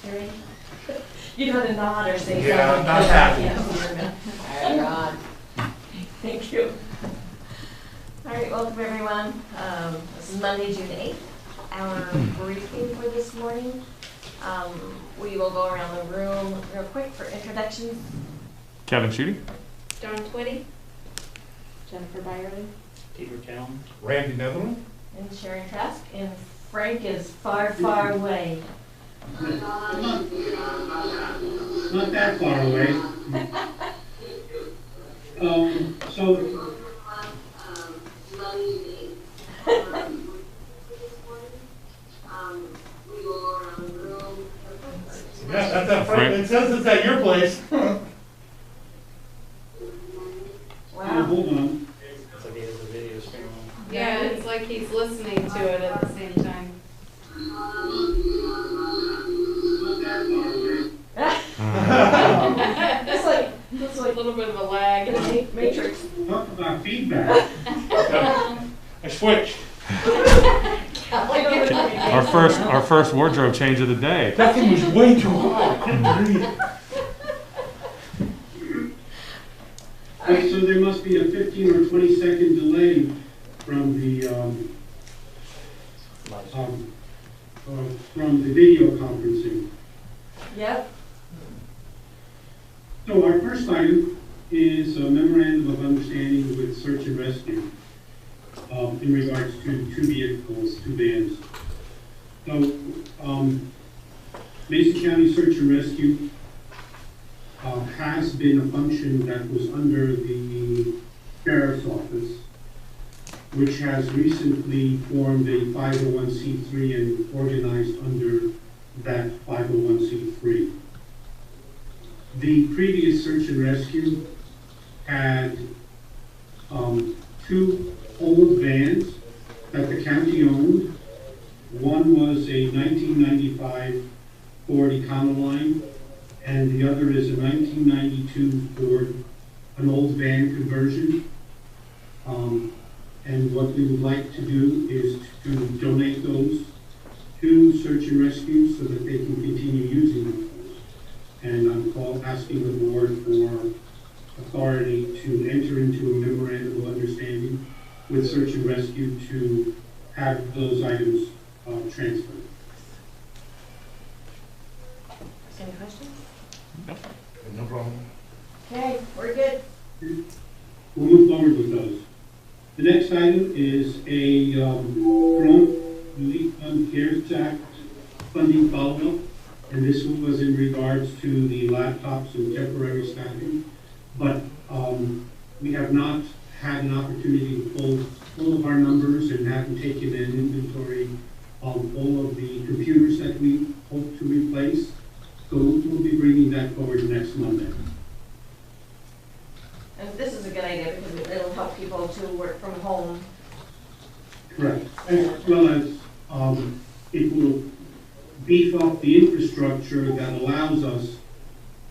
Terry? You gotta nod or say something. Yeah, not happy. Yeah. Thank you. All right, welcome everyone. This is Monday, June 8th. Our briefing for this morning. We will go around the room real quick for introductions. Kevin Shooty. John Twitty. Jennifer Byerly. Peter Town. Randy Netherland. And Sharon Trask. And Frank is far, far away. Not that far away. So Yeah, that's at Frank. It says it's at your place. Wow. hold on. It's like he has a video screen on. Yeah, it's like he's listening to it at the same time. Not that far away. It's A like little bit of a lag. Matrix. Talk about feedback. I switched. Our first wardrobe change of the day. That thing was way too high. I couldn't breathe. So there must be a 15 or 20-second delay from the video conferencing. Yep. So our first item is a memorandum of understanding with search and rescue in regards to two vehicles, two vans. So Mason County Search and Rescue has been a function that was under the Sheriff's Office, which has recently formed a 501c3 and organized under that 501c3. The previous search and rescue had two old vans that the county owned. One was a 1995 Ford Econoline, and the other is a 1992 Ford, an old van conversion. And what we would like to do is to donate those to search and rescue so that they can continue using them. And I'm asking the board for authority to enter into a memorandum of understanding with search and rescue to have those items transferred. Any questions? No problem. Okay, we're good. We'll move forward with those. The next item is a Grant Relief Fund CARES Act funding follow-up, and this was in regards to the laptops and temporary staffing. But we have not had an opportunity to pull all of our numbers and haven't taken an inventory of all of the computers that we hope to replace. So we'll be bringing that forward next Monday. And this is a good idea because it'll help people to work from home. Correct. As well as it will beef up the infrastructure that allows us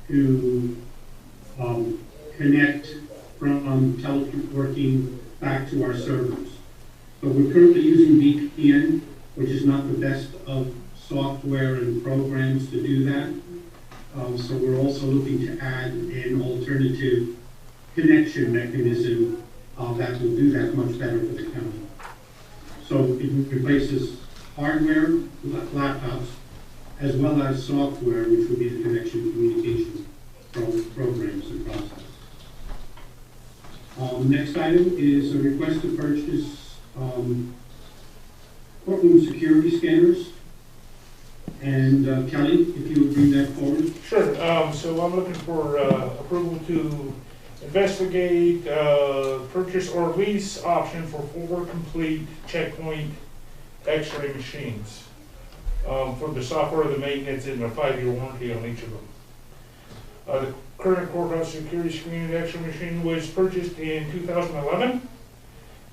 to connect from teleworking back to our servers. So we're currently using VPN, which is not the best of software and programs to do that. So we're also looking to add an alternative connection mechanism that will do that much better for the county. So it replaces hardware, laptops, as well as software, which will be the connection communication programs and process. Next item is a request to purchase courtroom security scanners. And Kelly, if you would bring that forward. Sure. So I'm looking for approval to investigate purchase or lease option for 4 complete checkpoint X-ray machines for the software, the maintenance, and a 5-year warranty on each of them. The current courthouse security screen X-ray machine was purchased in 2011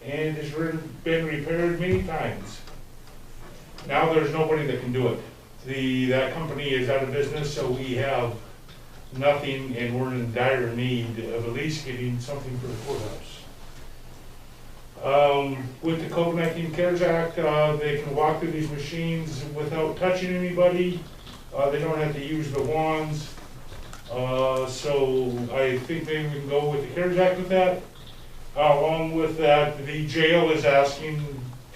and has been repaired many times. Now there's nobody that can do it. That company is out of business, so we have nothing, and we're in dire need of at least getting something for the courthouse. With the COVID-19 CARES Act, they can walk through these machines without touching anybody. They don't have to use the wands. So I think maybe we can go with the CARES Act with that. Along with that, the jail is asking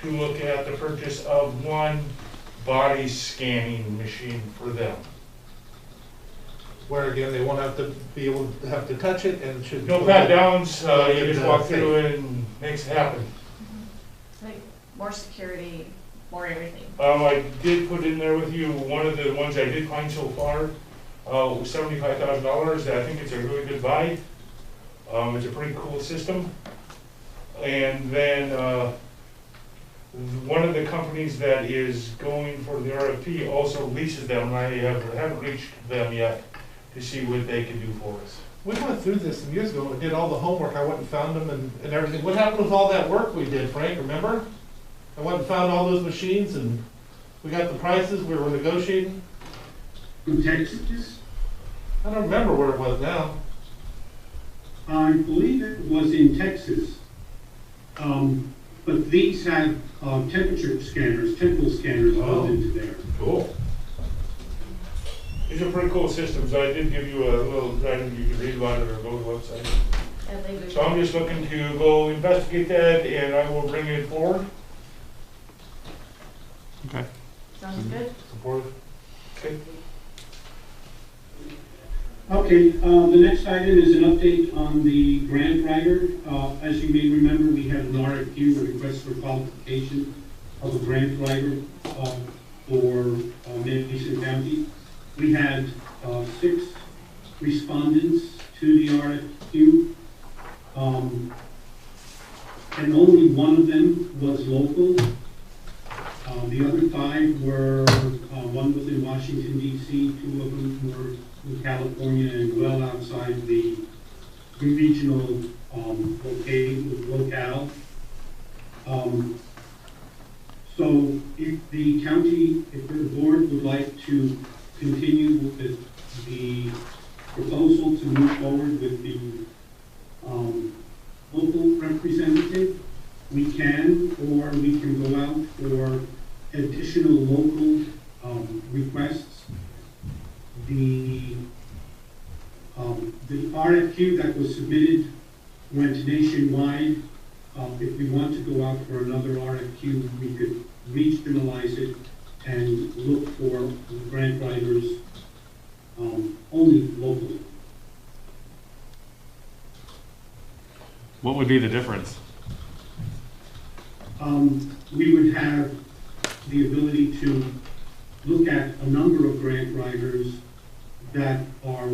to look at the purchase of one body scanning machine for them. Where again, they won't have to be able to have to touch it and should. No pat downs, you just walk through it and makes it happen. Like, more security, more everything. I did put in there with you, one of the ones I did find so far, was $75,000. I think it's a really good buy. It's a pretty cool system. And then, one of the companies that is going for the RFP also leases them, and I haven't reached them yet to see what they can do for us. We went through this some years ago and did all the homework. I went and found them and everything. What happened with all that work we did, Frank, remember? I went and found all those machines and we got the prices, we were negotiating. In Texas, I don't remember where it was now. I believe it was in Texas. But these had temperature scanners, temporal scanners built into there. Cool. These are pretty cool systems. I did give you a little item, you can read about it or go to the website. And they would- So I'm just looking to go investigate that and I will bring it forward. Okay. Sounds good. Support. Okay. Okay, the next item is an update on the grant writer. As you may remember, we had an RFQ, a request for qualification of a grant writer for Mason County. We had 6 respondents to the RFQ, and only one of them was local. The other 5 were, one was in Washington DC, 2 of them were in California and well outside the regional locale. So if the county, if the board would like to continue with the proposal to move forward with the local representative, we can, or we can go out for additional local requests. The RFQ that was submitted went nationwide. If we want to go out for another RFQ, we could regionalize it and look for grant writers only locally. What would be the difference? We would have the ability to look at a number of grant writers that are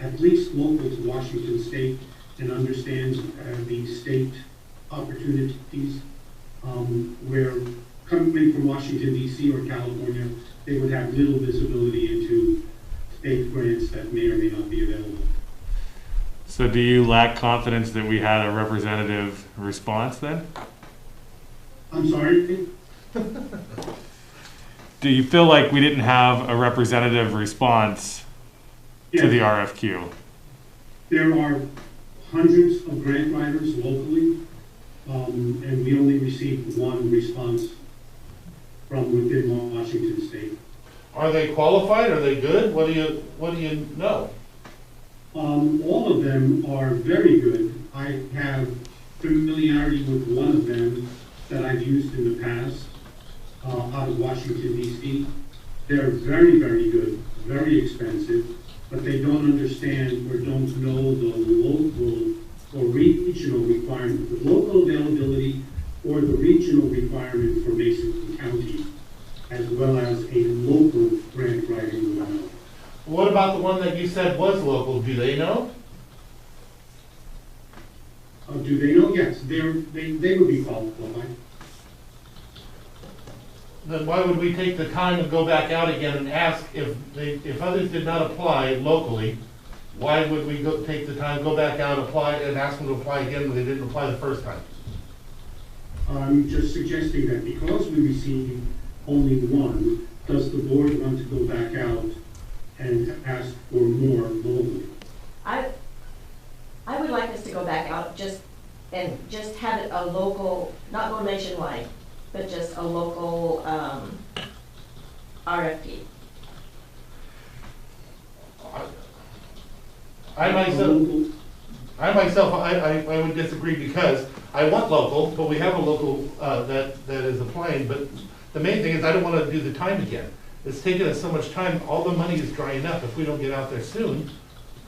at least local to Washington State and understand the state opportunities, where coming from Washington DC or California, they would have little visibility into state grants that may or may not be available. So do you lack confidence that we had a representative response then? I'm sorry? Do you feel like we didn't have a representative response to the RFQ? There are hundreds of grant writers locally, and we only received 1 response from within Washington State. Are they qualified? Are they good? What do you know? All of them are very good. I have familiarity with one of them that I've used in the past out of Washington DC. They're very, very good, very expensive, but they don't understand or don't know the local or regional requirement, the local availability or the regional requirement for Mason County, as well as a local grant writing law. What about the one that you said was local? Do they know? Do they know? Yes, they would be qualified. Then why would we take the time and go back out again and ask if others did not apply locally, why would we take the time, go back out, apply, and ask them to apply again when they didn't apply the first time? I'm just suggesting that because we received only 1, does the board want to go back out and ask for more locally? I would like us to go back out just have it a local, not go nationwide, but just a local RFP. I myself, I would disagree because I want local, but we have a local, that is applying, but the main thing is I don't wanna do the time again. It's taking us so much time, all the money is drying up. If we don't get out there soon,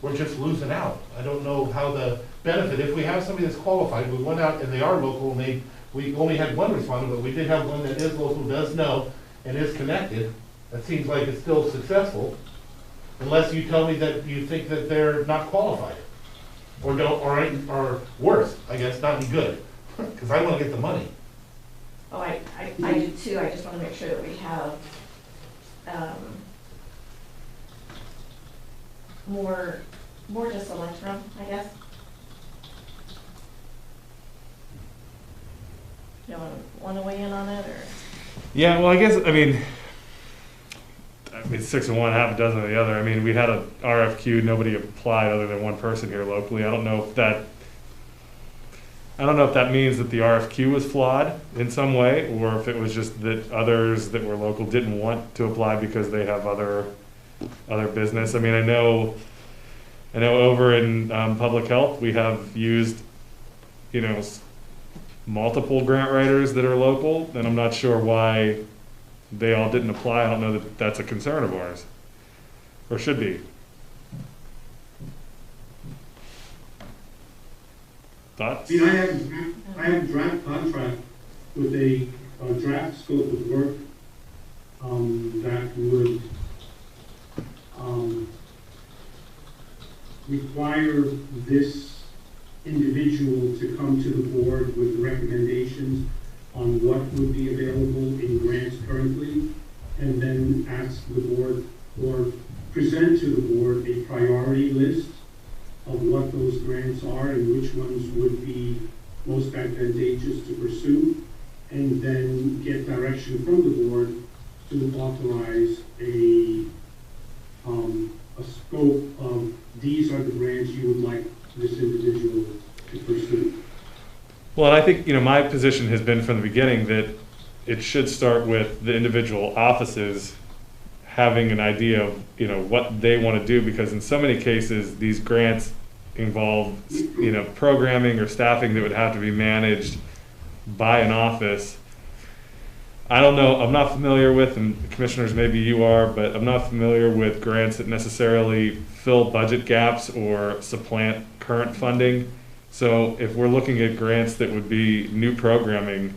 we're just losing out. I don't know how the benefit, if we have somebody that's qualified, we went out and they are local and we only had one respondent, but we did have one that is local, does know, and is connected. That seems like it's still successful, unless you tell me that you think that they're not qualified. Or don't, or worse, I guess, not any good, because I wanna get the money. Oh, I do too, I just wanna make sure that we have, more to select from, I guess. You wanna weigh in on it, or? Yeah, well, I guess, I mean, 6 of one, half a dozen of the other. I mean, we had a RFQ, nobody applied other than one person here locally. I don't know if that means that the RFQ was flawed in some way, or if it was just that others that were local didn't want to apply because they have other business. I mean, I know over in public health, we have used, multiple grant writers that are local, and I'm not sure why they all didn't apply. I don't know that that's a concern of ours, or should be. Thoughts? I have a draft contract with a draft scope of work that would require this individual to come to the board with recommendations on what would be available in grants currently, and then ask the board or present to the board a priority list of what those grants are and which ones would be most advantageous to pursue, and then get direction from the board to authorize a scope of these are the grants you would like this individual to pursue. Well, and I think, my position has been from the beginning that it should start with the individual offices having an idea of, what they want to do, because in so many cases, these grants involve, programming or staffing that would have to be managed by an office. I don't know, I'm not familiar with, and commissioners, maybe you are, but I'm not familiar with grants that necessarily fill budget gaps or supplant current funding. So if we're looking at grants that would be new programming,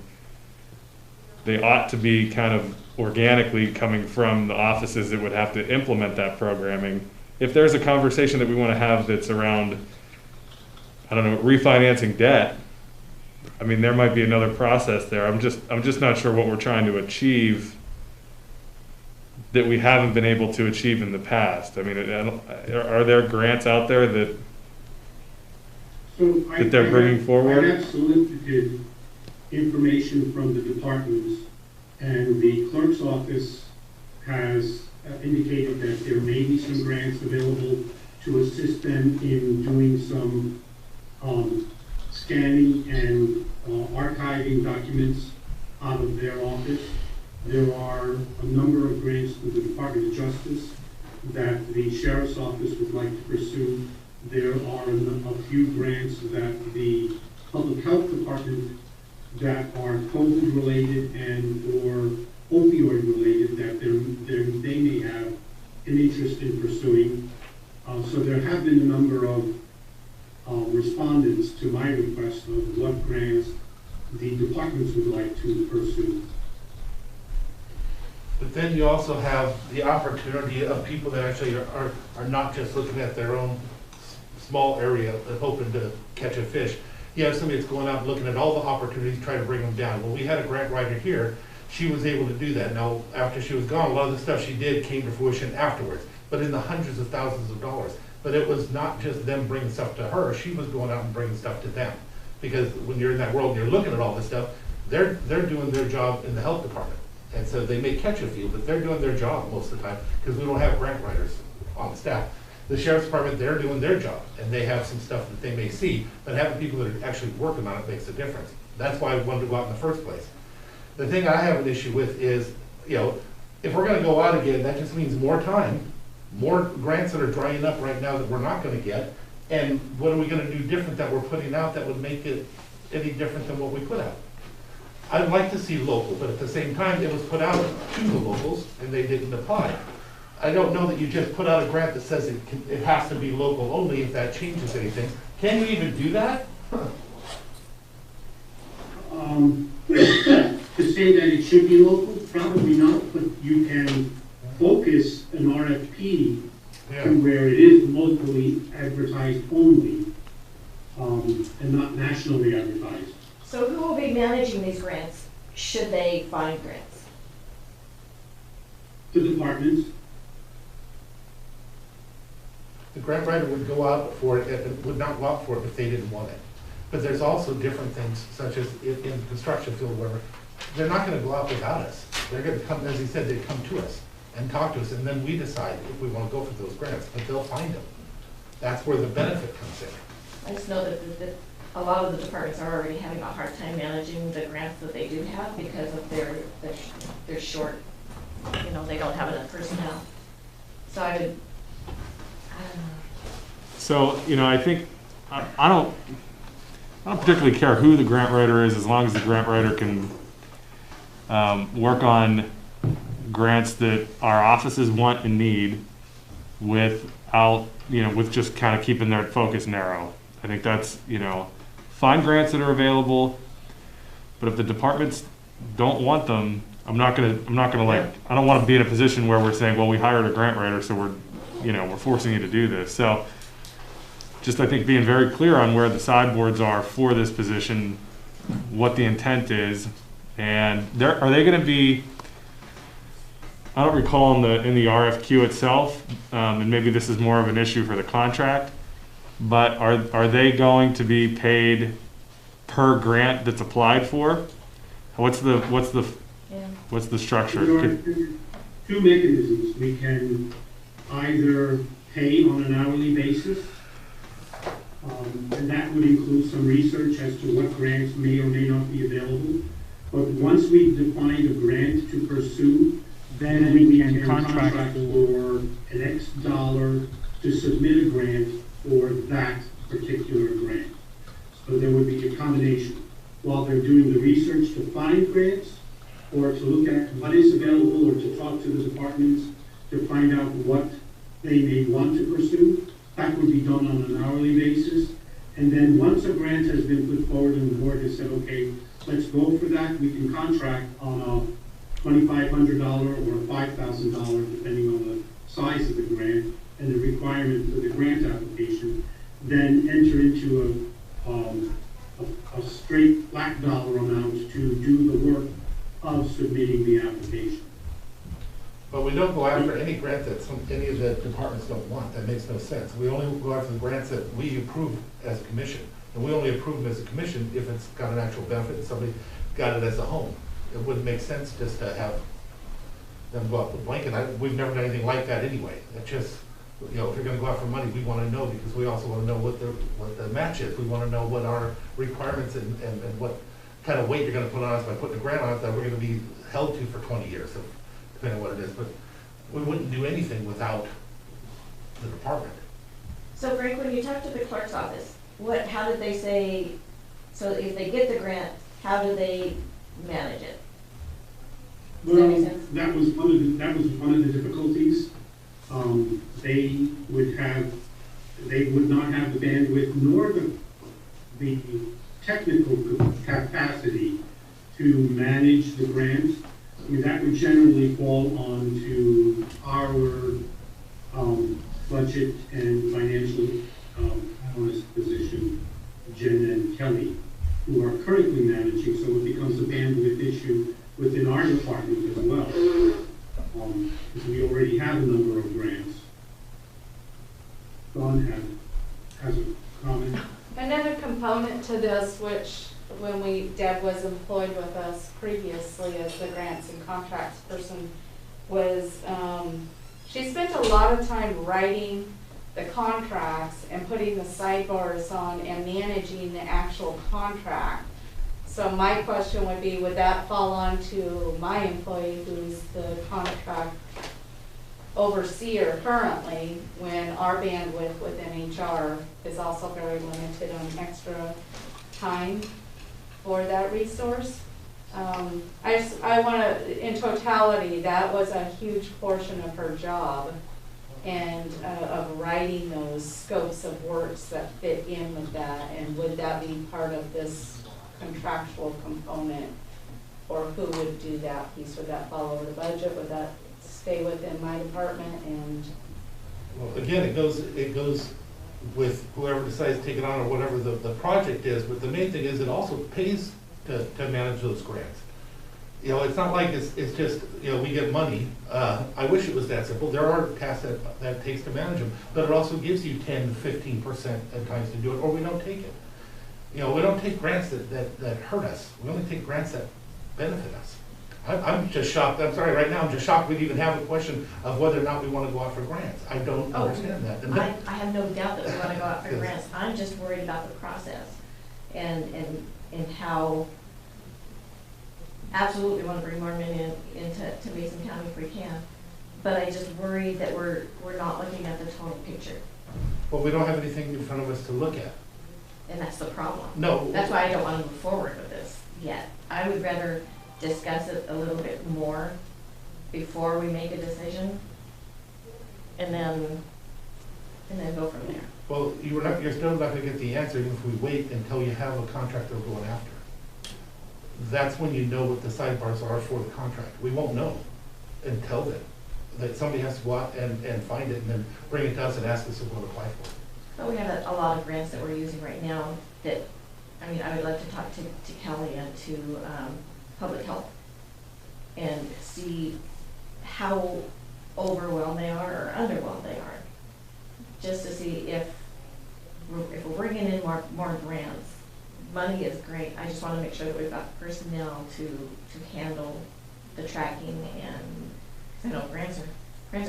they ought to be kind of organically coming from the offices that would have to implement that programming. If there's a conversation that we want to have that's around, refinancing debt, I mean, there might be another process there. I'm just not sure what we're trying to achieve that we haven't been able to achieve in the past. I mean, are there grants out there that they're bringing forward? I have solicited information from the departments, and the clerk's office has indicated that there may be some grants available to assist them in doing some scanning and archiving documents out of their office. There are a number of grants through the Department of Justice that the Sheriff's Office would like to pursue. There are a few grants that the Public Health Department that are COVID-related and or opioid-related that they may have an interest in pursuing. So there have been a number of respondents to my request of what grants the departments would like to pursue. But then you also have the opportunity of people that actually are not just looking at their own small area hoping to catch a fish. You have somebody that's going out and looking at all the opportunities, trying to bring them down. Well, we had a grant writer here, she was able to do that. Now, after she was gone, a lot of the stuff she did came to fruition afterwards, but in the hundreds of thousands of dollars. But it was not just them bringing stuff to her, she was going out and bringing stuff to them. Because when you're in that world and you're looking at all this stuff, they're doing their job in the health department. And so they may catch a few, but they're doing their job most of the time, because we don't have grant writers on the staff. The Sheriff's Department, they're doing their job, and they have some stuff that they may see, but having people that are actually working on it makes a difference. That's why I wanted to go out in the first place. The thing I have an issue with is, if we're gonna go out again, that just means more time, more grants that are drying up right now that we're not gonna get, And what are we gonna do different that we're putting out that would make it any different than what we put out? I'd like to see local, but at the same time, it was put out to the locals and they didn't apply. I don't know that you just put out a grant that says it has to be local only if that changes anything. Can you even do that? To say that it should be local, probably not, but you can focus an RFP to where it is locally advertised only, and not nationally advertised. So who will be managing these grants, should they find grants? The departments, The grant writer would go out for it, and would not go out for it if they didn't want it. But there's also different things, such as in the construction field where they're not gonna go out without us. They're gonna come, as he said, they come to us and talk to us, and then we decide if we wanna go for those grants, but they'll find them. That's where the benefit comes in. I just know that a lot of the departments are already having a hard time managing the grants that they do have because of their short, you know, they don't have enough personnel. So I don't know. So, you know, I think, I don't particularly care who the grant writer is, as long as the grant writer can work on grants that our offices want and need without, you know, with just kind of keeping their focus narrow. I think that's, you know, find grants that are available, but if the departments don't want them, I'm not gonna like, I don't want to be in a position where we're saying, well, we hired a grant writer, so we're forcing you to do this. So just, I think, being very clear on where the sideboards are for this position, what the intent is, and are they going to be, I don't recall in the RFQ itself, and maybe this is more of an issue for the contract, but are they going to be paid per grant that's applied for? What's the structure? there are two mechanisms. We can either pay on an hourly basis, and that would include some research as to what grants may or may not be available. But once we've defined a grant to pursue, then we can contract for an X dollar to submit a grant for that particular grant. So there would be a combination. While they're doing the research to find grants, or to look at what is available, or to talk to the departments to find out what they may want to pursue, that would be done on an hourly basis. And then once a grant has been put forward and the board has said, okay, let's go for that, we can contract on a $2,500 or a $5,000, depending on the size of the grant and the requirement for the grant application, then enter into a straight flat dollar amount to do the work of submitting the application. But we don't go after any grant that any of the departments don't want. That makes no sense. We only go after the grants that we approve as a commission. And we only approve them as a commission if it's got an actual benefit and somebody got it as a home. It wouldn't make sense just to have them go out with blanket. We've never done anything like that anyway. It's just, you know, if you're gonna go out for money, we wanna know, because we also wanna know what the match is. We wanna know what our requirements and what kind of weight you're gonna put on us by putting a grant on us that we're gonna be held to for 20 years, depending on what it is. But we wouldn't do anything without the department. So Frank, when you talk to the clerk's office, how did they say, so if they get the grant, how do they manage it? Does that make sense? That was one of the difficulties. They would not have the bandwidth nor the technical capacity to manage the grant. I mean, that would generally fall onto our budget and financial analyst position, Jen and Kelly, who are currently managing, so it becomes a bandwidth issue within our department as well, because we already have a number of grants. Dawn has a comment. Another component to this, which when Deb was employed with us previously as the grants and contracts person, was she spent a lot of time writing the contracts and putting the sidebars on and managing the actual contract. So my question would be, would that fall on to my employee who's the contract overseer currently, when our bandwidth within HR is also very limited on extra time for that resource. I wanna, in totality, that was a huge portion of her job, and of writing those scopes of works that fit in with that, and would that be part of this contractual component? Or who would do that piece? Would that fall over the budget? Would that stay within my department? And Well, again, it goes with whoever decides to take it on or whatever the project is, but the main thing is it also pays to manage those grants. You know, it's not like it's just, you know, we get money. I wish it was that simple. There are tasks that it takes to manage them, but it also gives you 10 to 15% at times to do it, or we don't take it. You know, we don't take grants that hurt us. We only take grants that benefit us. I'm just shocked, I'm sorry, right now, I'm just shocked we'd even have a question of whether or not we want to go out for grants. I don't understand that. And I have no doubt that we want to go out for grants. I'm just worried about the process and how absolutely want to bring more men into Mason County if we can. But I just worry that we're not looking at the total picture. Well, we don't have anything in front of us to look at. And that's the problem. No. That's why I don't want to move forward with this yet. I would rather discuss it a little bit more before we make a decision, and then go from there. Well, you're still not gonna get the answer even if we wait until you have a contractor going after. That's when you know what the sidebars are for the contract. We won't know until then. That somebody has to go out and find it and then bring it to us and ask us if we'll apply for it. But we have a lot of grants that we're using right now that, I mean, I would like to talk to Kelly and to Public Health and see how overwhelmed they are or underwhelmed they are. Just to see if we're bringing in more grants. Money is great. I just want to make sure that we've got personnel to handle the tracking, and I know grants are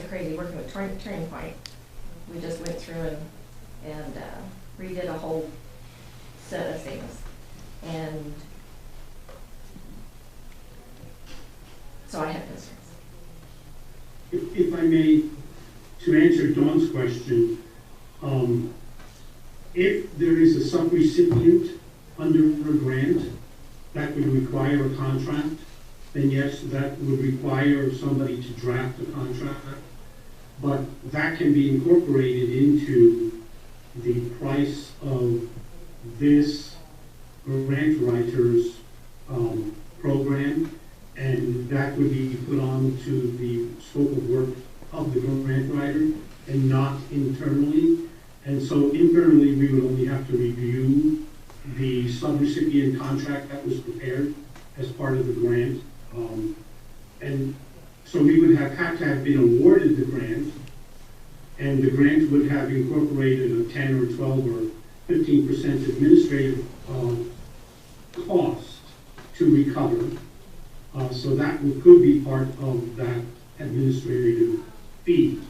crazy. Working with Turning Point, we just went through and redid a whole set of things, and so I have concerns. If I may, to answer Dawn's question, if there is a subrecipient under a grant that would require a contract, then yes, that would require somebody to draft a contract. But that can be incorporated into the price of this grant writer's program, and that would be put on to the scope of work of the grant writer and not internally. And so internally, we would only have to review the subrecipient contract that was prepared as part of the grant. And so we would have to have been awarded the grant, and the grant would have incorporated a 10 or 12 or 15% administrative cost to recover. So that could be part of that administrative fee.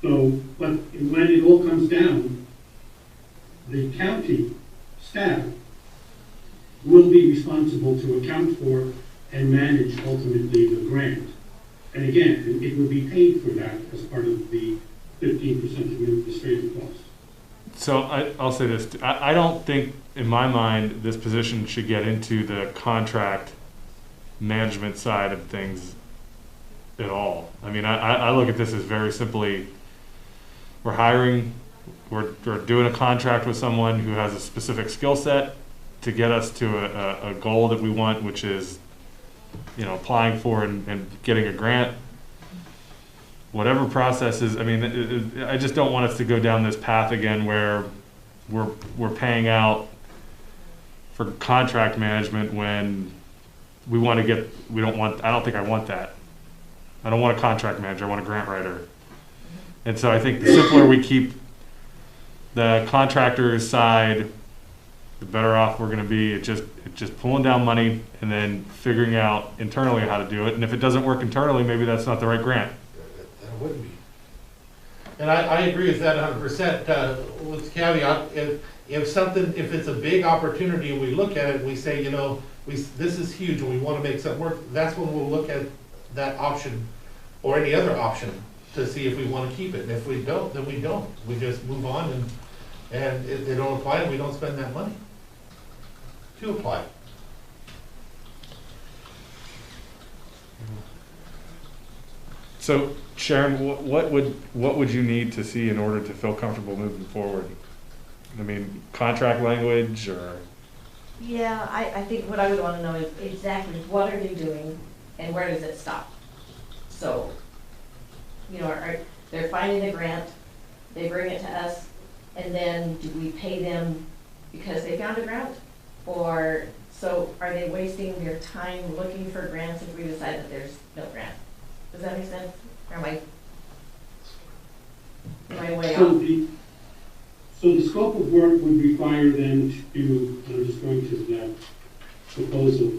So, but when it all comes down, the county staff will be responsible to account for and manage ultimately the grant. And again, it would be paid for that as part of the 15% administrative cost. So I'll say this, I don't think, in my mind, this position should get into the contract management side of things at all. I mean, I look at this as very simply, we're hiring, we're doing a contract with someone who has a specific skill set to get us to a goal that we want, which is, you know, applying for and getting a grant. Whatever process is, I mean, I just don't want us to go down this path again where we're paying out for contract management when we want to get, I don't think I want that. I don't want a contract manager, I want a grant writer. And so I think the simpler we keep the contractor's side, the better off we're going to be. It's just pulling down money and then figuring out internally how to do it. And if it doesn't work internally, maybe that's not the right grant. That wouldn't be. And I agree with that 100%. With caveat, if it's a big opportunity, we look at it, we say, you know, this is huge and we want to make something work, that's when we'll look at that option or any other option to see if we wanna keep it, and if we don't, then we don't. We just move on, and if they don't apply, we don't spend that money to apply. So Sharon, what would you need to see in order to feel comfortable moving forward? I mean, contract language or? Yeah, I think what I would want to know is exactly what are they doing and where does it stop? So, you know, they're finding the grant, they bring it to us, and then do we pay them because they found a grant? Or, so are they wasting their time looking for grants if we decide that there's no grant? Does that make sense? Or am I way off? So the scope of work would require them to, I'm just going to that proposal.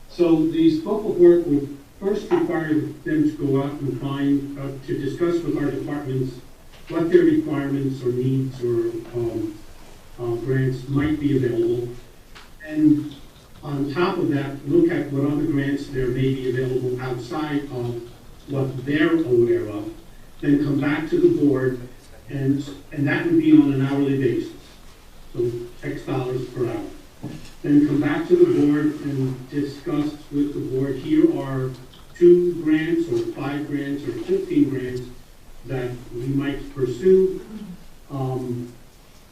So the scope of work would first require them to go out and find, to discuss with our departments what their requirements or needs or grants might be available. And on top of that, look at what other grants there may be available outside of what they're aware of. Then come back to the board, and that would be on an hourly basis, so X dollars per hour. Then come back to the board and discuss with the board, here are 2 grants or 5 grants or 15 grants that we might pursue.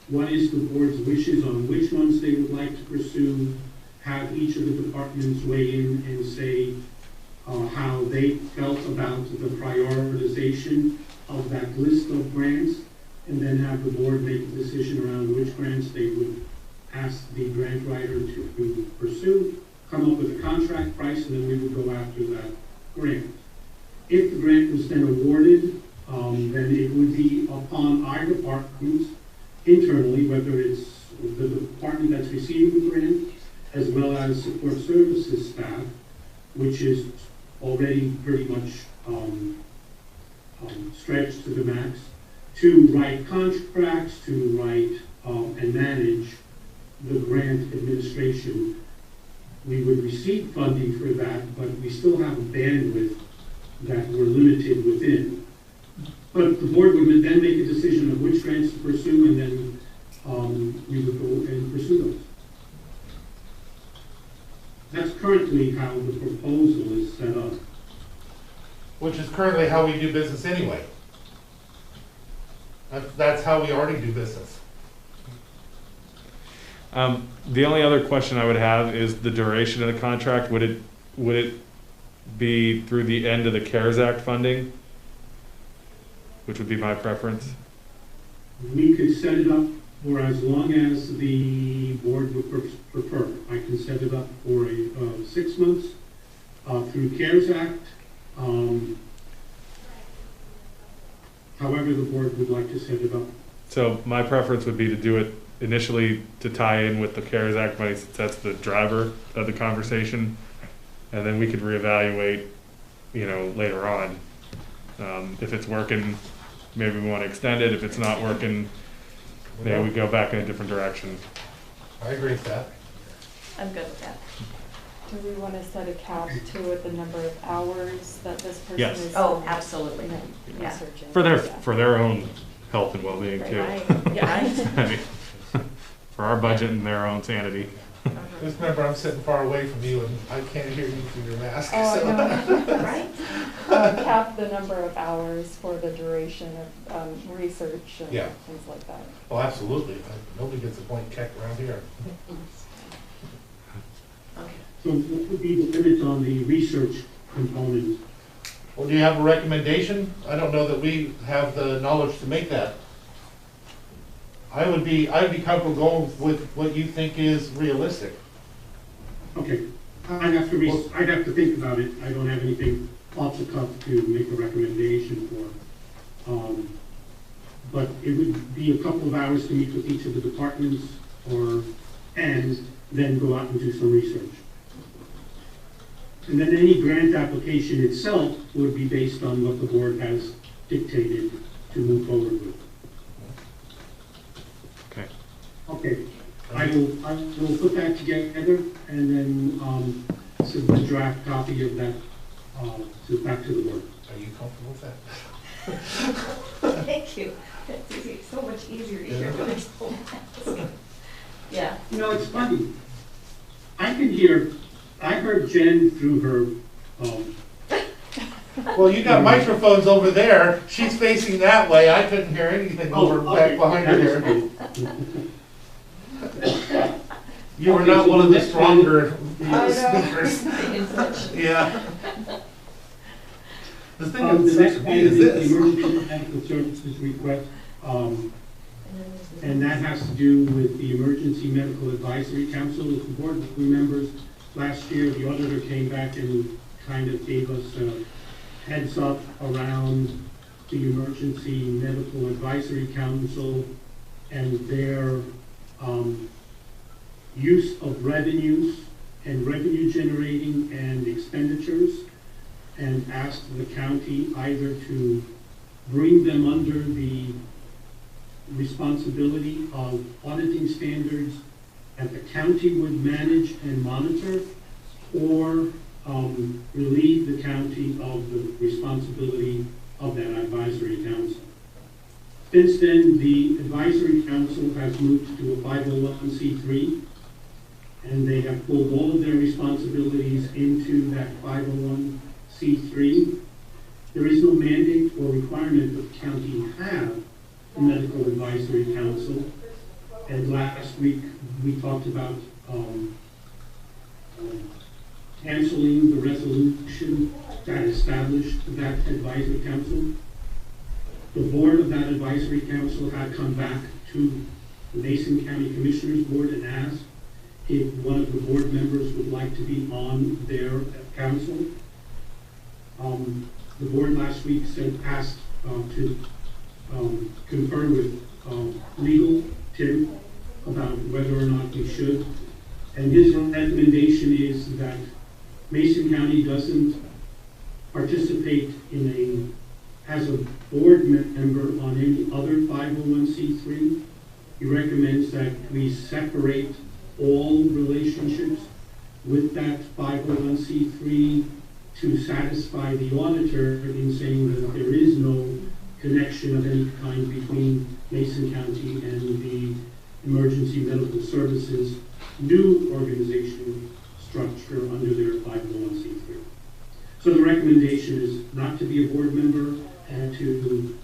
What is the board's wishes on which ones they would like to pursue? Have each of the departments weigh in and say how they felt about the prioritization of that list of grants, and then have the board make a decision around which grants they would ask the grant writer to pursue, come up with a contract price, and then we would go after that grant. If the grant was then awarded, then it would be upon our departments internally, whether it's the department that's receiving the grant, as well as support services staff, which is already pretty much stretched to the max, to write contracts, to write and manage the grant administration. We would receive funding for that, but we still have a bandwidth that we're limited within. But the board would then make a decision of which grants to pursue, and then we would go and pursue those. That's currently how the proposal is set up. Which is currently how we do business anyway. That's how we already do business. The only other question I would have is the duration of the contract. Would it be through the end of the CARES Act funding? Which would be my preference. We could set it up for as long as the board would prefer. I can set it up for 6 months through CARES Act. However the board would like to set it up. So my preference would be to do it initially to tie in with the CARES Act money, since that's the driver of the conversation, and then we could reevaluate, you know, later on. If it's working, maybe we want to extend it. If it's not working, maybe we go back in a different direction. I agree with that. I'm good with that. Do we want to set a cap to with the number of hours that this person Yes. is? Oh, absolutely. Yeah. Researching? For their own health and well-being too. Right. Yeah, right. I mean, for our budget and their own sanity. Just remember, I'm sitting far away from you and I can't hear you through your mask. Oh, so. no. Right? Cap the number of hours for the duration of research and Yeah. things like that. Oh, absolutely. Nobody gets a point check around here. Okay. So what would be the limit on the research component? Well, do you have a recommendation? I don't know that we have the knowledge to make that. I'd be comfortable going with what you think is realistic. Okay, I'd have to think about it. I don't have anything off the cuff to make a recommendation for. But it would be a couple of hours to meet with each of the departments and then go out and do some research. And then any grant application itself would be based on what the board has dictated to move forward with. Okay. Okay, I will put that together and then submit a draft copy of that back to the board. Are you comfortable with that? Thank you. It's easy, so much easier to hear when there's no mask. Yeah. You know, it's funny. I heard Jen through her, Well, you got microphones over there, she's facing that way, I couldn't hear anything over back behind her there. You were not one of the stronger speakers. Yeah. The thing the that's next such a one me is is the this. emergency medical services request, and that has to do with the Emergency Medical Advisory Council. As the board remembers, last year, the auditor came back and kind of gave us a heads up around the Emergency Medical Advisory Council and their use of revenues and revenue generating and expenditures, and asked the county either to bring them under the responsibility of auditing standards that the county would manage and monitor, or relieve the county of the responsibility of that advisory council. Since then, the advisory council has moved to a 501c3, and they have pulled all of their responsibilities into that 501c3. There is no mandate or requirement that the county have a medical advisory council. And last week, we talked about canceling the resolution that established that advisory council. The board of that advisory council had come back to the Mason County Commissioners Board and asked if one of the board members would like to be on their council. The board last week asked to confer with legal, Tim, about whether or not we should. And his recommendation is that Mason County doesn't participate as a board member on any other 501c3. He recommends that we separate all relationships with that 501c3 to satisfy the auditor in saying that there is no connection of any kind between Mason County and the Emergency Medical Services new organization structure under their 501c3. So the recommendation is not to be a board member and to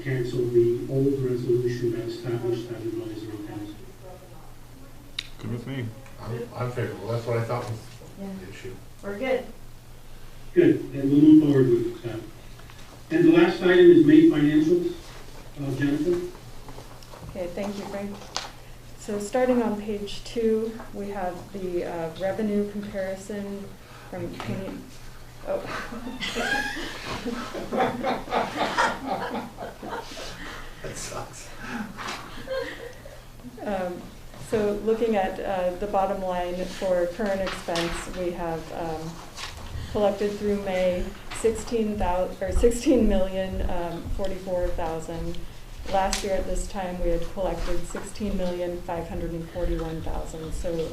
cancel the old resolution that established that advisory council. Good with me. I'm favorable, that's what I thought was Yeah. the issue. We're good. Good, and we'll move forward with that. And the last item is May financials. Jennifer? Okay, thank you, Frank. So starting on page 2, we have the revenue comparison from painting. Oh. That sucks. So looking at the bottom line for current expense, we have collected through May $16,044,000. Last year at this time, we had collected $16,541,000. So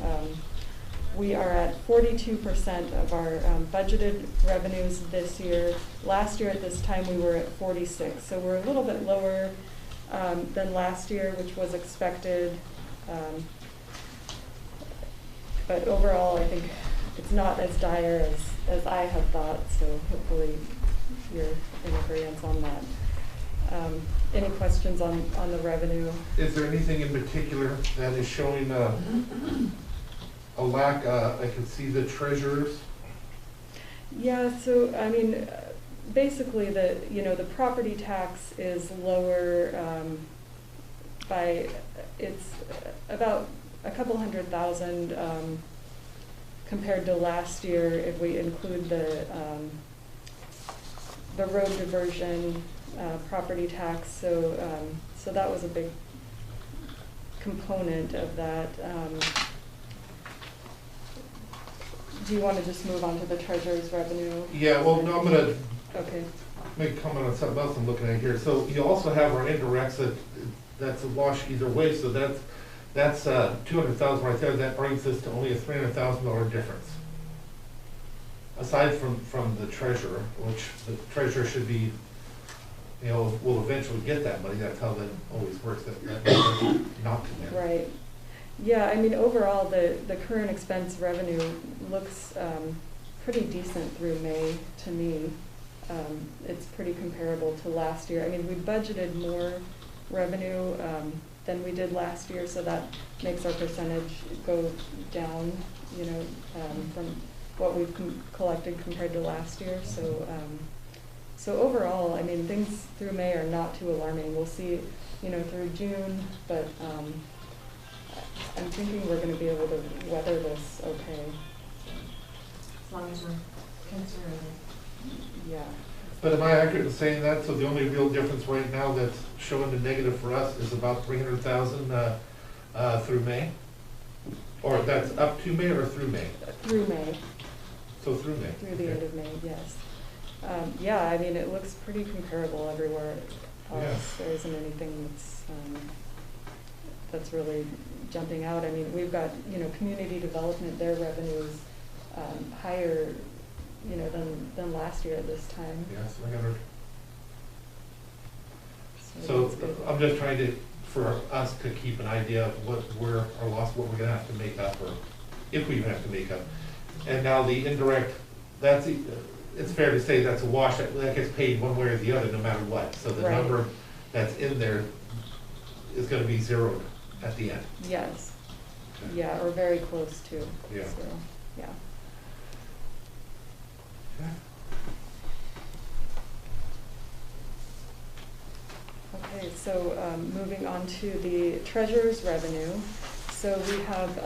we are at 42% of our budgeted revenues this year. Last year at this time, we were at 46. So we're a little bit lower than last year, which was expected. But overall, I think it's not as dire as I had thought. So hopefully you're in agreement on that. Any questions on the revenue? Is there anything in particular that is showing a lack? I can see the treasurers. Yeah, so I mean, basically the property tax is lower by it's about a couple $100,000 compared to last year if we include the road diversion property tax. So so that was a big component of that. Do you want to just move on to the treasurer's revenue? Yeah, well, no, I'm going to Okay. make a comment on something else I'm looking at here. So you also have our indirects that's a wash either way. So that's $200,000 right there. That brings us to only a $300,000 difference. Aside from the treasurer, which the treasurer should be you know, we'll eventually get that money, that's how that always works, that not to there. Right. Yeah, I mean, overall, the current expense revenue looks pretty decent through May to me. It's pretty comparable to last year. I mean, we budgeted more revenue than we did last year, so that makes our percentage go down, you know, from what we've collected compared to last year. So, so overall, I mean, things through May are not too alarming. We'll see, you know, through June, but I'm thinking we're going to be able to weather this okay. As long as we're conservative. Yeah. But am I accurate in saying that? So the only real difference right now that's showing the negative for us is about 300,000 through May? Or that's up to May or through May? Through May. So through May? Through the end of May, yes. Yeah, I mean, it looks pretty comparable everywhere else. Yeah. There isn't anything that's really jumping out. I mean, we've got, you know, community development, their revenue is higher, you know, than last year at this time. Yes, 300. So So that's good. I'm just trying to, for us to keep an idea of what we're, our loss, what we're gonna have to make up, or if we even have to make up. And now the indirect, that's, it's fair to say that's a wash, that gets paid one way or the other, no matter what. So the Right. number that's in there is gonna be zeroed at the end. Yes. Okay. Yeah, or very close to. Yeah. So, yeah. Okay. Okay, so moving on to the treasurer's revenue. So we have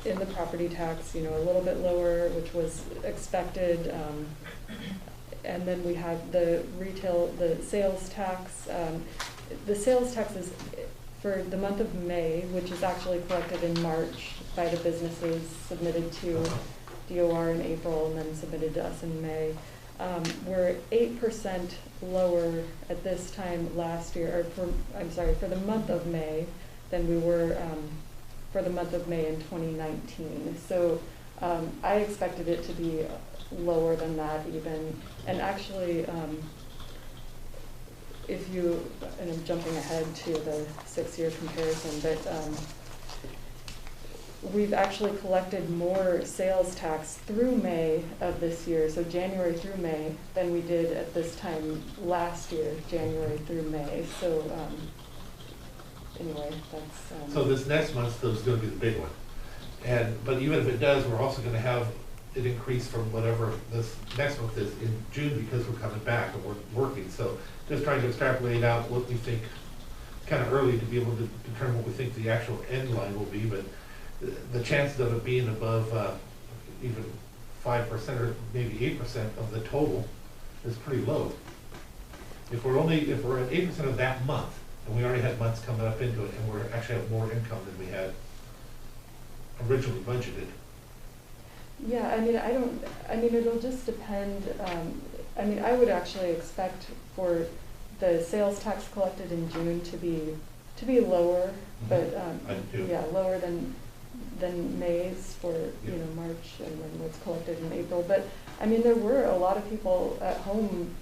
in the property tax, you know, a little bit lower, which was expected. And then we have the retail, the sales tax. The sales tax is for the month of May, which is actually collected in March by the businesses, submitted to DOR in April and then submitted to us in May. We're 8% lower at this time last year, or for the month of May than we were for the month of May in 2019. So I expected it to be lower than that even. And actually, if you, and I'm jumping ahead to the 6-year comparison, but we've actually collected more sales tax through May of this year, so January through May, than we did at this time last year, January through May. So anyway, that's... So this next month is gonna be the big one. But even if it does, we're also gonna have it increase from whatever this next month is in June, because we're coming back and we're working. So just trying to extrapolate out what we think, kind of early to be able to determine what we think the actual end line will be, but the chances of it being above even 5% or maybe 8% of the total is pretty low. If we're at 8% of that month, and we already had months coming up into it, and we're actually have more income than we had originally budgeted. Yeah, I mean, it'll just depend. I mean, I would actually expect for the sales tax collected in June to be lower, but I do. yeah, lower than May's for, you know, March, and then what's collected in April. But I mean, there were a lot of people at home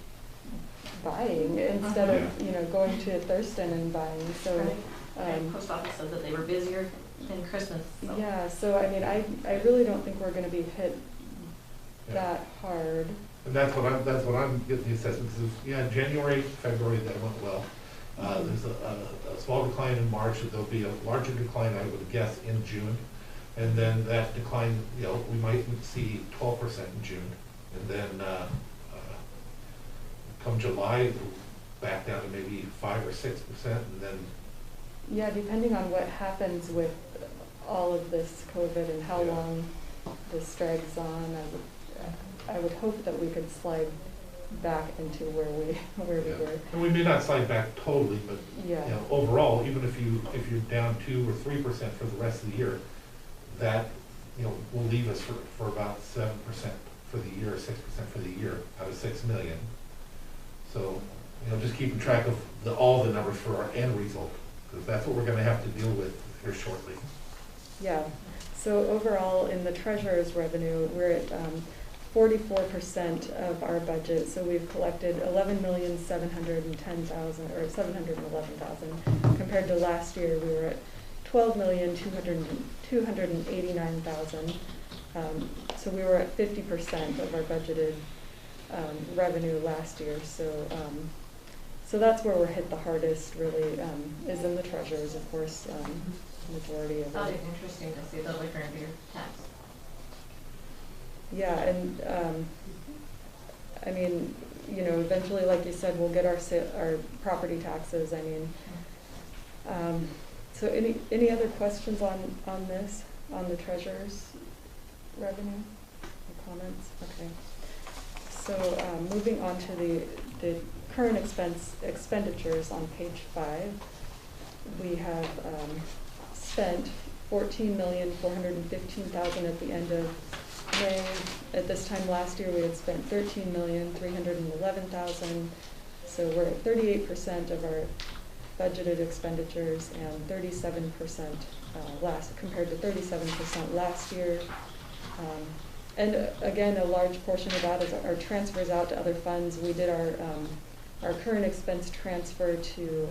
buying instead of, you know, going to Thurston and buying. So Right. Post office said that they were busier than Christmas. So. yeah, so I mean, I really don't think we're going to be hit that hard. And that's what I'm getting the assessment, because yeah, January, February, that went well. There's a small decline in March, and there'll be a larger decline, I would guess, in June. And then that decline, you know, we might see 12% in June. And then come July, back down to maybe 5 or 6%, and then... Yeah, depending on what happens with all of this COVID and how long this drags on, I would hope that we could slide back into where we were. And we may not slide back totally, but Yeah. you know, overall, even if you're down 2 or 3% for the rest of the year, that, you know, will leave us for about 7% for the year, 6% for the year out of 6 million. So, you know, just keeping track of all the numbers for our end result, because that's what we're going to have to deal with here shortly. Yeah. So overall, in the treasurer's revenue, we're at 44% of our budget, so we've collected 11,710,000 or 711,000. Compared to last year, we were at 12,289,000. So we were at 50% of our budgeted revenue last year. So so that's where we're hit the hardest. Really, is in the treasurers, of course. Majority of That'll it. be interesting to see the liquor and beer tax. Yeah, and I mean, you know, eventually, like you said, we'll get our property taxes. I mean, so any other questions on this, on the treasurer's revenue or comments? Okay. So moving on to the current expenditures on page 5, we have spent $14,415,000 at the end of May. At this time last year, we had spent $13,311,000. So we're at 38% of our budgeted expenditures and 37% compared to 37% last year. And again, a large portion of that is our transfers out to other funds. We did our current expense transfer to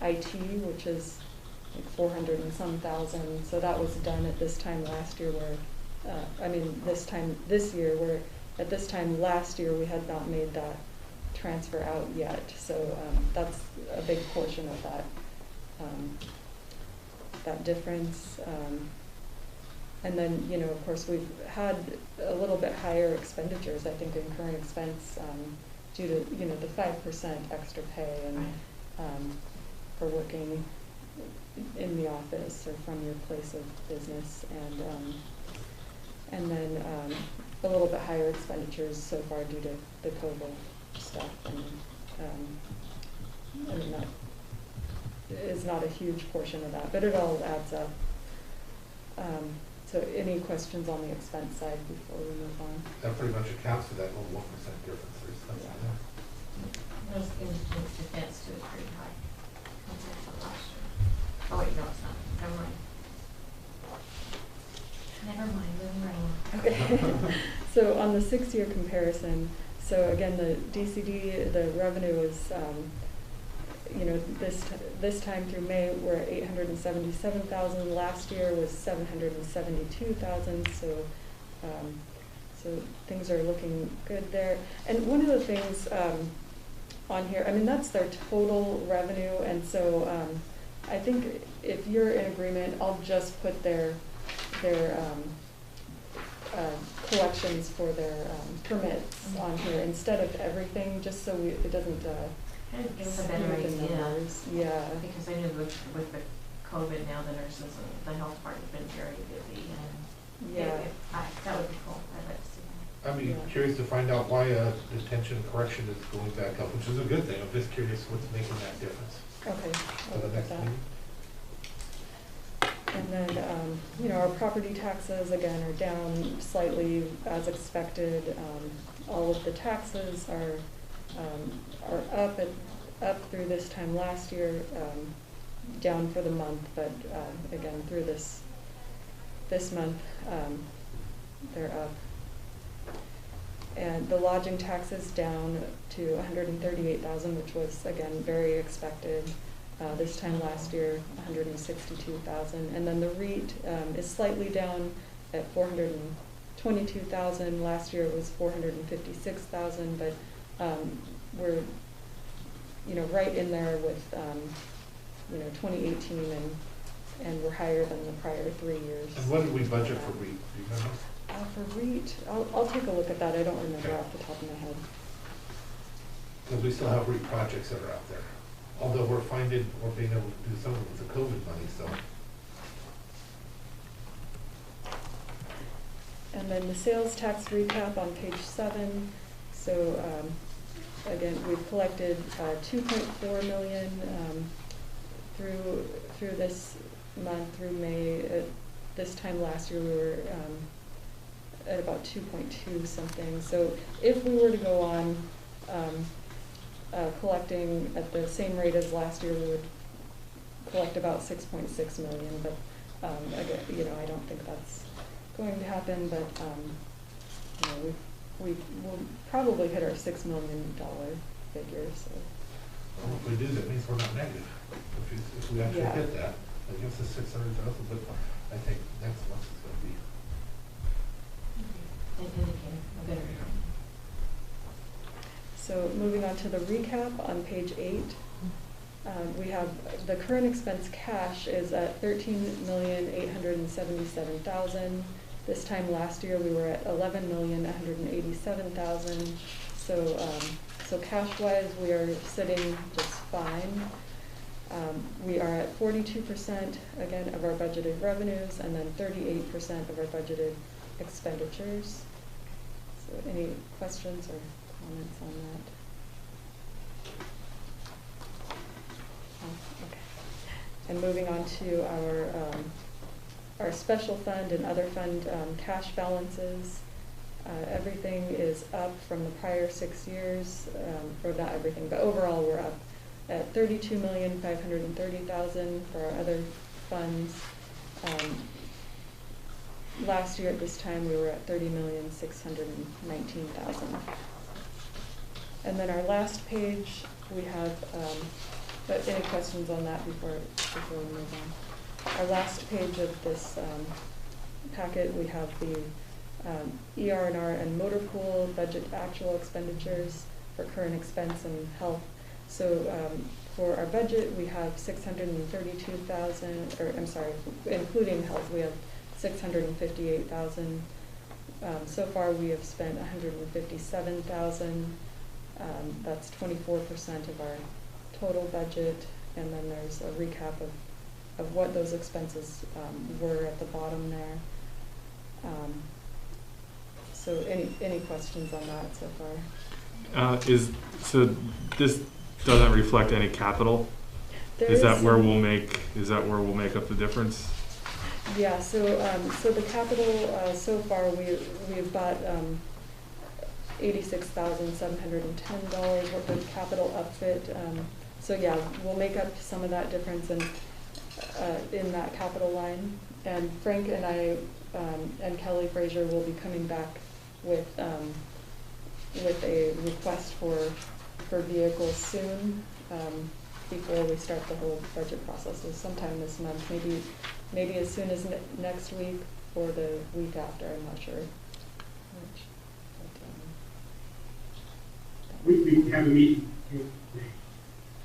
IT, which is like 400 and some thousand. So that was done at this time last year where, this year, where at this time last year we had not made that transfer out yet. So that's a big portion of that difference. And then, you know, of course, we've had a little bit higher expenditures, I think, in current expense due to, you know, the 5% extra pay and for working in the office or from your place of business, and then a little bit higher expenditures so far due to the COVID stuff, and I mean, that is not a huge portion of that, but it all adds up. So any questions on the expense side before we move on? That pretty much accounts for that little 1% difference. There's something there. Those defense too is pretty high compared to last year. Oh wait, no, it's not. Never mind, moving right along. Okay. So on the 6-year comparison, so again, the DCD, the revenue is, you know, this time through May, we're at 877,000. Last year was 772,000. So, so things are looking good there. And one of the things on here, I mean, that's their total revenue, and so I think if you're in agreement, I'll just put their collections for their permits on here instead of everything, just so it doesn't. Kind of gives a better skew the idea. numbers. Yeah. Because I know with the COVID now, the nurses and the health department's been very busy, and Yeah. That would be cool. I'd like to see that. I'd be Yeah. curious to find out why detention and correction is going back up, which is a good thing. I'm just curious what's making that difference Okay. for I'll the look next at that. meeting. And then, you know, our property taxes, again, are down slightly as expected. All of the taxes are up through this time last year, down for the month, but again, through this month, they're up. And the lodging taxes down to 138,000, which was, again, very expected. This time last year, 162,000. And then the REIT is slightly down at 422,000. Last year it was 456,000, but we're, you know, right in there with, you know, 2018, and we're higher than the prior 3 years. And what did we budget for REIT? Do you remember? For REIT, I'll take a look at that. I don't remember off the top of my head. Because we still have REIT projects that are out there. Although we're being able to do some of it with the COVID money, so. And then the sales tax recap on page 7. So again, we've collected 2.4 million through this month, through May. At this time last year, we were at about 2.2 something. So if we were to go on collecting at the same rate as last year, we would collect about 6.6 million. But again, you know, I don't think that's going to happen. But you know, we will probably hit our $6 million figure, so. Well, if we do, that means we're not negative. If we actually Yeah. hit that, that gives us 600,000, but I think next month is gonna be. So moving on to the recap on page 8, we have the current expense cash is at $13,877,000. This time last year we were at $11,187,000. So cash-wise we are sitting just fine. We are at 42% again of our budgeted revenues, and then 38% of our budgeted expenditures. So any questions or comments on that? Oh, okay. And moving on to our special fund and other fund cash balances. Everything is up from the prior 6 years, or not everything, but overall we're up at $32,530,000 for our other funds. Last year at this time we were at $30,619,000. And then our last page, we have, but any questions on that before we move on? Our last page of this packet, we have the ER&R and motor pool budget actual expenditures for current expense and health. So for our budget, we have $632,000, or I'm sorry, including health, we have $658,000. So far, we have spent $157,000. That's 24% of our total budget, and then there's a recap of what those expenses were at the bottom there. So any questions on that so far? So this doesn't reflect any capital? Is that where we'll make up the difference? Yeah, so the capital, so far we've bought $86,710 worth of capital upfit. So yeah, we'll make up some of that difference in that capital line. And Frank and I and Kelly Frazier will be coming back with a request for vehicles soon, before we start the whole budget process. So sometime this month, maybe as soon as next week or the week after, I'm not sure which. But, We have a meeting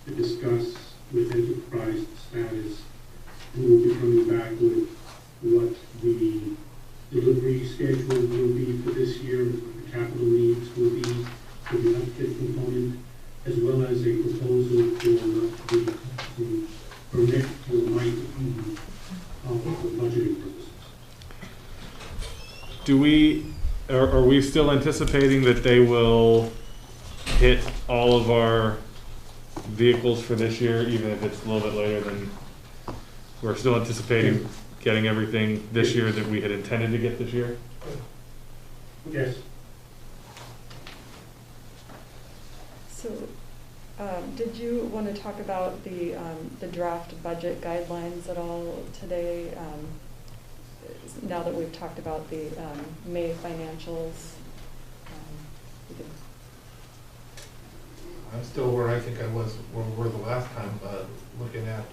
to discuss with Enterprise the status. We will be coming back with what the delivery schedule will be for this year, what the capital needs will be for the upfit component, as well as a proposal for the permit for light for budgeting purposes. Are we still anticipating that they will hit all of our vehicles for this year, even if it's a little bit later than we're still anticipating getting everything this year that we had intended to get this year? Yes. So, did you want to talk about the draft budget guidelines at all today? Now that we've talked about the May financials, I'm still where I think I was, where we were the last time, looking at,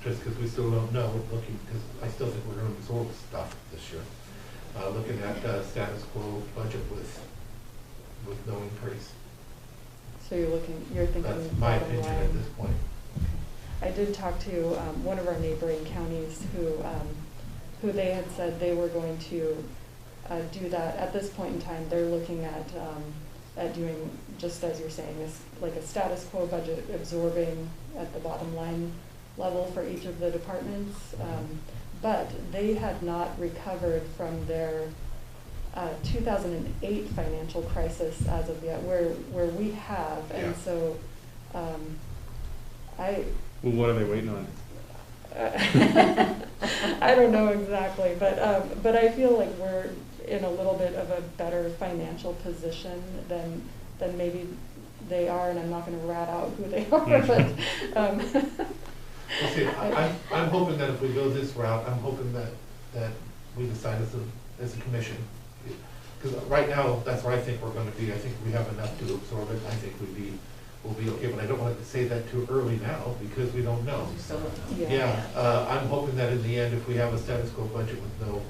just because we still don't know, because I still think we're going to absorb stuff this year. Looking at status quo budget with no increase. so you're thinking That's my bottom opinion line. at this point. I did talk to one of our neighboring counties who they had said they were going to do that. At this point in time, they're looking at doing, just as you're saying, is like a status quo budget, absorbing at the bottom line level for each of the departments. But they had not recovered from their 2008 financial crisis as of yet, where we have, and Yeah. so Well, what are they waiting on? I don't know exactly, but I feel like we're in a little bit of a better financial position than maybe they are, and I'm not going to rat out who they are, but. Well, see, I'm hoping that if we go this route, I'm hoping that we decide as a commission, because right now, that's where I think we're gonna be. I think we have enough to absorb it. I think we'll be okay, but I don't want to say that too early now, because we don't know. We still don't know. Yeah. Yeah, I'm hoping that in the end, if we have a status quo budget with no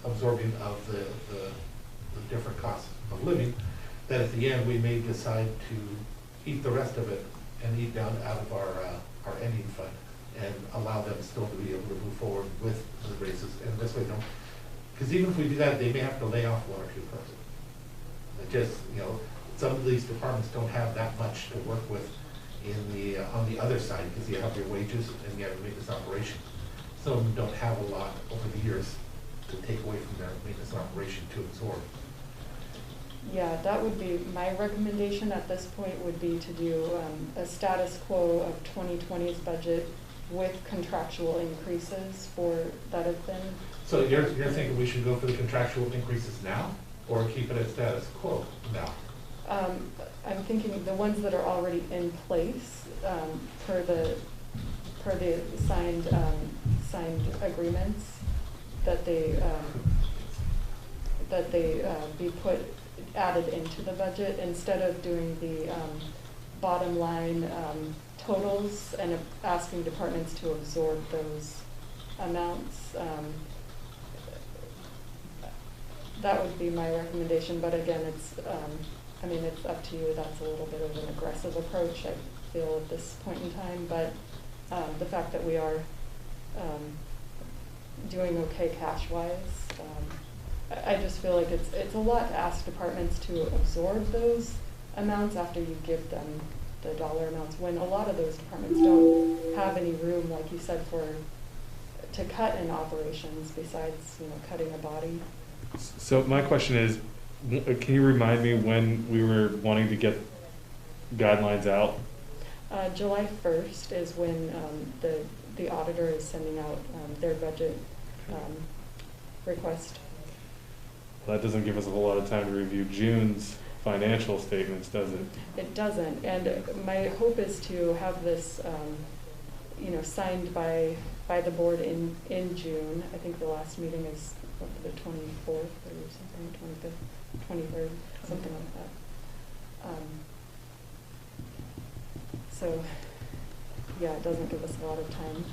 absorbing of the different costs of living, that at the end, we may decide to eat the rest of it and eat down out of our ending fund and allow them still to be able to move forward with the raises. And this way, don't, because even if we do that, they may have to lay off one or two persons. It just, some of these departments don't have that much to work with on the other side, because you have your wages and you have your maintenance operation. Some of them don't have a lot over the years to take away from their maintenance operation to absorb. Yeah, that would be, my recommendation at this point would be to do a status quo of 2020's budget with contractual increases that have been. So you're thinking we should go for the contractual increases now, or keep it at status quo now? I'm thinking the ones that are already in place, per the signed agreements, that they be added into the budget, instead of doing the bottom line totals and asking departments to absorb those amounts. That would be my recommendation, but again, it's up to you. That's a little bit of an aggressive approach, I feel, at this point in time, but the fact that we are doing okay cash-wise, I just feel like it's a lot to ask departments to absorb those amounts after you give them the dollar amounts, when a lot of those departments don't have any room, like you said, to cut in operations besides, cutting a body. So my question is, can you remind me when we were wanting to get guidelines out? July 1st is when the auditor is sending out their budget request. Well, that doesn't give us a whole lot of time to review June's financial statements, does it? It doesn't, and my hope is to have this, signed by the board in June. I think the last meeting is the 24th or something, 25th, 23rd, something like that. So, yeah, it doesn't give us a lot of time.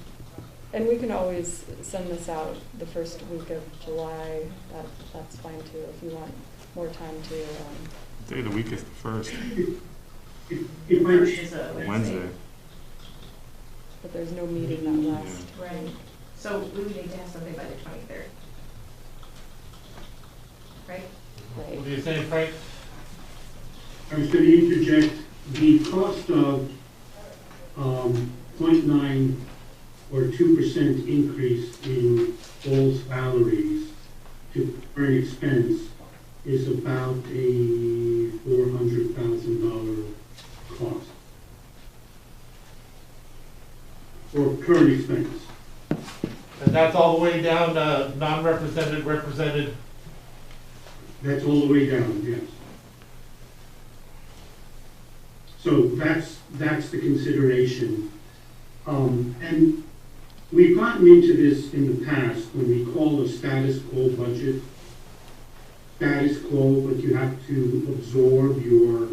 And we can always send this out the first week of July. That's fine too, if you want more time to. Day of the week is the first. If First I, is a Wednesday. But there's no meeting that last. Right. So we would need to have something by the 23rd. Right? Right. What are you saying, Frank? I was going to interject, the cost of 0.9 or 2% increase in all salaries to current expense is about a $400,000 cost for current expense. And that's all the way down to non-represented, represented. That's all the way down, yes. So that's the consideration. And we've gotten into this in the past when we call a status quo budget status quo, but you have to absorb your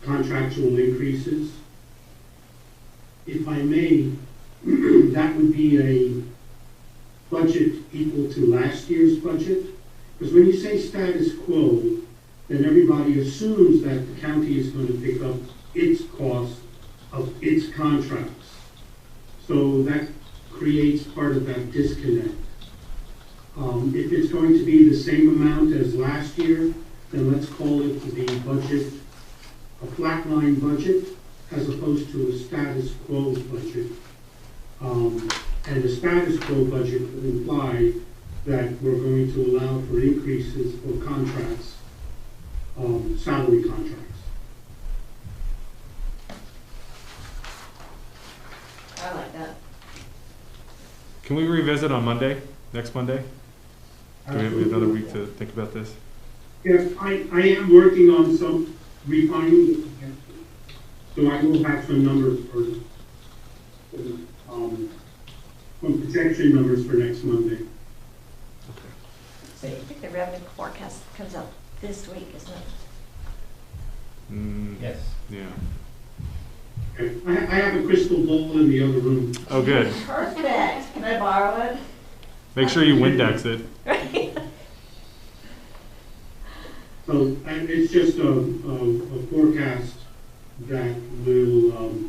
contractual increases. If I may, that would be a budget equal to last year's budget. Because when you say status quo, then everybody assumes that the county is going to pick up its cost of its contracts. So that creates part of that disconnect. If it's going to be the same amount as last year, then let's call it the budget, a flatline budget, as opposed to a status quo budget. And a status quo budget would imply that we're going to allow for increases for contracts, salary contracts. I like that. Can we revisit on Monday, next Monday? Do we have another week to think about this? Yes, I am working on some refining, so I will have some numbers for some projection numbers for next Monday. revenue forecast comes out this week, isn't it? Yes. Yeah. Okay. I have a crystal ball in the other room. Oh, good. Perfect. Can I borrow it? Make sure you Windex it. So, and it's just a forecast that will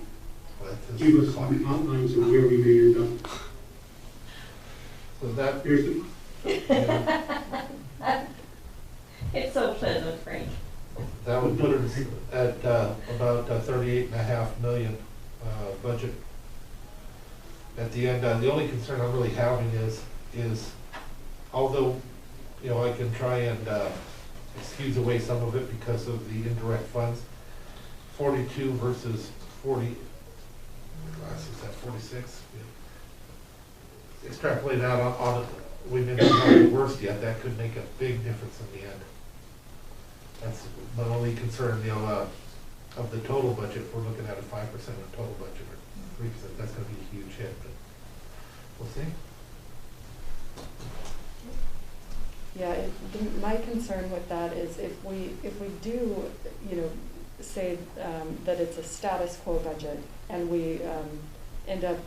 give us some outlines of where we may end up. So that, Here's the, It's so pleasant, Frank. that would put us at about 38.5 million budget. At the end, the only concern I'm really having is although, you know, I can try and excuse away some of it because of the indirect funds, 42 versus 40, is that 46? Yeah. Extrapolate out on we may not know the worst yet, that could make a big difference in the end. That's my only concern, you know, of the total budget. If we're looking at a 5% of total budget or 3%, that's gonna be a huge hit, but we'll see. Yeah, my concern with that is if we do, you know, say that it's a status quo budget and we end up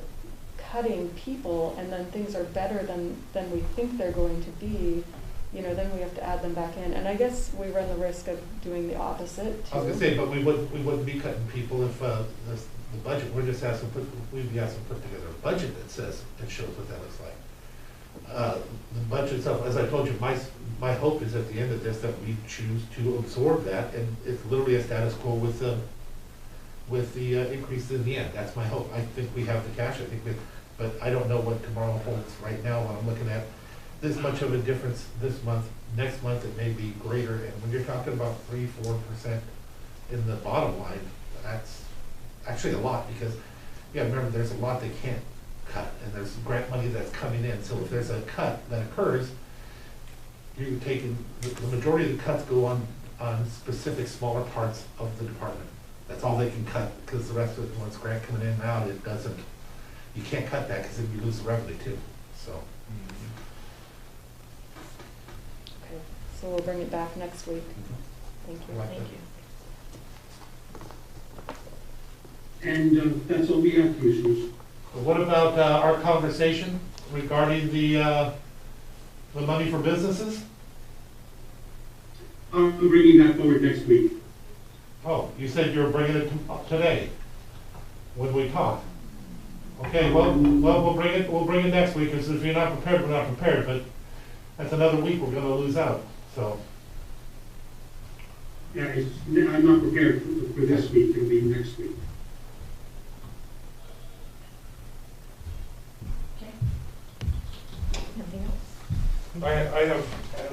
cutting people and then things are better than we think they're going to be, you know, then we have to add them back in. And I guess we run the risk of doing the opposite too. I was gonna say, but we wouldn't be cutting people if the budget, we'd be asking to put together a budget that says, that shows what that looks like. The budget itself, as I told you, my hope is at the end of this that we choose to absorb that, and it's literally a status quo with the increase in the end. That's my hope. I think we have the cash. I think but I don't know what tomorrow holds right now when I'm looking at this much of a difference this month. Next month it may be greater, and when you're talking about 3-4% in the bottom line, that's actually a lot, because you gotta remember there's a lot they can't cut, and there's grant money that's coming in. So if there's a cut that occurs, you're taking the majority of the cuts go on specific smaller parts of the department. That's all they can cut, because the rest of it, once grant coming in and out, it doesn't. You can't cut that because then you lose the revenue too. So. Okay, so we'll bring it back next week. Thank you. Like Thank that. you. and that's all we have, Commissioners. But what about our conversation regarding the money for businesses? I'm bringing that forward next week. Oh, you said you were bringing it today, when we talked. Okay, well, we'll bring it next week, because if you're not prepared, we're not prepared, but that's another week we're gonna lose out, so. Yeah, I'm not prepared for this week, it'll be next week. Okay. Anything else? I have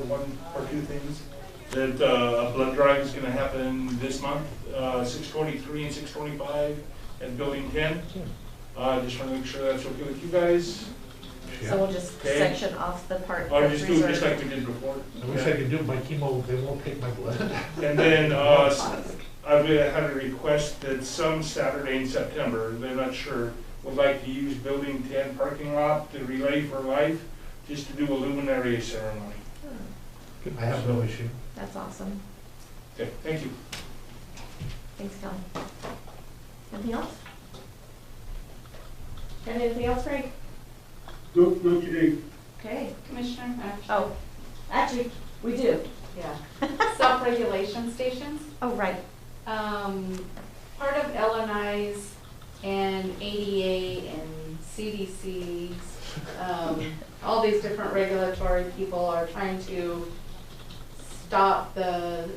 one or two things. That a blood drive is gonna happen this month, 6/23 and 6/25 at Building 10. Just wanna make sure that's okay with you guys. So we'll just Okay. section off the part I'll that's just do it just reserved. like we did before. I wish I could do my chemo, they won't take my blood. And then, I've had a request that some Saturday in September, they're not sure, would like to use Building 10 parking lot to Relay for Life, just to do a luminary ceremony. Oh, I have no issue. that's awesome. Okay, thank you. Thanks, Kelly. Anything else? Anything else, Frank? Nope, not today. Okay. Commissioner, Oh, actually, we do. yeah, self-regulation stations. Oh, right. Part of LNI's and ADA and CDC's, all these different regulatory people are trying to stop the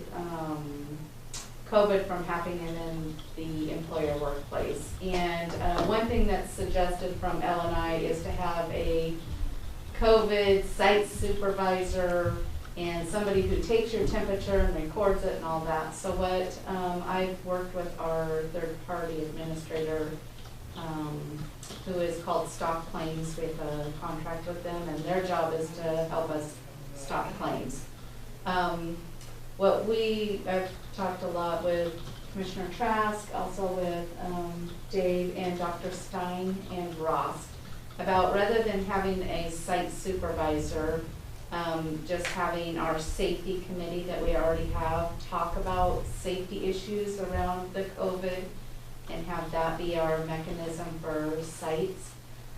COVID from happening in the employer workplace. And one thing that's suggested from LNI is to have a COVID site supervisor and somebody who takes your temperature and records it and all that. So what I've worked with our third-party administrator, who is called Stop Claims. We have a contract with them, and their job is to help us stop claims. I've talked a lot with Commissioner Trask, also with Dave and Dr. Stein and Ross, about rather than having a site supervisor just having our safety committee that we already have talk about safety issues around the COVID and have that be our mechanism for sites.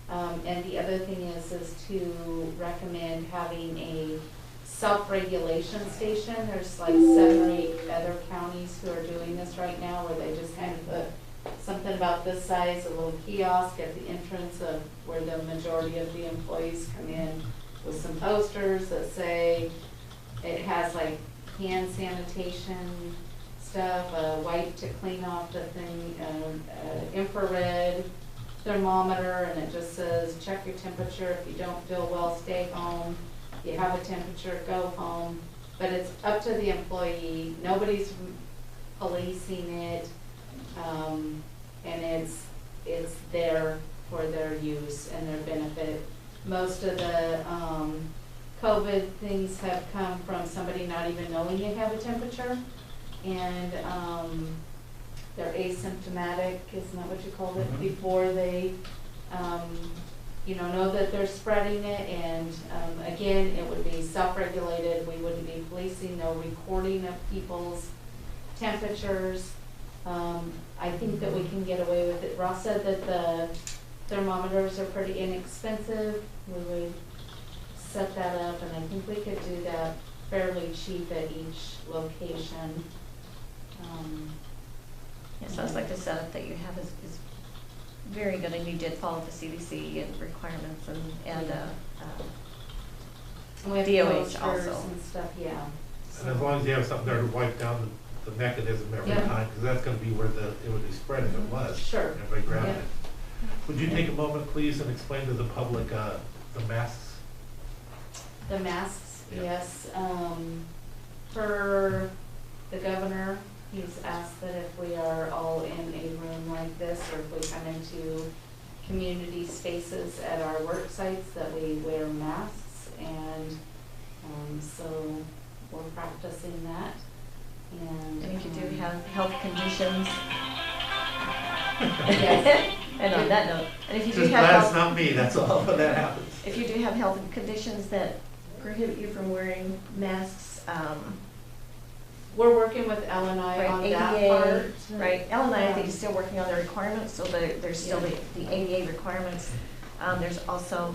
And the other thing is to recommend having a self-regulation station. There's like 7 or 8 other counties who are doing this right now, where they just kind of put something about this size, a little kiosk at the entrance of where the majority of the employees come in, with some posters that say it has like hand sanitation stuff, a wipe to clean off the thing, infrared thermometer, and it just says, check your temperature. If you don't feel well, stay home. If you have a temperature, go home. But it's up to the employee. Nobody's policing it, and it's there for their use and their benefit. Most of the COVID things have come from somebody not even knowing they have a temperature, and they're asymptomatic, isn't that what you called it, before they know that they're spreading it. And again, it would be self-regulated. We wouldn't be policing, no recording of people's temperatures. I think that we can get away with it. Ross said that the thermometers are pretty inexpensive. We would set that up, and I think we could do that fairly cheap at each location. Yeah, sounds like the setup that you have is very good, and you did follow the CDC and requirements and we have DOH posters also. and stuff, yeah. And as long as you have something there to wipe down the mechanism every Yeah. time, because that's gonna be where it would be spread if it was. Sure. Everybody grabbed Yeah. it. Would you take a moment, please, and explain to the public the masks? The masks, Yeah. yes. For the governor, he's asked that if we are all in a room like this, or if we come into community spaces at our work sites, that we wear masks. And so we're practicing that. And if you do have health conditions, Yes. and on that note, and if you do Just have glad it's health, not me, that's all, when that happens. if you do have health conditions that prohibit you from wearing masks, we're working with L&I right, on that ADA, part. right, L&I, I think is still working on the requirements, so there's still the ADA requirements. There's also,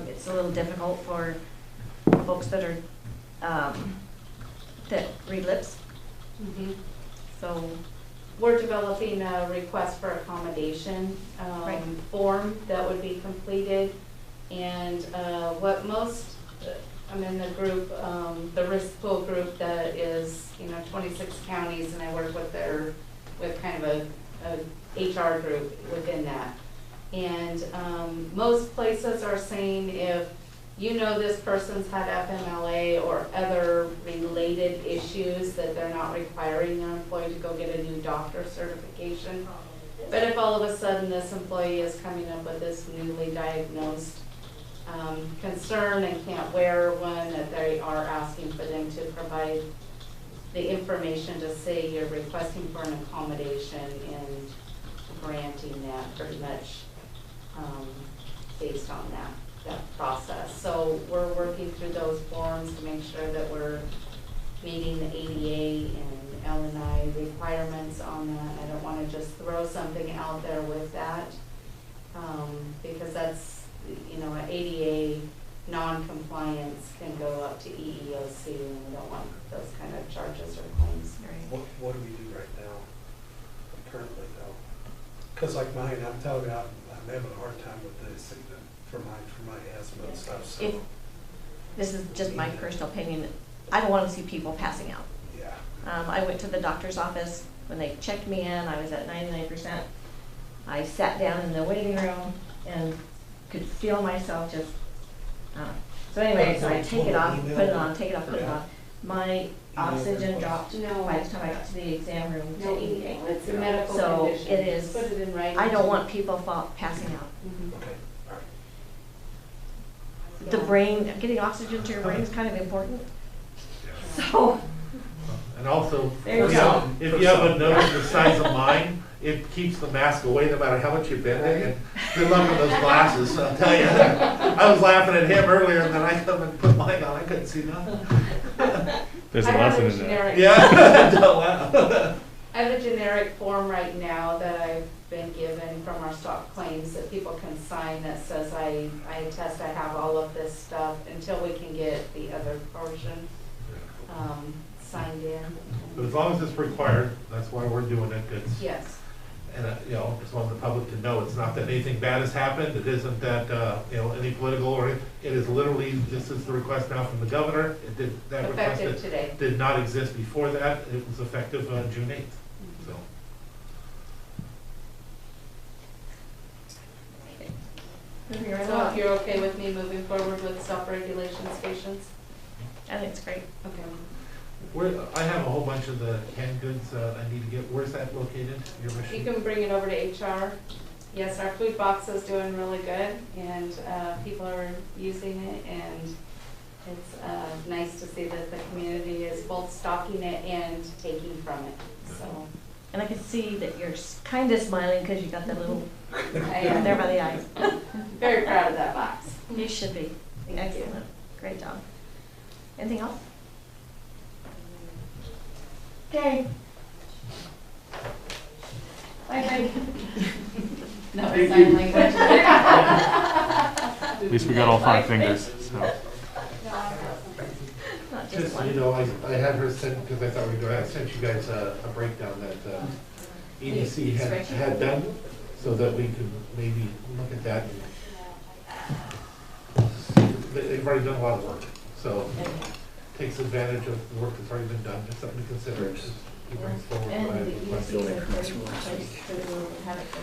it's a little difficult for folks that are, that read lips, Mhm. so, We're developing a request for accommodation Right. form that would be completed. And what most, I'm in the group, the risk pool group that is, 26 counties, and I work with kind of a HR group within that. And most places are saying if this person's had FMLA or other related issues, that they're not requiring their employee to go get a new doctor certification. But if all of a sudden this employee is coming up with this newly diagnosed concern and can't wear one, that they are asking for them to provide the information to say you're requesting for an accommodation and granting that pretty much based on that process. So we're working through those forms to make sure that we're meeting the ADA and L&I requirements on that. I don't want to just throw something out there with that because that's, an ADA non-compliance can go up to EEOC, and we don't want those kind of charges or claims. What do we do right now, currently though? Because like mine, I'm telling you, I'm having a hard time with this for my asthma and stuff, so. if, this is just my personal opinion, I don't want to see people passing out. Yeah. I went to the doctor's office, when they checked me in, I was at 99%. I sat down in the waiting room and could feel myself just, so anyway, so I take it off, put it on, take it off, put it on. My oxygen dropped No. by the time I got to the exam room to No, 88. it's a medical So condition. it is, Put it in writing. I don't want people passing out. Mhm. Okay, all right. The brain, getting oxygen to your brain is kind of important. So, And also, There you if go. you have a nose the size of mine, it keeps the mask away no matter how much you bend it. And good luck with those glasses, I'll tell you. I was laughing at him earlier, and then I come and put mine on, I couldn't see nothing. There's a I have lesson a in that. generic- Yeah, don't laugh. I have a generic form right now that I've been given from our stock claims that people can sign that says I attest I have all of this stuff until we can get the other portion signed in. But as long as it's required, that's why we're doing it, it's, Yes. and, you know, just want the public to know, it's not that anything bad has happened, it isn't that, you know, any political, or it is literally, this is the request now from the governor, it did, that request Effective today. did not exist before that, it was effective June 8th, so. Moving right So if along. you're okay with me moving forward with self-regulation stations? I think it's great. Okay. Where, I have a whole bunch of the canned goods I need to get, where's that located, your You machine? can bring it over to HR. Yes, our food box is doing really good, and people are using it, and it's nice to see that the community is both stocking it and taking from it, so. And I can see that you're kind of smiling because you got that little I there am by the eyes. very proud of that box. You should be. Excellent. Great job. Anything else? Okay. Bye, No, Thank sign you. language. At least we got all 5 fingers, so. Not just Just so you one. know, I had her send, because I thought we were going to, I sent you guys a breakdown that EDC had done, so that we could maybe look at that. They've already done a lot of work, so takes advantage of the work that's already been done, just something to consider. as he brings forward what I And have the requested. EDC is a great place for the room to have it go.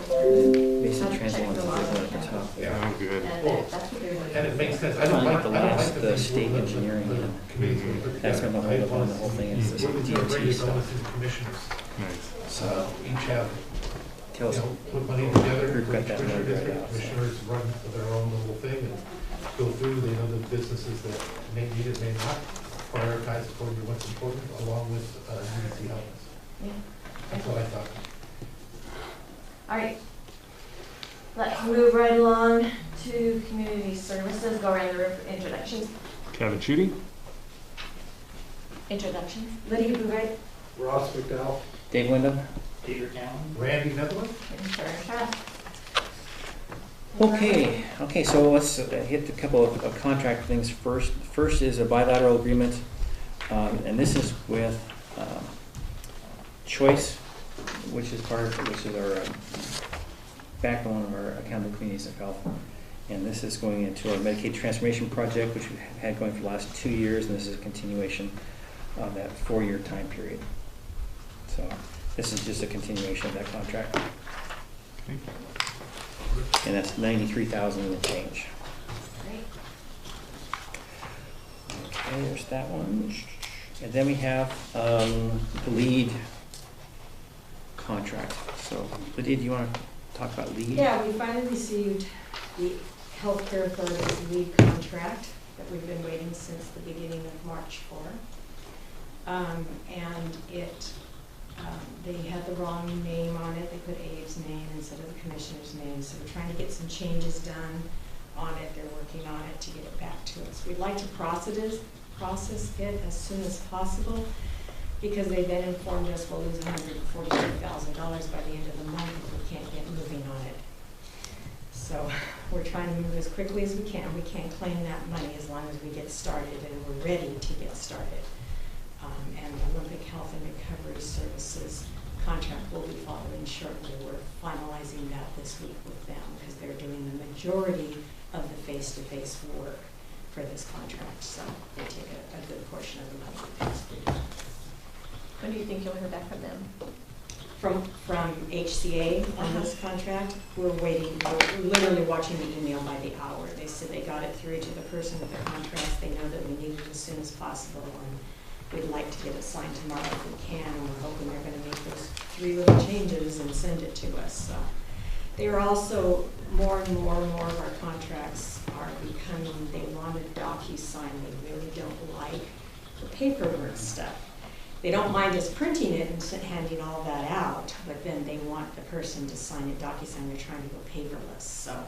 Basically translating the one at the top. Yeah. Oh, good. And Well, that's what they're doing. And it makes sense, I Kinda don't like like, the I don't last, like the things state where engineering, the and committees we put that's together. gonna hold up on the I whole thing, is this What is the DOT rate stuff. bonuses commissioners? Nice. So, Each have, tell you us, know, put money together We've for got each that commissioner noted right district. now, so. Commissioners run their own little thing and go through, they know the businesses that may need it, may not, prioritize according to what's important, along with UDC help us. Yeah. That's what I thought. All right. Let's move right along to community services. Go around the room for introductions. Kevin Chudy? Introductions. Lydia Bouvette. Ross McDowell. Dave Windom? Peter Callen. Randy Netherland? And Sharon Trask. Okay, so let's hit a couple of contract things first. First is a bilateral agreement, and this is with Choice, which is our backbone of our accountable communities of health. And this is going into our Medicaid transformation project, which we've had going for the last 2 years, and this is a continuation of that 4-year time period. So this is just a continuation of that contract. And that's $93,000 and change. Great. Okay, there's that one. And then we have the lead contract. So, Lydia, do you want to talk about lead? Yeah, we finally received the Healthcare Authority's lead contract that we've been waiting since the beginning of March for. And they had the wrong name on it. They put Abe's name instead of the commissioner's name. So we're trying to get some changes done on it. They're working on it to get it back to us. We'd like to process it as soon as possible, because they then informed us we'll lose $142,000 by the end of the month if we can't get moving on it. So we're trying to move as quickly as we can. We can't claim that money as long as we get started and we're ready to get started. And the Olympic Health and Recovery Services contract will be following shortly. We're finalizing that this week with them because they're doing the majority of the face-to-face work for this contract. So they take a good portion of the money. When do you think you'll hear back from them? From HCA on this contract, we're waiting, we're literally watching the email by the hour. They said they got it through to the person with their contracts. They know that we need it as soon as possible, and we'd like to get it signed tomorrow if we can, and we're hoping they're gonna make those 3 little changes and send it to us. So they are also, more and more of our contracts are becoming, they want a DocuSign. They really don't like the paperwork stuff. They don't mind us printing it and handing all that out, but then they want the person to sign a DocuSign. They're trying to go paperless. So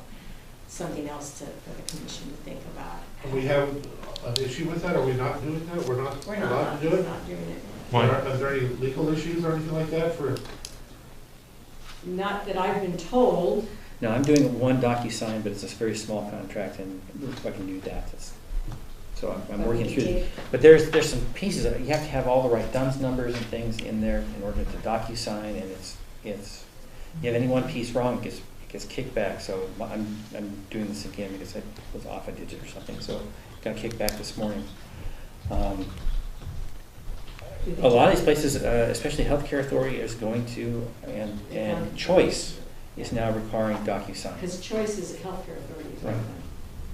something else for the commission to think about. And we have an issue with that, are we not doing that? We're not We're allowed to do it? not doing it. Why? Are there any legal issues or anything like that for? Not that I've been told. No, I'm doing one DocuSign, but it's a very small contract, and if I can do that, so I'm working through it. But there's some pieces, you have to have all the right DUNS numbers and things in there in order to DocuSign, and you have any one piece wrong, it gets kicked back. So I'm doing this again because I was off a digit or something, so got kicked back this morning. A lot of these places, especially Healthcare Authority, is going to, and Choice is now requiring DocuSign. Because Choice is a healthcare authority. Right.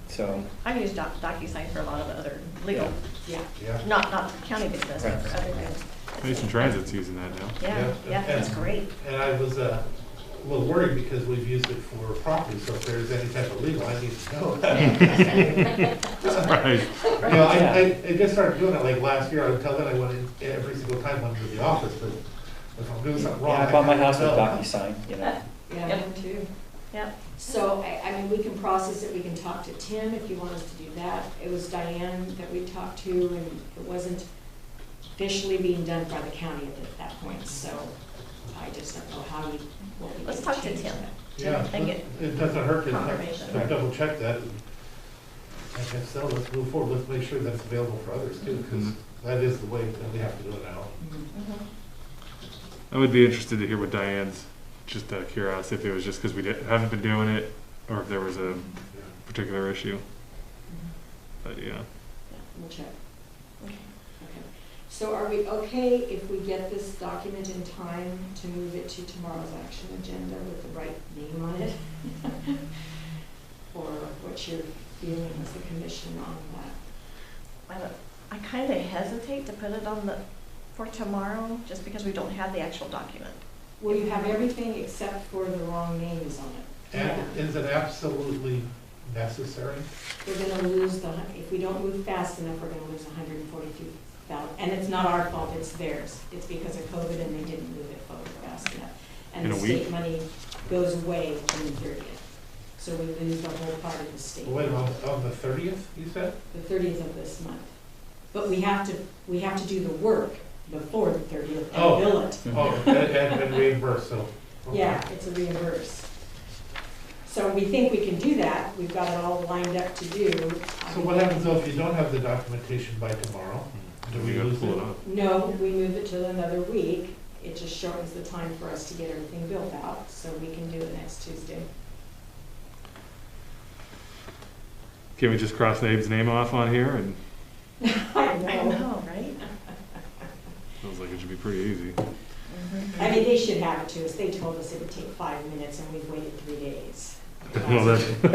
So, I use DocuSign for a lot of the other legal, Yeah. Yeah. not county business, but Right. for other things. Mason Transit's using that now. Yeah, that's great. And I was a little worried because we've used it for property, so if there's any type of legal, I need to know. Right. You know, I just started doing it like last year. Until then, I went in every single time I went to the office, but if I'm doing something wrong. yeah, I bought my kinda house with know. DocuSign, you know. Yeah, Yep. mine too. Yep. So, I mean, we can process it, we can talk to Tim if you want us to do that. It was Diane that we talked to, and it wasn't officially being done by the county at that point, so I just don't know how you, what we Let's can talk to change Tim. that. Yeah, And get it doesn't hurt to confirmation. double check that. I guess so, let's move forward, let's make sure that's available for others too, because that is the way that we have to do it now. Mhm. I would be interested to hear what Diane's, just out of curiosity, if it was just because we haven't been doing it, or if there was a particular issue. But yeah. Yeah, we'll check. Okay. So are we okay if we get this document in time to move it to tomorrow's action agenda with the right name on it? Or what's your feeling as a commission on that? I kind of hesitate to put it on for tomorrow, just because we don't have the actual document. Well, you have everything except for the wrong names on it. And is it absolutely necessary? We're gonna lose if we don't move fast enough, we're gonna lose 142,000. And it's not our fault, it's theirs. It's because of COVID and they didn't move it forward fast enough. And In the a week? state money goes away on the 30th. So we lose the whole part of the state. Wait, on the 30th, you said? The 30th of this month. But we have to do the work before the 30th and Oh. bill it. Oh, and reimbursed, so. okay. Yeah, it's a reimburse. So we think we can do that. We've got it all lined up to do. So what happens though if you don't have the documentation by tomorrow? Do we You gotta lose pull it it? up. No, we move it till another week. It just shortens the time for us to get everything built out, so we can do it next Tuesday. Can we just cross Abe's name off on here? And I Right? feels like it should be pretty easy. I mean, they should have it to us. They told us it would take 5 minutes and we've waited 3 days. Well, that, So,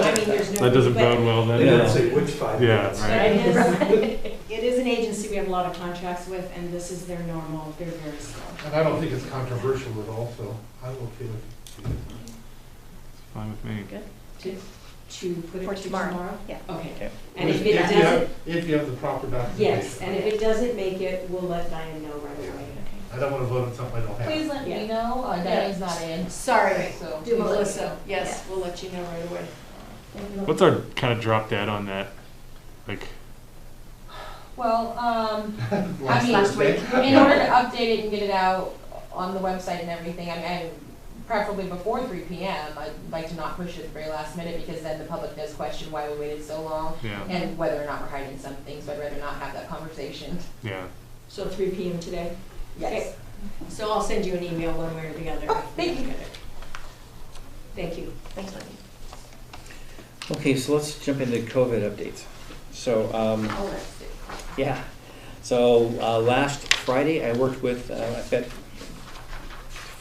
I mean, there's no. that doesn't but- bode well then. They Yeah. didn't say which 5 Yeah, minutes. right. It is an agency we have a lot of contracts with, and this is their normal, they're very slow. And I don't think it's controversial at all, so I will feel it. It's fine with me. To put For it to tomorrow. tomorrow? Yeah. Okay. Okay. And if it you doesn't, have- If you have the proper documentation. yes, and if it doesn't make it, we'll let Diane know right away. I don't want to vote on something I don't have. Please let Yeah. me know, Diane's not in, Sorry, so. do please let me Melissa, know. yes, we'll let you know right away. What's our kind of drop dead on that? Like, Well, I mean, Last week. in order to update it and get it out on the website and everything, I preferably before 3 PM, I'd like to not push it at the very last minute, because then the public does question why we waited so long, yeah, and whether or not we're hiding some things, so I'd rather not have that conversation. yeah. So 3 PM today? Yes. So I'll send you an email one way or the other. Oh, thank you. Thank you. Thanks, Wendy. Okay, so let's jump into COVID updates. So, Oh, let's see. yeah, so last Friday, I worked with, I've got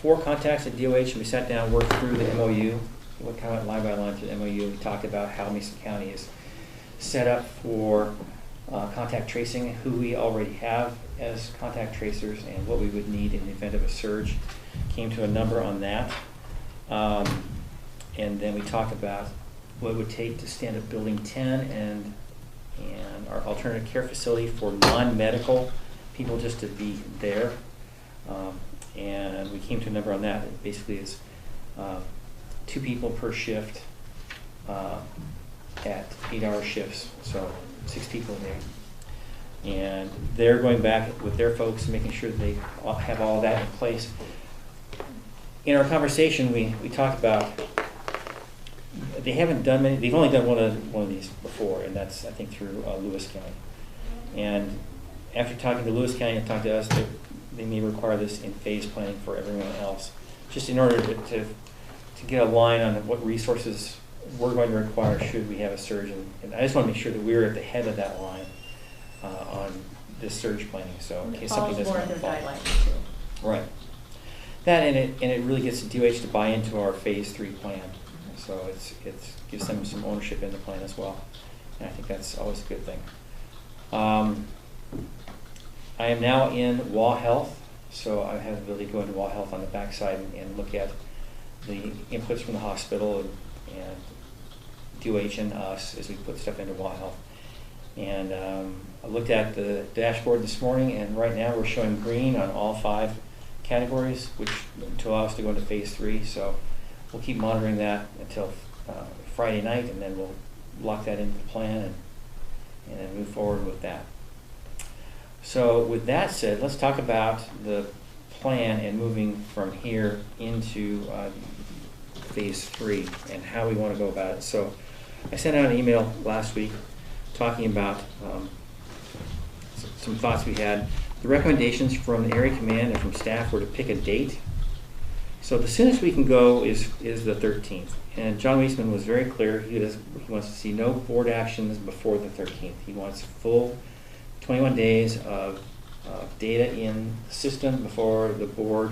4 contacts at DOH, and we sat down, worked through the MOU. We kind of went line by line through the MOU. We talked about how Mason County is set up for contact tracing, who we already have as contact tracers, and what we would need in the event of a surge. Came to a number on that. And then we talked about what it would take to stand up Building 10 and our alternative care facility for non-medical people just to be there. And we came to a number on that. It basically is 2 people per shift at 8-hour shifts, so 6 people a day. And they're going back with their folks and making sure that they have all that in place. In our conversation, we talked about, they haven't done many, they've only done one of these before, and that's, I think, through Lewis County. And after talking to Lewis County and talking to us, they may require this in phase planning for everyone else, just in order to get a line on what resources we're going to require should we have a surge. And I just want to make sure that we're at the head of that line on this surge planning, so in case something doesn't fall. Follows more of their guidelines too. Right. That and it really gets the DOH to buy into our phase 3 plan. So it gives them some ownership in the plan as well. And I think that's always a good thing. I am now in WA Health, so I have the ability to go into WA Health on the backside and look at the inputs from the hospital and DOH and us as we put stuff into WA Health. And I looked at the dashboard this morning, and right now we're showing green on all 5 categories, which to allow us to go into phase 3. So we'll keep monitoring that until Friday night, and then we'll lock that into the plan and then move forward with that. So with that said, let's talk about the plan and moving from here into phase 3 and how we want to go about it. So I sent out an email last week talking about some thoughts we had. The recommendations from the area command and from staff were to pick a date. So the soonest we can go is the 13th. And John Weisman was very clear. He wants to see no board actions before the 13th. He wants full 21 days of data in the system before the Board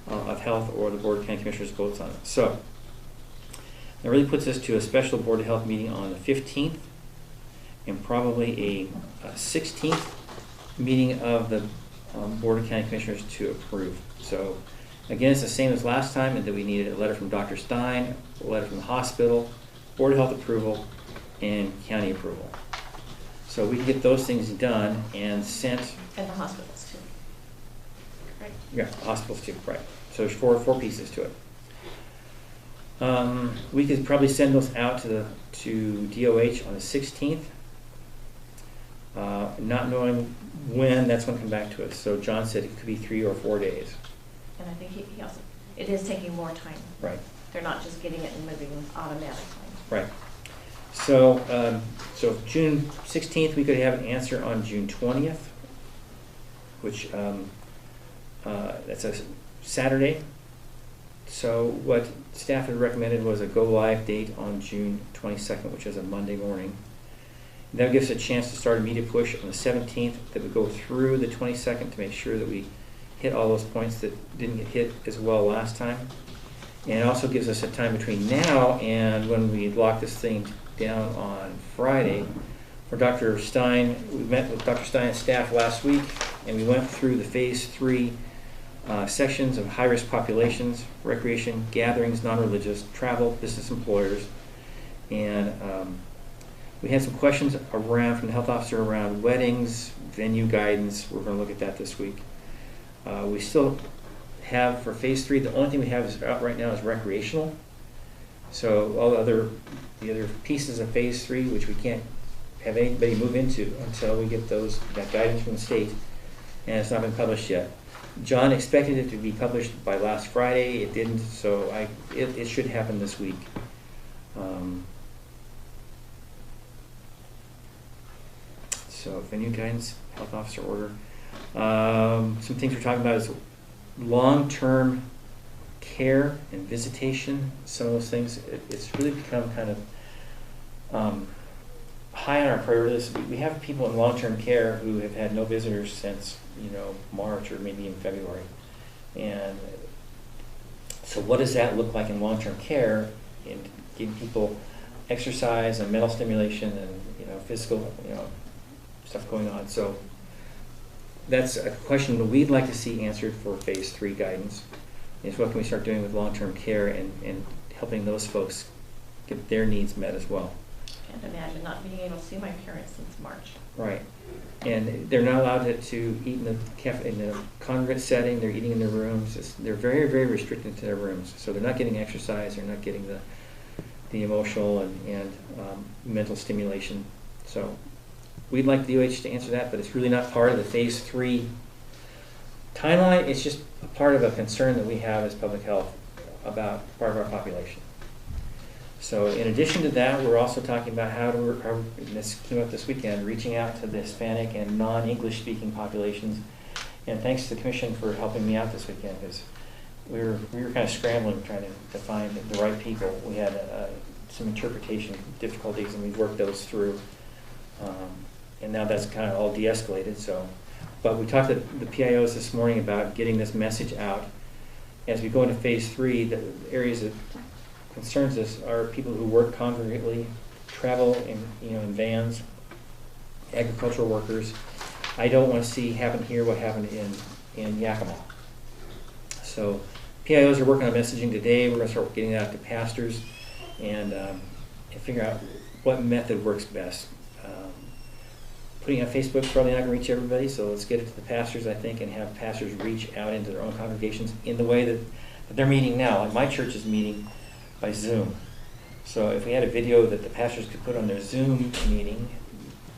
of Health or the Board of County Commissioners votes on it. So that really puts us to a special Board of Health meeting on the 15th and probably a 16th meeting of the Board of County Commissioners to approve. So again, it's the same as last time, in that we needed a letter from Dr. Stein, a letter from the hospital, Board of Health approval, and county approval. So we can get those things done and sent. And the hospitals too. Right. Yeah, hospitals too, right. So there's four pieces to it. We could probably send those out to DOH on the 16th. Not knowing when that's going to come back to us. So John said it could be 3 or 4 days. And I think he also, it is taking more time. Right. They're not just getting it and moving automatically. Right. So, so June 16th, we could have an answer on June 20th, which that's a Saturday. So what staff had recommended was a go-live date on June 22nd, which is a Monday morning. That gives us a chance to start a media push on the 17th that would go through the 22nd to make sure that we hit all those points that didn't get hit as well last time. And it also gives us a time between now and when we lock this thing down on Friday for Dr. Stein. We met with Dr. Stein's staff last week, and we went through the phase 3 sections of high-risk populations, recreation, gatherings, non-religious, travel, business employers. And we had some questions around from the health officer around weddings, venue guidance. We're going to look at that this week. We still have for phase 3, the only thing we have is out right now is recreational. So all the other pieces of phase 3, which we can't have anybody move into until we get that guidance from the state, and it's not been published yet. John expected it to be published by last Friday. It didn't, so it should happen this week. So venue guidance, health officer order. Some things we're talking about is long-term care and visitation. Some of those things, it's really become kind of high on our priority list. We have people in long-term care who have had no visitors since March or maybe in February. And so what does that look like in long-term care in giving people exercise and mental stimulation and physical stuff going on? So that's a question that we'd like to see answered for phase 3 guidance, is what can we start doing with long-term care and helping those folks get their needs met as well. Can't imagine not being able to see my parents since March. Right. And they're not allowed to eat in the congregate setting. They're eating in their rooms. They're very, very restricted to their rooms. So they're not getting exercise. They're not getting the the emotional and mental stimulation. So we'd like the DOH to answer that, but it's really not part of the phase 3 timeline. It's just a part of a concern that we have as public health about part of our population. So in addition to that, we're also talking about how to, this came up this weekend, reaching out to the Hispanic and non-English speaking populations. And thanks to the commission for helping me out this weekend, because we were kind of scrambling trying to find the right people. We had some interpretation difficulties, and we worked those through. And now that's kind of all de-escalated. So, but we talked to the PIOs this morning about getting this message out. As we go into phase 3, the areas that concerns us are people who work congregately, travel in vans, agricultural workers. I don't want to see happen here what happened in Yakima. So PIOs are working on messaging today. We're going to start getting that out to pastors and figure out what method works best. Putting it on Facebook is probably not going to reach everybody, so let's get it to the pastors, I think, and have pastors reach out into their own congregations in the way that they're meeting now. Like my church is meeting by Zoom. So if we had a video that the pastors could put on their Zoom meeting,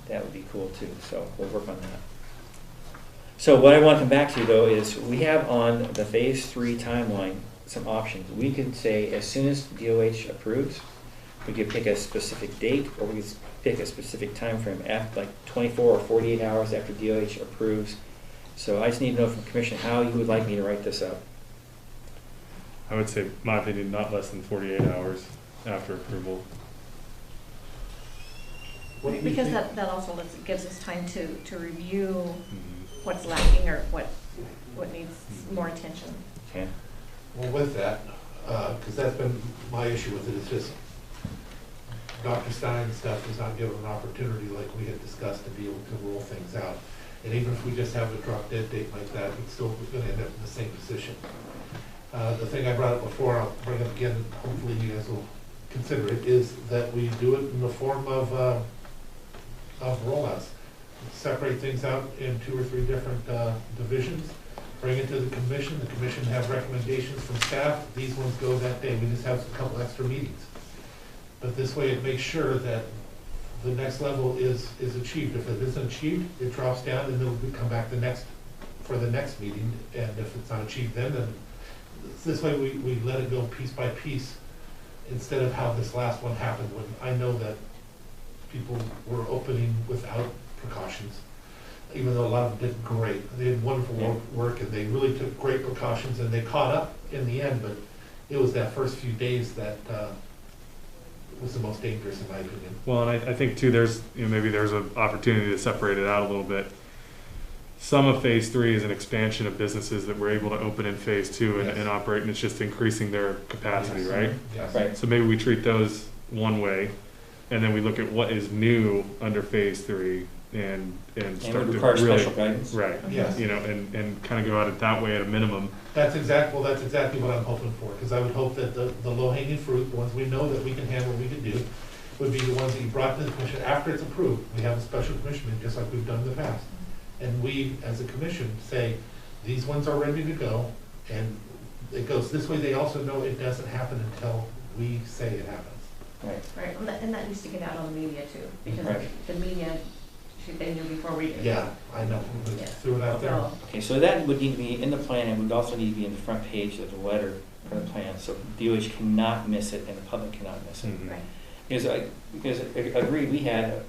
that would be cool too. So we'll work on that. So what I want to come back to though is we have on the phase 3 timeline some options. We could say as soon as DOH approves, we could pick a specific date, or we could pick a specific time frame after, like 24 or 48 hours after DOH approves. So I just need to know from the commission how you would like me to write this up. I would say, my opinion, not less than 48 hours after approval. Because that also gives us time to review what's lacking or what needs more attention. Okay. Well, with that, because that's been my issue with it, is just Dr. Stein and stuff was not given an opportunity like we had discussed to be able to roll things out. And even if we just have a drop dead date like that, it's still going to end up in the same position. The thing I brought up before, I'll bring up again, hopefully you guys will consider it, is that we do it in the form of rollouts. Separate things out in 2 or 3 different divisions, bring it to the commission have recommendations from staff, these ones go that day, we just have a couple extra meetings. But this way it makes sure that the next level is achieved. If it isn't achieved, it drops down and then we come back for the next meeting, and if it's not achieved then this way we let it go piece by piece instead of how this last one happened, when I know that people were opening without precautions, even though a lot of them did great. They did wonderful work and they really took great precautions and they caught up in the end, but it was that first few days that was the most dangerous in my opinion. Well, and I think too, there's maybe there's an opportunity to separate it out a little bit. Some of phase 3 is an expansion of businesses that we're able to open in phase 2 and operate, and it's just increasing their capacity, right? Yes. Right. So maybe we treat those one way, and then we look at what is new under phase 3 and start would to require really, special guidance. right? Yes. And kind of go at it that way at a minimum. That's exactly what I'm hoping for, because I would hope that the low-hanging fruit, the ones we know that we can handle, we can do, would be the ones that you brought to the commission after it's approved. We have a special commission meeting, just like we've done in the past. And we, as a commission, say, these ones are ready to go, and it goes this way. They also know it doesn't happen until we say it happens. Right. Right, and that needs to get out on the media too, because Right. the media, they knew before we did. Yeah, I know. We Yeah. threw it out there. So, Okay, so that would need to be in the plan, and would also need to be in the front page of the letter for the plan, so DOH cannot miss it and the public cannot miss it. Mhm. right. Because I agree, we had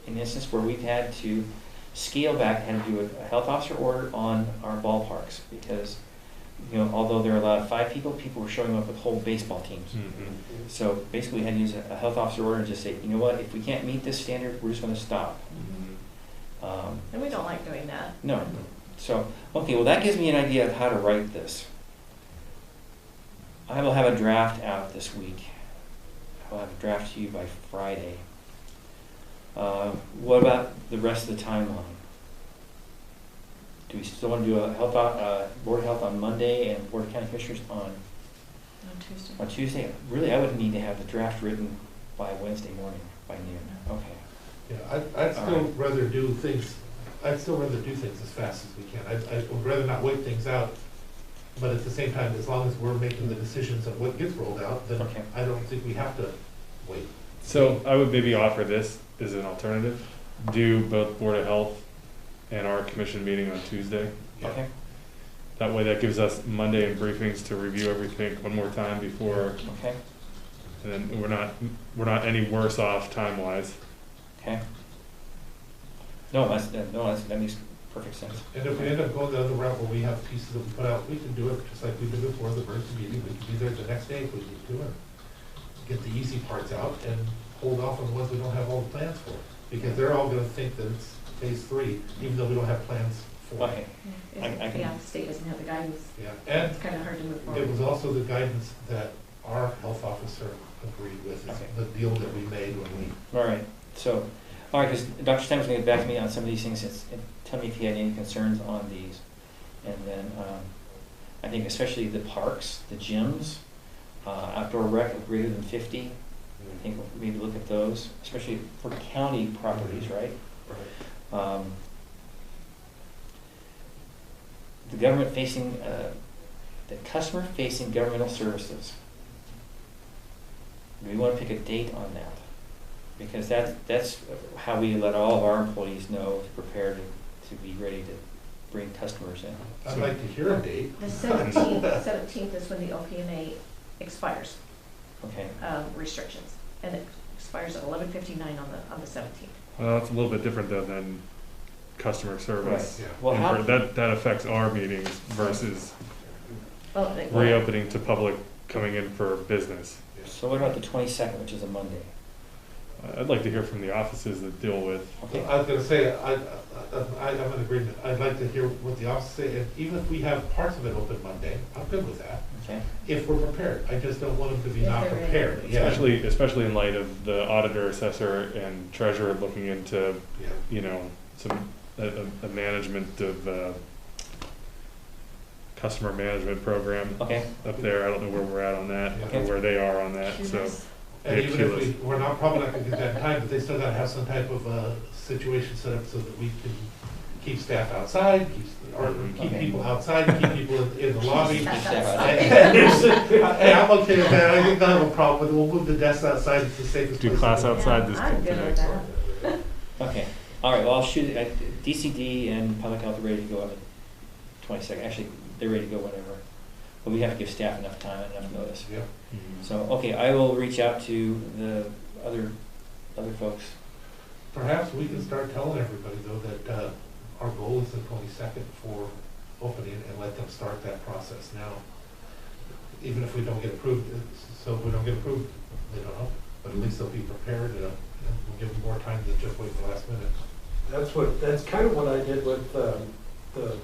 an instance where we've had to scale back and do a health officer order on our ballparks, because although there are allowed 5 people, people were showing up with whole baseball teams. Mhm. So basically we had to use a health officer order and just say, you know what, if we can't meet this standard, we're just going to stop. And we don't like doing that. No. So, okay, well that gives me an idea of how to write this. I will have a draft out this week. I will have a draft to you by Friday. What about the rest of the timeline? Do we still want to do a Board of Health on Monday and Board of County Commissioners on Tuesday. On Tuesday? Really, I would need to have the draft written by Wednesday morning, by noon. Okay. Yeah, I'd still rather do things. I'd still rather do things as fast as we can. I would rather not wait things out But at the same time, as long as we're making the decisions of what gets rolled out, then Okay. I don't think we have to wait. So I would maybe offer this as an alternative. Do both Board of Health and our commission meeting on Tuesday. Okay, That way that gives us Monday and briefings to review everything one more time before, okay, and then we're not any worse off time-wise. okay. No, that makes perfect sense. And if we end up going the other route where we have pieces that we put out, we can do it just like we did before the emergency meeting. We can be there the next day if we need to, and get the easy parts out and hold off on the ones we don't have all the plans for. Because they're all gonna think that it's phase 3, even though we don't have plans for it. Okay, I can- Yeah, the state doesn't have the guidance. Yeah, and It's kind of hard to move it forward. was also the guidance that our health officer agreed with, is Okay. the deal that we made when we. all right, so, all right, because Dr. Stein was gonna get back to me on some of these things, and tell me if he had any concerns on these. And then, I think especially the parks, the gyms, outdoor rec of greater than 50, I think we'll maybe look at those, especially for county properties, right? The government facing, the customer facing governmental services. Do we want to pick a date on that? Because that's how we let all of our employees know to prepare to be ready to bring customers in. I'd like to hear a date. The 17th is when the OPMA expires, Okay, restrictions, and it expires at 11:59 on the 17th. Well, that's a little bit different though than customer service. Yeah. well, how, And that affects our meetings versus Well, reopening to public coming in for business. so what about the 22nd, which is a Monday? I'd like to hear from the offices that deal with, Okay, I was gonna say, I'm in agreement. I'd like to hear what the office say, and even if we have parts of it open Monday, I'm good with that. okay, If we're prepared, I just don't want them to be If not they're ready. prepared. Yeah. especially in light of the auditor, assessor, and treasurer looking into, Yeah. you know, a management of, customer management program okay, up there. I don't know where we're at on that, Yeah. or where they are on that, so. And Yeah, even if Keyless. we're not, probably not gonna get that in time, but they still gotta have some type of, situation set up so that we can keep staff outside, keep Okay. people outside, keep people in the lobby. Keep staff outside. Hey, I'm okay with that, I think I have a problem with it, we'll move the desks outside, it's the safest place. Do class to go. outside this I'm good with today. that. okay. All right, well, I'll shoot it, DCD and public health are ready to go on the 22nd. Actually, they're ready to go whenever. But we have to give staff enough time and enough notice. Yeah. So, okay, I will reach out to the other folks. Perhaps we can start telling everybody though that, our goal is the 22nd for opening and let them start that process now. Even if we don't get approved, so if we don't get approved, they don't know, but at least they'll be prepared, and we'll give them more time than just wait the last minute. That's kind of what I did with the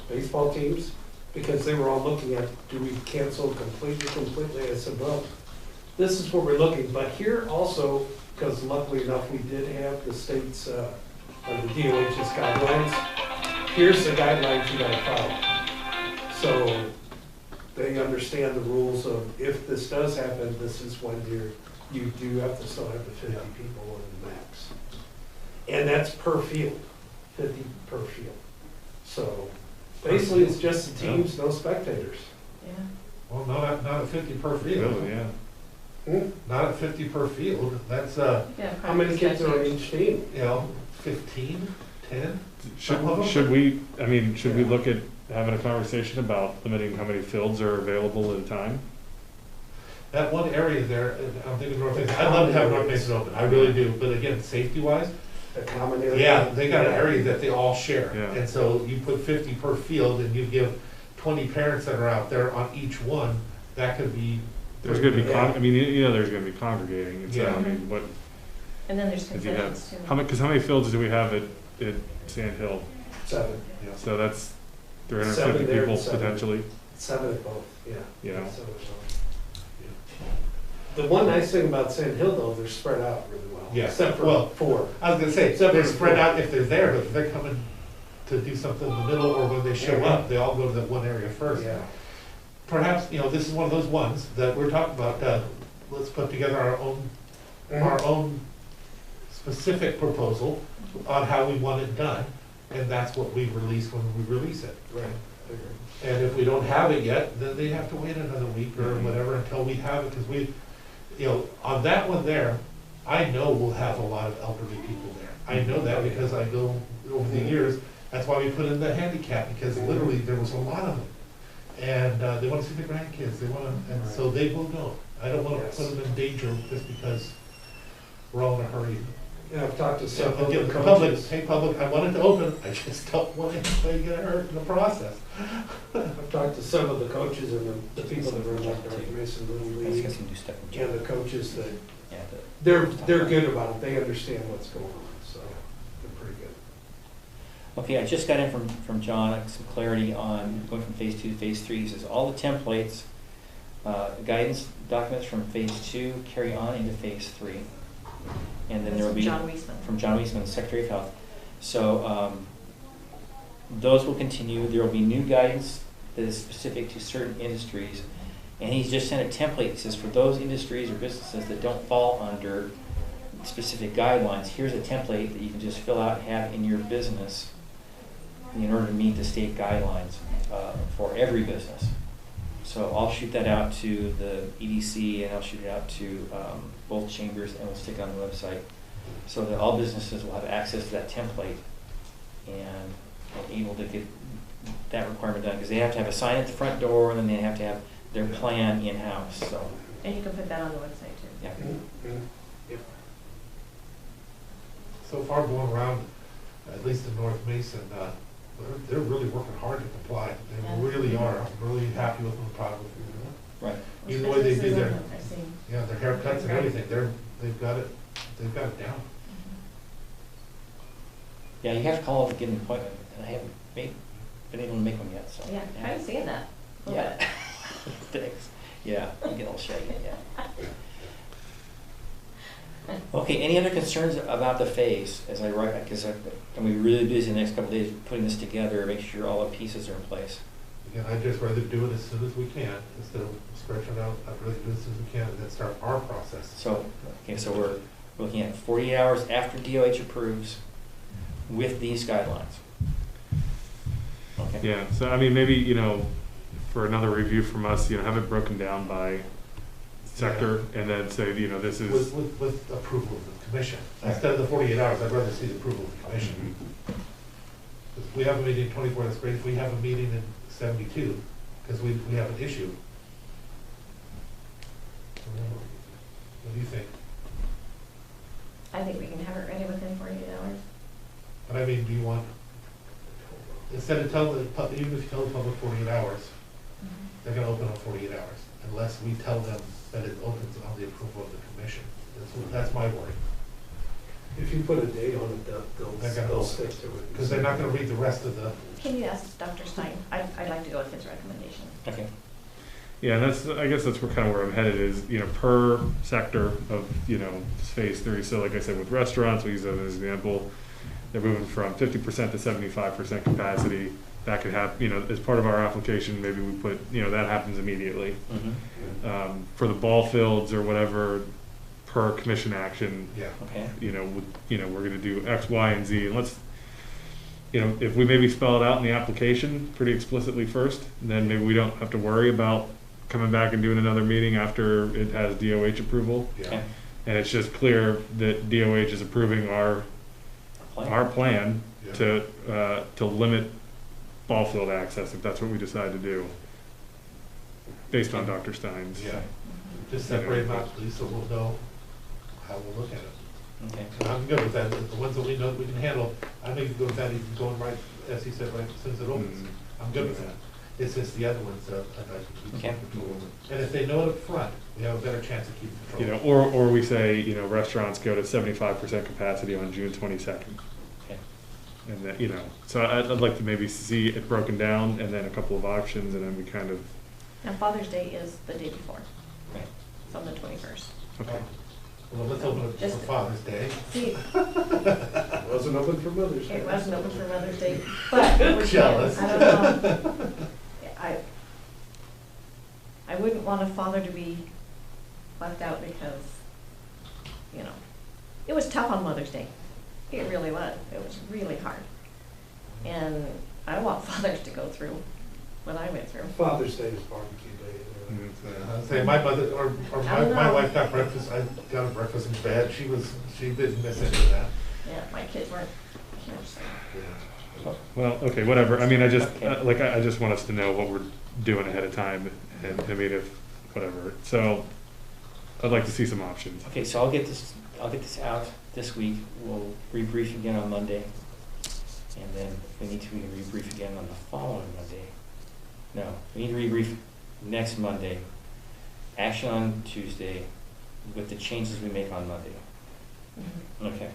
baseball teams, because they were all looking at, do we cancel completely? I said, well, this is what we're looking, but here also, because luckily enough, we did have the state's, the DOH's guidelines. Here's the guidelines you gotta follow. So they understand the rules of, if this does happen, this is when you do have to still have the 50 people in the max. And that's per field, 50 per field. So basically, it's just the teams, no spectators. Yeah. Well, not at 50 per field. Really, yeah. Not at 50 per field, that's, Yeah, How many kids are on each team? 15, 10? Some of them. Should we look at having a conversation about limiting how many fields are available at a time? That one area there, and I'm thinking North Mason, I'd love to have North Mason open, I really do, but again, safety-wise, A common area? yeah, they got an area that they all share. Yeah. And so you put 50 per field and you give 20 parents that are out there on each one, that could be. There's gonna be, Yeah. there's gonna be congregating, and so, Yeah. I mean, what, And then there's if you have, concessions too. how many fields do we have at Sand Hill? 7. So that's 350 7 there and people 7. potentially, 7 at both, yeah. you know? 7 at both. The one nice thing about Sand Hill, though, they're spread out really well. Yeah, Except for well, 4. I was gonna say, Except they're for spread four. out if they're there, but if they're coming to do something in the middle, or when they show Yeah. up, they all go to that one area first. Yeah. Perhaps, this is one of those ones that we're talking about, let's put together our own specific proposal on how we want it done, and that's what we release when we release it. Right. And if we don't have it yet, then they have to wait another week or whatever until we have it, because we, you know, on that one there, I know we'll have a lot of elderly people there. I know that because I go over the years, that's why we put in the handicap, because literally there was a lot of them. And they want to see the grandkids, they want to, and so they will go. I don't want to put them in danger just because we're all in a hurry. And I've talked to So some of the public, coaches. hey, public, I want it to open, I just don't want anybody to get hurt in the process. I've talked to some of the coaches and the people that run like North Mason Little I was League guessing do stuff in and the coaches that, Yeah, they're good about it. They understand what's going on, so they're pretty good. Okay, I just got in from John some clarity on going from phase 2 to phase 3. He says all the templates, guidance documents from phase 2 carry on into phase 3. And then there will be John Weisman. from John Weisman, Secretary of Health. So those will continue. There will be new guidance that is specific to certain industries. And he's just sent a template. He says for those industries or businesses that don't fall under specific guidelines, here's a template that you can just fill out and have in your business in order to meet the state guidelines for every business. So I'll shoot that out to the EDC and I'll shoot it out to both chambers and we'll stick it on the website so that all businesses will have access to that template and able to get that requirement done, because they have to have a sign at the front door and then they have to have their plan in-house, so. And you can put that on the website too. Yeah. Yep. So far going around, at least in North Mason, they're really working hard to comply. They Yeah. really are. I'm really happy with them, proud of them. Right. Even the way they do their, I've seen. yeah, their haircuts and everything, they've got it down. Yeah, you have to call and get an appointment, and I haven't been able to make one yet, so. Yeah, kind of seeing that. a little Yeah. bit. Thanks. Yeah, you get all shaggy, yeah. Okay, any other concerns about the phase as I write, because I'm gonna be really busy the next couple of days putting this together, make sure all the pieces are in place. Again, I'd just rather do it as soon as we can, instead of stretching it out. I'd rather do it as soon as we can and then start our process. So, okay, so we're looking at 48 hours after DOH approves with these guidelines. Okay. Yeah, so I mean, maybe, you know, for another review from us, you know, have it broken down by sector and then say, you know, this is. With approval of the commission. Instead of the 48 hours, I'd rather see the approval of the commission. If we have a meeting in 24, that's great. If we have a meeting in 72, because we have an issue. What do you think? I think we can have it ready within 48 hours. But I mean, do you want, instead of telling the public, even if you tell the public 48 hours, they're gonna open on 48 hours, unless we tell them that it opens on the approval of the commission. That's my worry. If you put a date on it, they'll stick to it. Because they're not gonna read the rest of the, Can you ask Dr. Stein? I'd like to go with his recommendation. Okay. Yeah, and that's, I guess that's kind of where I'm headed is, you know, per sector of, you know, phase 3. So like I said, with restaurants, we use that as an example. They're moving from 50% to 75% capacity. That could happen, you know, as part of our application, maybe we put, you know, that happens immediately. For the ball fields or whatever, per commission action, yeah. Okay. you know, we're gonna do X, Y, and Z, and let's, you know, if we maybe spell it out in the application pretty explicitly first, then maybe we don't have to worry about coming back and doing another meeting after it has DOH approval. Yeah. Okay. And it's just clear that DOH is approving our plan Yeah. to limit ball field access, if that's what we decide to do, based on Dr. Stein's. Yeah. Just separate them out, please, so we'll know how we'll look at it. Okay. And I'm good with that. The ones that we know we can handle, I think you can go with that, even going right, as he said, right as soon as it opens. I'm good with that. It's just the other ones that I'd like to keep Okay. control over. And if they know it up front, we have a better chance of keeping You control. know, or we say, you know, restaurants go to 75% capacity on June 22nd. Okay. And that, you know, so I'd like to maybe see it broken down and then a couple of options and then we kind of, And Father's Day is the day before. Right. It's on the 21st. okay. Well, let's open it for Just- Father's Day. See, It wasn't open for Mother's Day. it wasn't open for Mother's Day, but we can. Jealous. I don't know. I wouldn't want a father to be left out because, you know, it was tough on Mother's Day. It really was. It was really hard. And I want fathers to go through what I went through. Father's Day is barbecue day. I'd say my mother, or I don't my know. wife got breakfast, I got a breakfast in bed, she didn't miss any of that. Yeah, my kids weren't here, so. Yeah. Well, okay, whatever. I mean, I just, Okay. I just want us to know what we're doing ahead of time, and I mean, if, whatever. So, I'd like to see some options. Okay, so I'll get this out this week. We'll rebrief again on Monday. And then if we need to, we can rebrief again on the following Monday. No, we need to rebrief next Monday. Action on Tuesday with the changes we make on Monday. Mhm. Okay.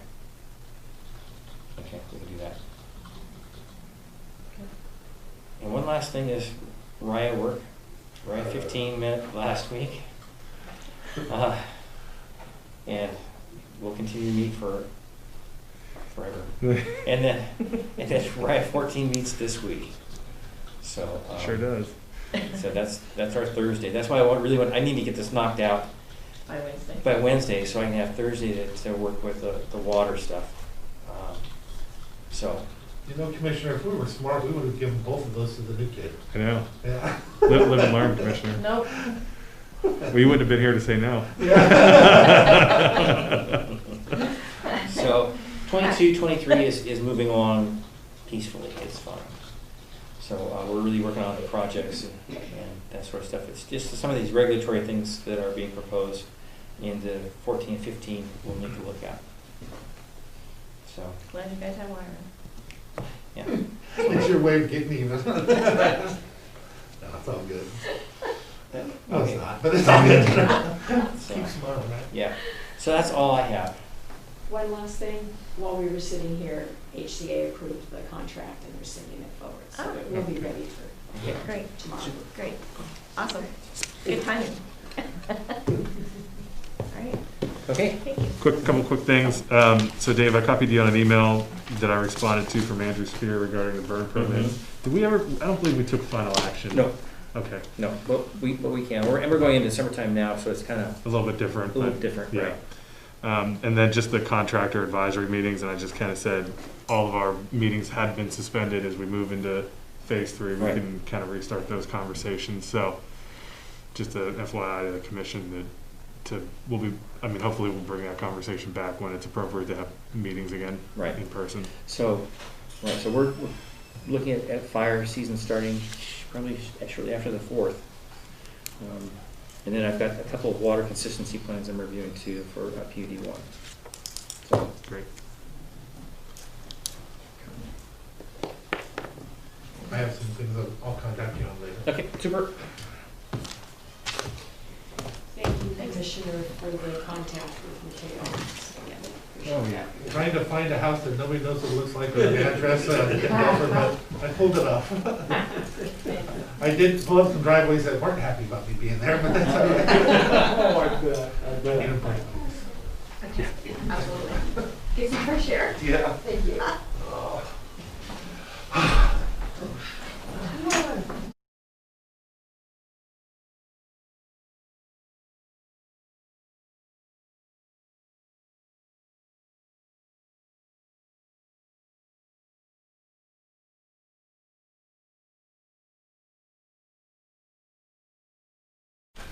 Okay, we can do that. And one last thing is Raya work. Raya 15-minute last week. And we'll continue to meet forever. And then Raya 14 meets this week. So Sure does. So that's our Thursday. That's why I need to get this knocked out By Wednesday. by Wednesday, so I can have Thursday to work with the water stuff. So, You know, Commissioner, if we were smart, we would have given both of those to the new kid. I know. Yeah. Live and learn, Commissioner. Nope. We wouldn't have been here to say no. so 22, 23 is moving along peacefully. It's fine. So we're really working on the projects and that sort of stuff. It's just some of these regulatory things that are being proposed in the 14 and 15 we'll need to look at. So, Glad you guys have wiring. yeah. It's your way of getting even. No, it's all good. No, it's Okay. not, but it's all good. So, Keep smiling, right? yeah. So that's all I have. One last thing, while we were sitting here, HCA approved the contract and they're sending it forward, so Oh. it will be ready for Yeah. Great, tomorrow. great. Awesome. Good timing. All right, Okay. thank you. Couple quick things. So Dave, I copied you on an email that I responded to from Andrew Spear regarding the burn permit. Did we ever, I don't believe we took final action. No, Okay, no, but we can. We're going into summertime now, so it's kind of a little bit different. a little but- different, yeah. right? And then just the contractor advisory meetings, and I just kind of said all of our meetings had been suspended as we move into phase 3. We Right. can kind of restart those conversations. So just a FYI to the commission that hopefully we'll bring that conversation back when it's appropriate to have meetings again Right. in person. So, right, so we're looking at fire season starting probably shortly after the 4th. And then I've got a couple of water consistency plans I'm reviewing too for PUD 1. So, Great. I have some things I'll contact you on later. okay, super. Thank you, Commissioner, for the contact with Mikhail. Oh, yeah. Trying to find a house that nobody knows what it looks like with an address, but I pulled it off. I did pull up some driveways that weren't happy about me being there, but that's all right. Oh, I bet, I bet. You know, Absolutely. Get some fresh air. yeah. Thank you.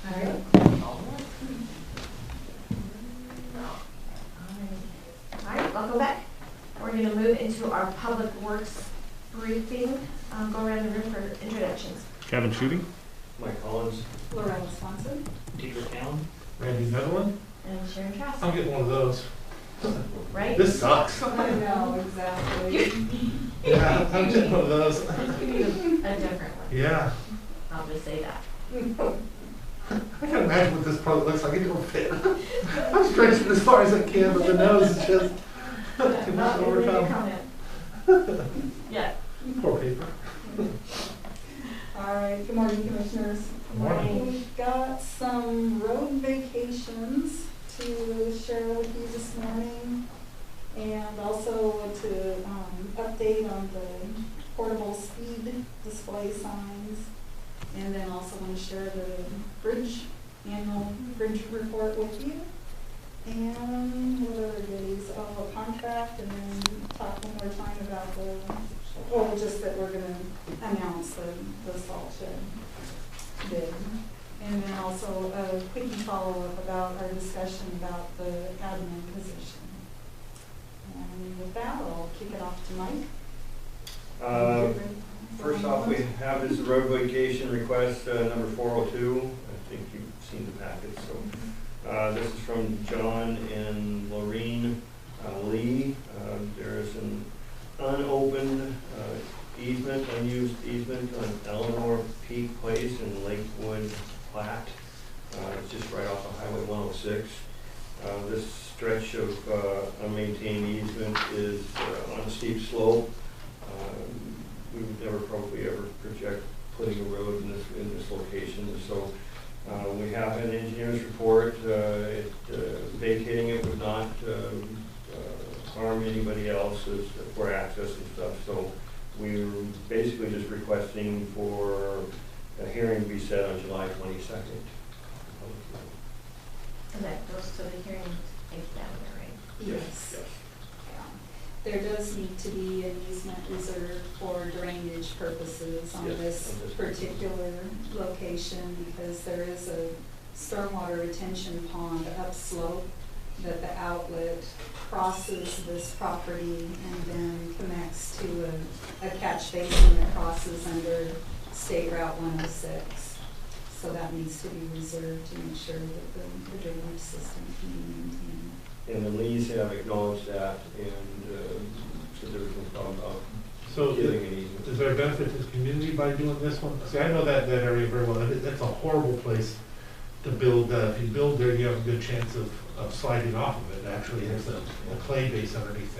All right. All right, welcome back. We're going to move into our public works briefing. Go around the room for introductions. Kevin Shooting? Mike Collins, Loretta Swanson. Peter Town. Randy Netherland? And Sharon Trask, I'll get one of those. right? This sucks. I know, exactly. Yeah, I'm getting one of those. You need a different one. Yeah. I'll just say that. I can imagine what this probably looks like. It don't fit. I'm stretching as far as I can, but the nose is just too much to Really good overcome. comment. Yeah. Poor paper. All right, good morning, Commissioners. Morning. We've got some road vacations to share with you this morning, and also to update on the portable speed display signs, and then also want to share the annual bridge report with you. And what other goodies? Oh, a contract, and then talk one more time about just that we're gonna announce the salt shed bid. And then also a quick follow-up about our discussion about the admin position. And with that, I'll kick it off to Mike. First off, we have this road vacation request, number 402. I think you've seen the packet, so. This is from John and Laureen Lee. There is an unopened easement, unused easement on Eleanor Peak Place in Lakewood Platte. It's just right off of Highway 106. This stretch of unmaintained easement is on a steep slope. We would never probably ever project putting a road in this location. So we have an engineer's report. Vacating it would not harm anybody else for access and stuff. So we're basically just requesting for a hearing to be set on July 22nd. And that goes to the hearing down there, right? Yes. Yes. Yeah. There does need to be an easement reserved for drainage purposes on Yes, this on this particular location because there is a stormwater retention pond upslope that the outlet crosses this property and then connects to a catch basin that crosses under State Route 106. So that needs to be reserved to make sure that the drainage system can be maintained. And the Lees have acknowledged that and said there was no problem about So giving an easement. is there a benefit to the community by doing this one? See, I know that area very well. That's a horrible place to build. If you build there, you have a good chance of sliding off of it. Actually, there's a clay base underneath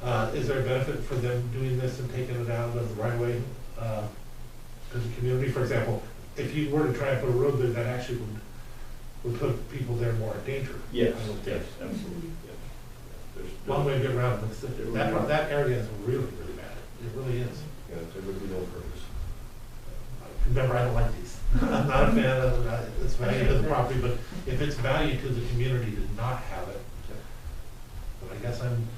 that. Is there a benefit for them doing this and taking it out of the right way to the community? For example, if you were to try and put a road there, that actually would put people there more in danger. Yes, I don't yes, think. absolutely. Yes. There's One way to get around it. That area is really, really bad. It really is. Yeah, there would be no purpose. Remember, I don't like these. I'm not a fan of its value to the property, but if it's value to the community to not have it, but I guess I'm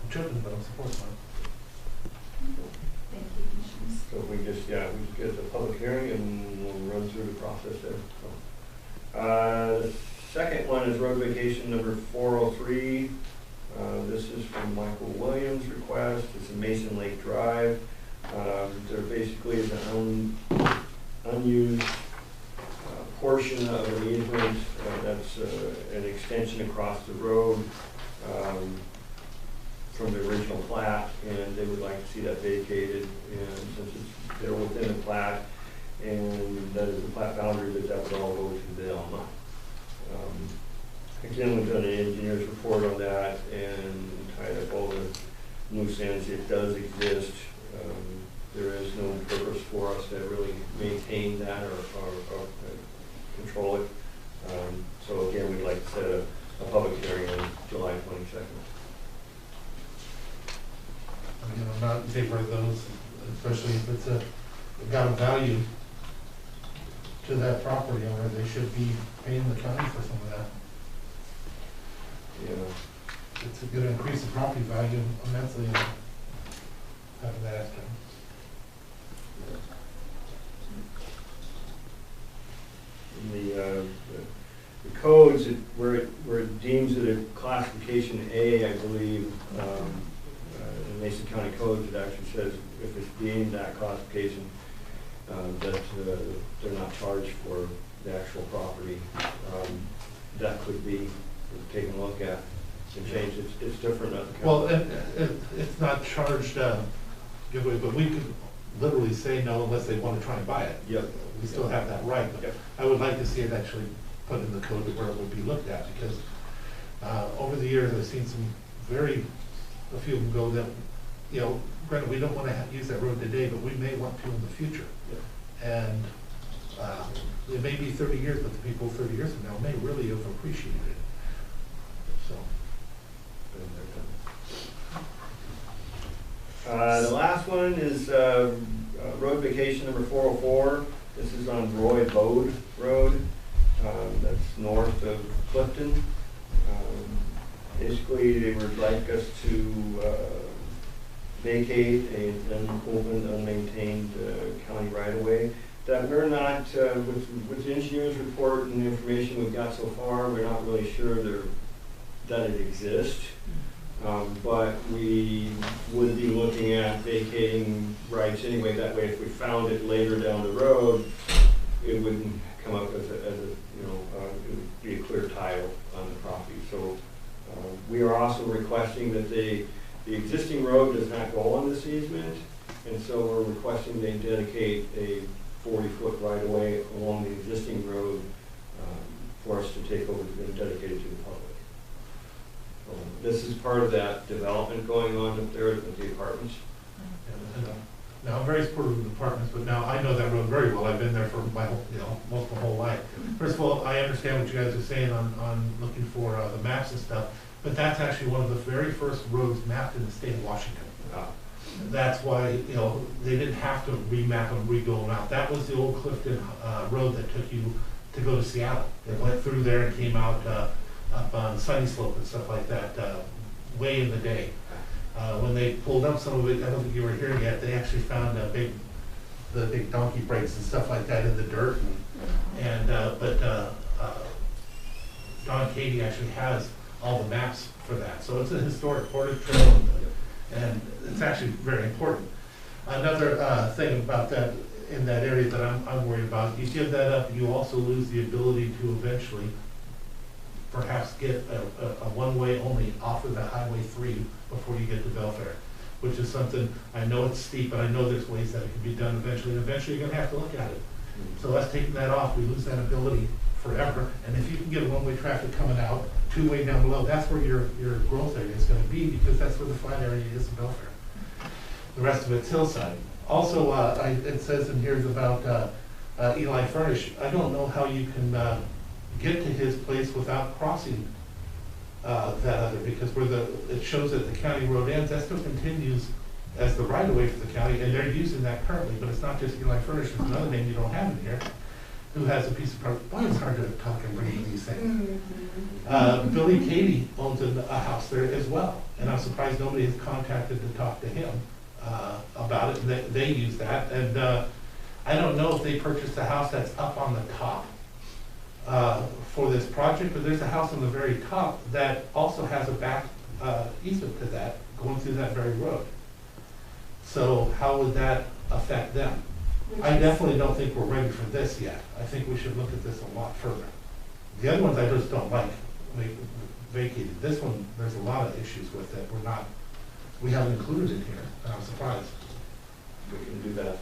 tripping, but I'm supporting it. Thank you, Commissioners. So we just get the public hearing and we'll run through the process there. So, the second one is road vacation number 403. This is from Michael Williams' request. It's in Mason Lake Drive. There basically is an unused portion of an easement that's an extension across the road from the original plat, and they would like to see that vacated. And since they're within the plat, and that is the plat boundary, that would all go to them. Again, we've done an engineer's report on that and tied up all the loose ends. It does exist. There is no purpose for us to really maintain that or control it. So again, we'd like to set a public hearing on July 22nd. I'm not in favor of those, especially if it's got a value to that property owner. They should be paying the county for some of that. Yeah. It's going to increase the property value immensely having that happen. The codes, where it deems it a classification A, I believe, in Mason County codes, it actually says if it's deemed that classification, that they're not charged for the actual property. That could be taken a look at and changed. It's different at the county. Well, it's not charged giveaway, but we could literally say no unless they want to try and buy it. Yep. We still have that right. Yep. I would like to see it actually put in the code where it would be looked at, because over the years, I've seen a few of them go that, granted, we don't want to use that road today, but we may want to in the future. Yep. And it may be 30 years, but the people 30 years from now may really have appreciated it. So. The last one is road vacation number 404. This is on Roy Bode Road. That's north of Clifton. Basically, they would like us to vacate an open, unmaintained county right-of-way. That we're not, with the engineer's report and the information we've got so far, we're not really sure that it exists. But we would be looking at vacating rights anyway. That way, if we found it later down the road, it wouldn't come up as a you know, it would be a clear title on the property. So we are also requesting that the existing road does not go on this easement, and so we're requesting they dedicate a 40-foot right-of-way along the existing road for us to take over and dedicate it to the public. This is part of that development going on up there with the apartments. Now, I'm very supportive of the apartments, but now I know that road very well. I've been there for my whole, most my whole life. First of all, I understand what you guys are saying on looking for the maps and stuff, but that's actually one of the very first roads mapped in the state of Washington. That's why, they didn't have to remap and re-go them out. That was the old Clifton road that took you to go to Seattle. It went through there and came out up on Sunny Slope and stuff like that, way in the day. When they pulled up some of it, I don't think you were here yet, they actually found the big donkey brakes and stuff like that in the dirt. But Don Katie actually has all the maps for that. So it's a historic portage trail, and it's actually very important. Another thing about that, in that area that I'm worried about, you give that up, you also lose the ability to eventually perhaps get a one-way only off of the Highway 3 before you get to Belfair, which is something, I know it's steep, but I know there's ways that it can be done eventually, and eventually you're gonna have to look at it. So us taking that off, we lose that ability forever, and if you can get a one-way traffic coming out, two-way down below, that's where your growth area is gonna be, because that's where the flat area is in Belfair. The rest of it's hillside. Also, it says in here about Eli Furnish. I don't know how you can get to his place without crossing that other, because it shows that the county road ends, that still continues as the right of way for the county, and they're using that currently, but it's not just Eli Furnish, there's another name you don't have in here, who has a piece of property. Boy, it's hard to talk and read these things. Billy Katie owns a house there as well, and I'm surprised nobody has contacted to talk to him about it, and they use that, and I don't know if they purchased a house that's up on the top for this project, but there's a house on the very top that also has a back easement to that, going through that very road. So how would that affect them? I definitely don't think we're ready for this yet. I think we should look at this a lot further. The other ones I just don't like, vacated. This one, there's a lot of issues with it. We haven't included it here, and I'm surprised. We can do that.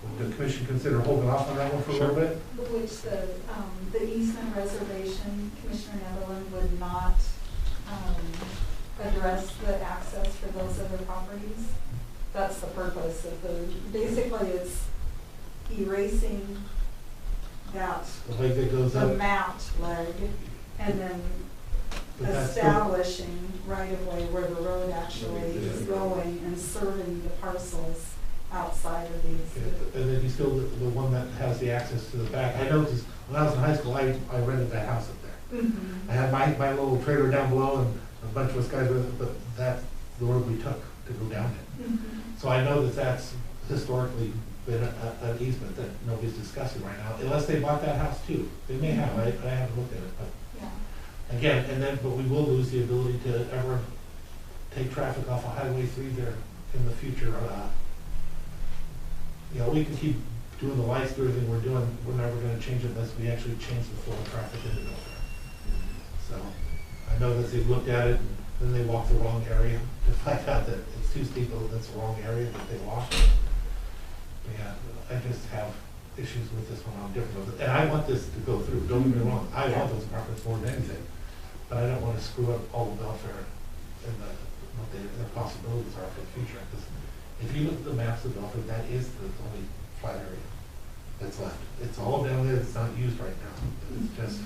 Would the commission consider holding off on that one for a little bit? Which the easement reservation, Commissioner Netherland would not address the access for those other properties. That's the purpose of basically it's erasing that, The leg that goes the up? mapped leg, and then But that's still- establishing right of way where the road actually is going and serving the parcels outside of these. And then you still, the one that has the access to the back. I noticed, when I was in high school, I rented that house up there. I had my little trailer down below, and a bunch of us guys with it, but that's the road we took to go down it. So I know that that's historically been an easement that nobody's discussing right now, unless they bought that house too. They may have, I haven't looked at it, but Yeah. again, but we will lose the ability to ever take traffic off of Highway 3 there in the future. We can keep doing the lights, do everything we're doing, we're never gonna change it unless we actually change the flow of traffic into Belfair. So, I know that they've looked at it, and then they walked the wrong area to find out that it's too steep, that's the wrong area that they walked. But yeah, I just have issues with this one on different levels, and I want this to go through, don't get me wrong, I want those apartments more than anything, but I don't wanna screw up all of Belfair and what their possibilities are for the future. Because if you look at the maps of Belfair, that is the only flat area that's left. It's all down there, it's not used right now, it's just.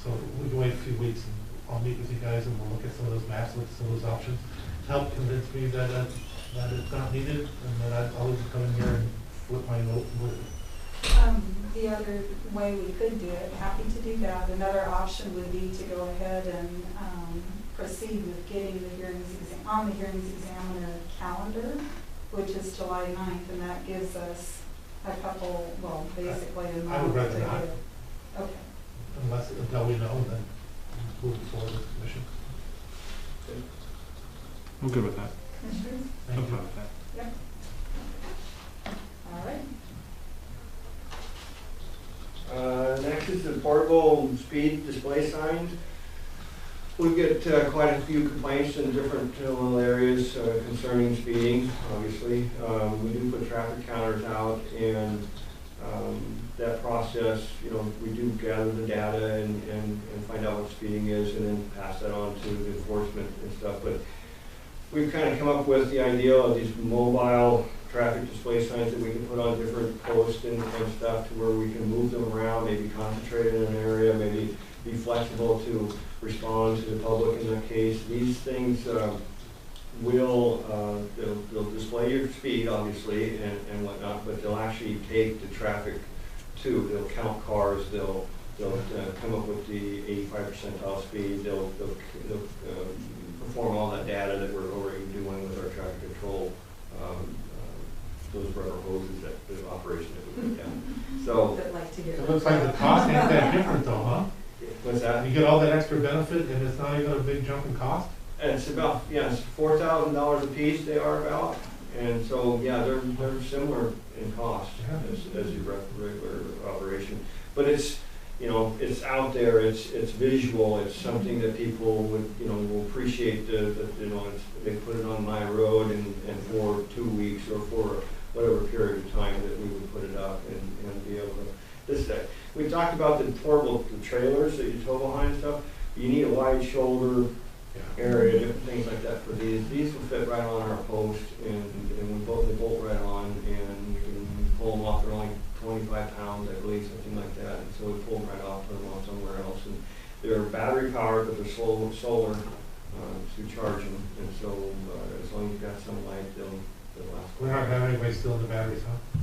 So we can wait a few weeks, and I'll meet with you guys, and we'll look at some of those maps, look at some of those options, help convince me that it's not needed, and then I'll just come in here and flip my note. The other way we could do it, happy to do that, another option would be to go ahead and proceed with getting the on the hearings examiner calendar, which is July 9th, and that gives us a couple, well, basically a month. I would rather to not. get- Okay. Unless, until we know, then move it forward with the commission. I'm good with that. Commissioners? I'm Thank fine you. with that. Yep. All right. Next is the portable speed display signs. We get quite a few complaints in different little areas concerning speeding, obviously. We do put traffic counters out, and that process, you know, we do gather the data and find out what speeding is, and then pass that on to the enforcement and stuff. But we've kind of come up with the idea of these mobile traffic display signs that we can put on different posts and stuff, to where we can move them around, maybe concentrate in an area, maybe be flexible to respond to the public in that case. These things they'll display your speed, obviously, and whatnot, but they'll actually take the traffic too. They'll count cars, they'll come up with the 85 percentile speed, they'll perform all that data that we're already doing with our traffic control, those rubber hoses, that the operation that we put down. So, That like to get. It looks like the cost ain't that different though, huh? what's that? You get all that extra benefit and it's not even a big jump in cost? And it's about, it's $4,000 a piece they are about. And so, yeah, they're similar in cost as your regular operation. But it's, you know, it's out there, it's visual, it's something that people would, you know, will appreciate, you know, they put it on my road, and for 2 weeks or for whatever period of time that we would put it up and be able to, we talked about the portable, the trailers that you tow behind and stuff. You need a wide shoulder area, different things like that for these. These will fit right on our post, and they bolt right on, and you can pull them off. They're only 25 pounds, I believe, something like that. And so we pull them right off, put them on somewhere else. And they're battery powered, but they're solar to charge them. And so as long as you've got some light, they'll last. We're not gonna have anybody stealing the batteries, huh?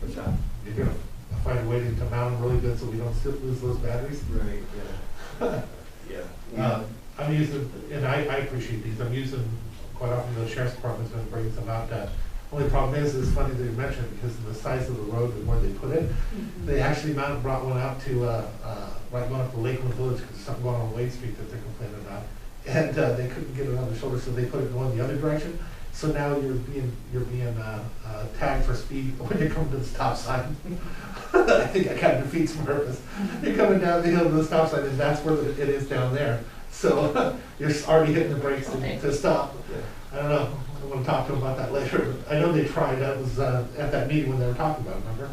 What's that? You're gonna find a way to mount them really good so we don't lose those batteries? Right, yeah. Yeah. I'm using, and I appreciate these, I'm using quite often, the sheriff's department's been bringing them out. Only problem is, it's funny that you mentioned it, because of the size of the road and where they put it. They actually brought one out to, right going up to Lakeland Village, because there's something going on Wade Street that they're complaining about. And they couldn't get it on the shoulder, so they put it going the other direction. So now you're being tagged for speed when you come to the stop sign. I think that kind of defeats the purpose. You're coming down the hill to the stop sign, and that's where it is down there. So you're already hitting the brakes to stop. I don't know. I want to talk to them about that later. I know they tried. That was at that meeting when they were talking about it, remember?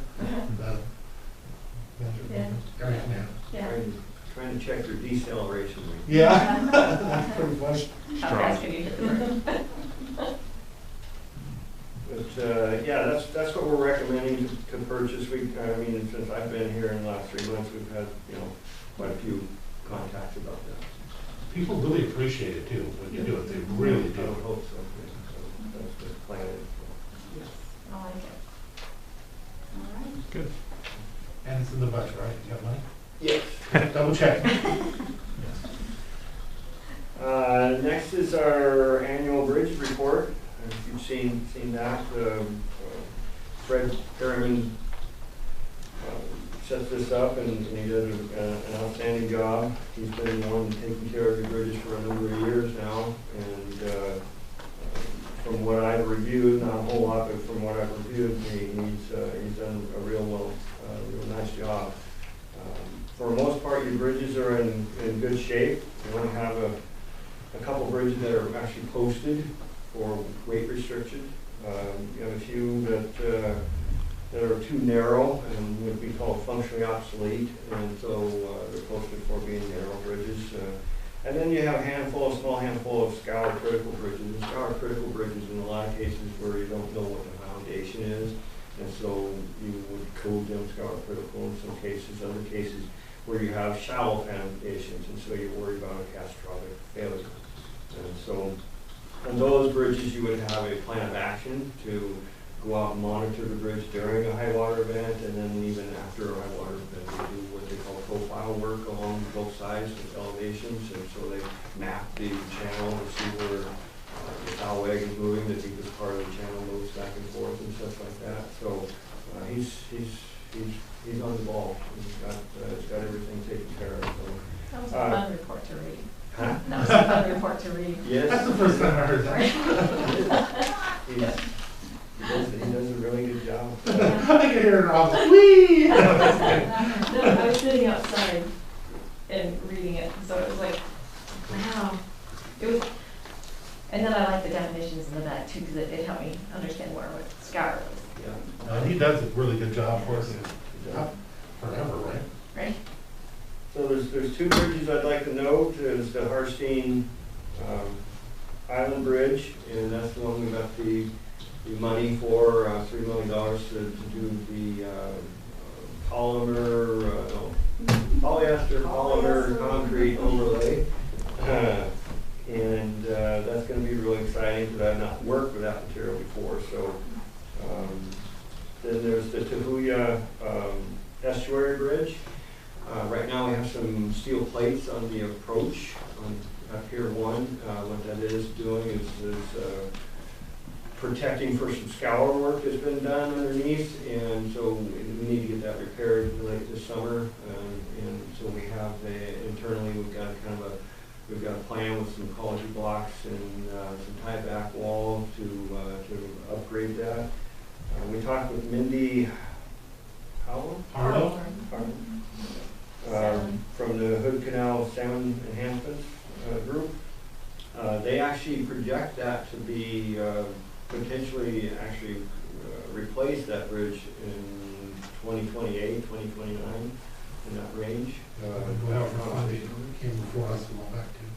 Yeah. Trying to check their deceleration rate. Yeah. That's pretty funny. How fast can you hit the brake? But yeah, that's what we're recommending to purchase. I mean, since I've been here in the last 3 months, we've had, you know, quite a few contacts about that. People really appreciate it too when you do it. They really I do. would hope so. So that's the plan. I like it. All right. Good. And it's in the budget, right? You got money? Yes. Double check. Next is our annual bridge report. If you've seen that, Fred Perriman sets this up, and he does an outstanding job. He's been the one taking care of the bridges for a number of years now, and from what I've reviewed, not a whole lot, but from what I've reviewed, he's done a real nice job. For the most part, your bridges are in good shape. You only have a couple bridges that are actually posted for weight restriction. You have a few that are too narrow and would be called functionally obsolete, and so they're posted for being narrow bridges. And then you have a small handful of scour critical bridges. And scour critical bridges in a lot of cases where you don't know what the foundation is, and so you would code them scour critical in some cases. Other cases where you have shallow foundations, and so you're worried about a catastrophic failure. And so on those bridges, you would have a plan of action to go out and monitor the bridge during a high water event, and then even after a high water event, we do what they call profile work. work along both sides with elevations, and so they map the channel to see where the bow wag is moving, that because part of the channel moves back and forth and stuff like that. So he's on the ball. He's got everything taken care of. So. That was a fun report to read. Huh? That was a fun report to read. Yes. That's the first time I heard that. He does a really good job. I can hear it all. Whee! No, I was sitting outside and reading it, so it was like, wow. It was, and then I like the definitions in the back too, because it helped me understand what scour was. Yeah. He does a really good job for us. Forever, right? Right? So there's two bridges I'd like to note. There's the Harstein Island Bridge, and that's the one we got the money for, $3 million to do the polyester polymer concrete overlay. And that's going to be really exciting because I've not worked with that material before. So then there's the Tahuya Estuary Bridge. Right now we have some steel plates on the approach on Pier 1. What that is doing is protecting for some scour work that's been done underneath, and so we need to get that repaired late this summer. And so we have internally we've got a plan with some ecology blocks and some tie-back wall to upgrade that. We talked with Mindy Howell? Harlow? From the Hood Canal Salmon Enhancements Group. They actually project that to be potentially replace that bridge in 2028, 2029, in that range. Came before us a while back too.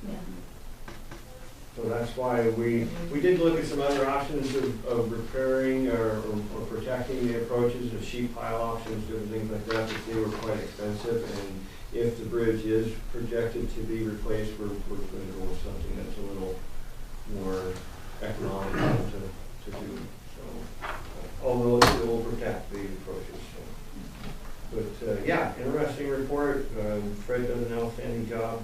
Yeah. So that's why we did look at some other options of repairing or protecting the approaches, the sheet pile options, different things like that, but they were quite expensive. And if the bridge is projected to be replaced, we're going to go with something that's a little more economical to do. So, although it will protect the approaches. So. But yeah, interesting report. Fred does an outstanding job.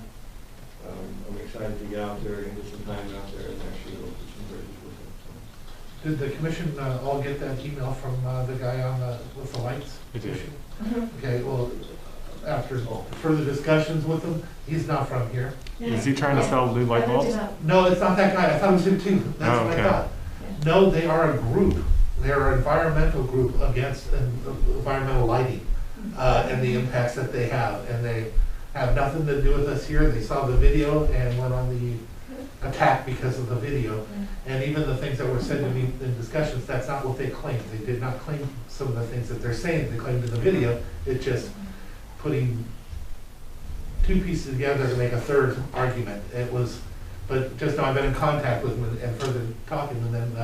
I'm excited to get out there and get some time out there and actually look at some bridges with him. So. Did the commission all get that email from the guy on with the lights issue? Okay, well, after further discussions with him, he's not from here. Is he trying to sell new light bulbs? No, it's not that guy. I thought it was him too. That's Oh, what okay. I thought. No, they are a group. They're an environmental group against environmental lighting and the impacts that they have. And they have nothing to do with us here. They saw the video and went on the attack because of the video. And even the things that were said to me in discussions, that's not what they claimed. They did not claim some of the things that they're saying they claimed in the video. It's just putting two pieces together to make a third argument. It was, but just now I've been in contact with them and further talking, and then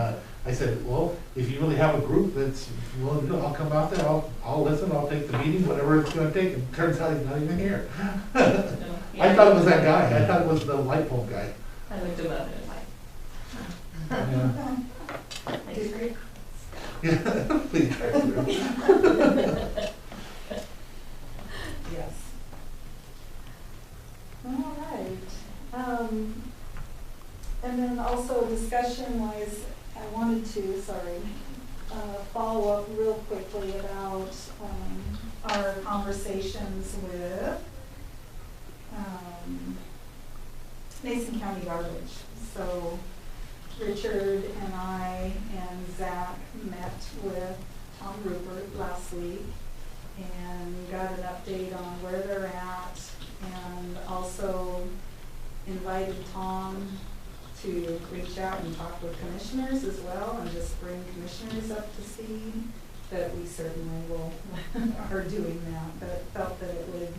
I said, well, if you really have a group that's willing to do it, I'll come out there, I'll listen, I'll take the meeting, whatever it's gonna take, and turns out he's not even here. I thought it was that guy, I thought it was the light bulb guy. I looked him up and I'm like, I disagree. Yeah, please try to. Yes. All right. And then also discussion-wise, I wanted to, follow up real quickly about our conversations with Mason County Garbage. So Richard and I and Zach met with Tom Rupert last week and got an update on where they're at, and also invited Tom to reach out and talk with commissioners as well, and just bring commissioners up to speed, that we certainly will, are doing that, but felt that it would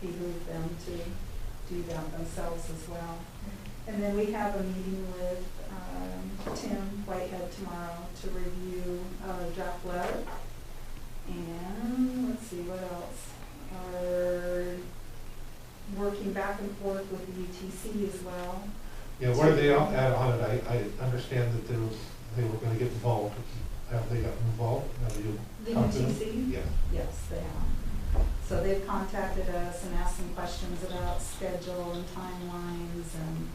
behoove them to do that themselves as well. And then we have a meeting with Tim Whitehead tomorrow to review our draft letter. And let's see, what else? Are working back and forth with the UTC as well. Yeah, where they at on it, I understand that they were gonna get involved. Have they gotten involved? Have you The talked to them? UTC? Yeah. Yes, they have. So they've contacted us and asked some questions about schedule and timelines, and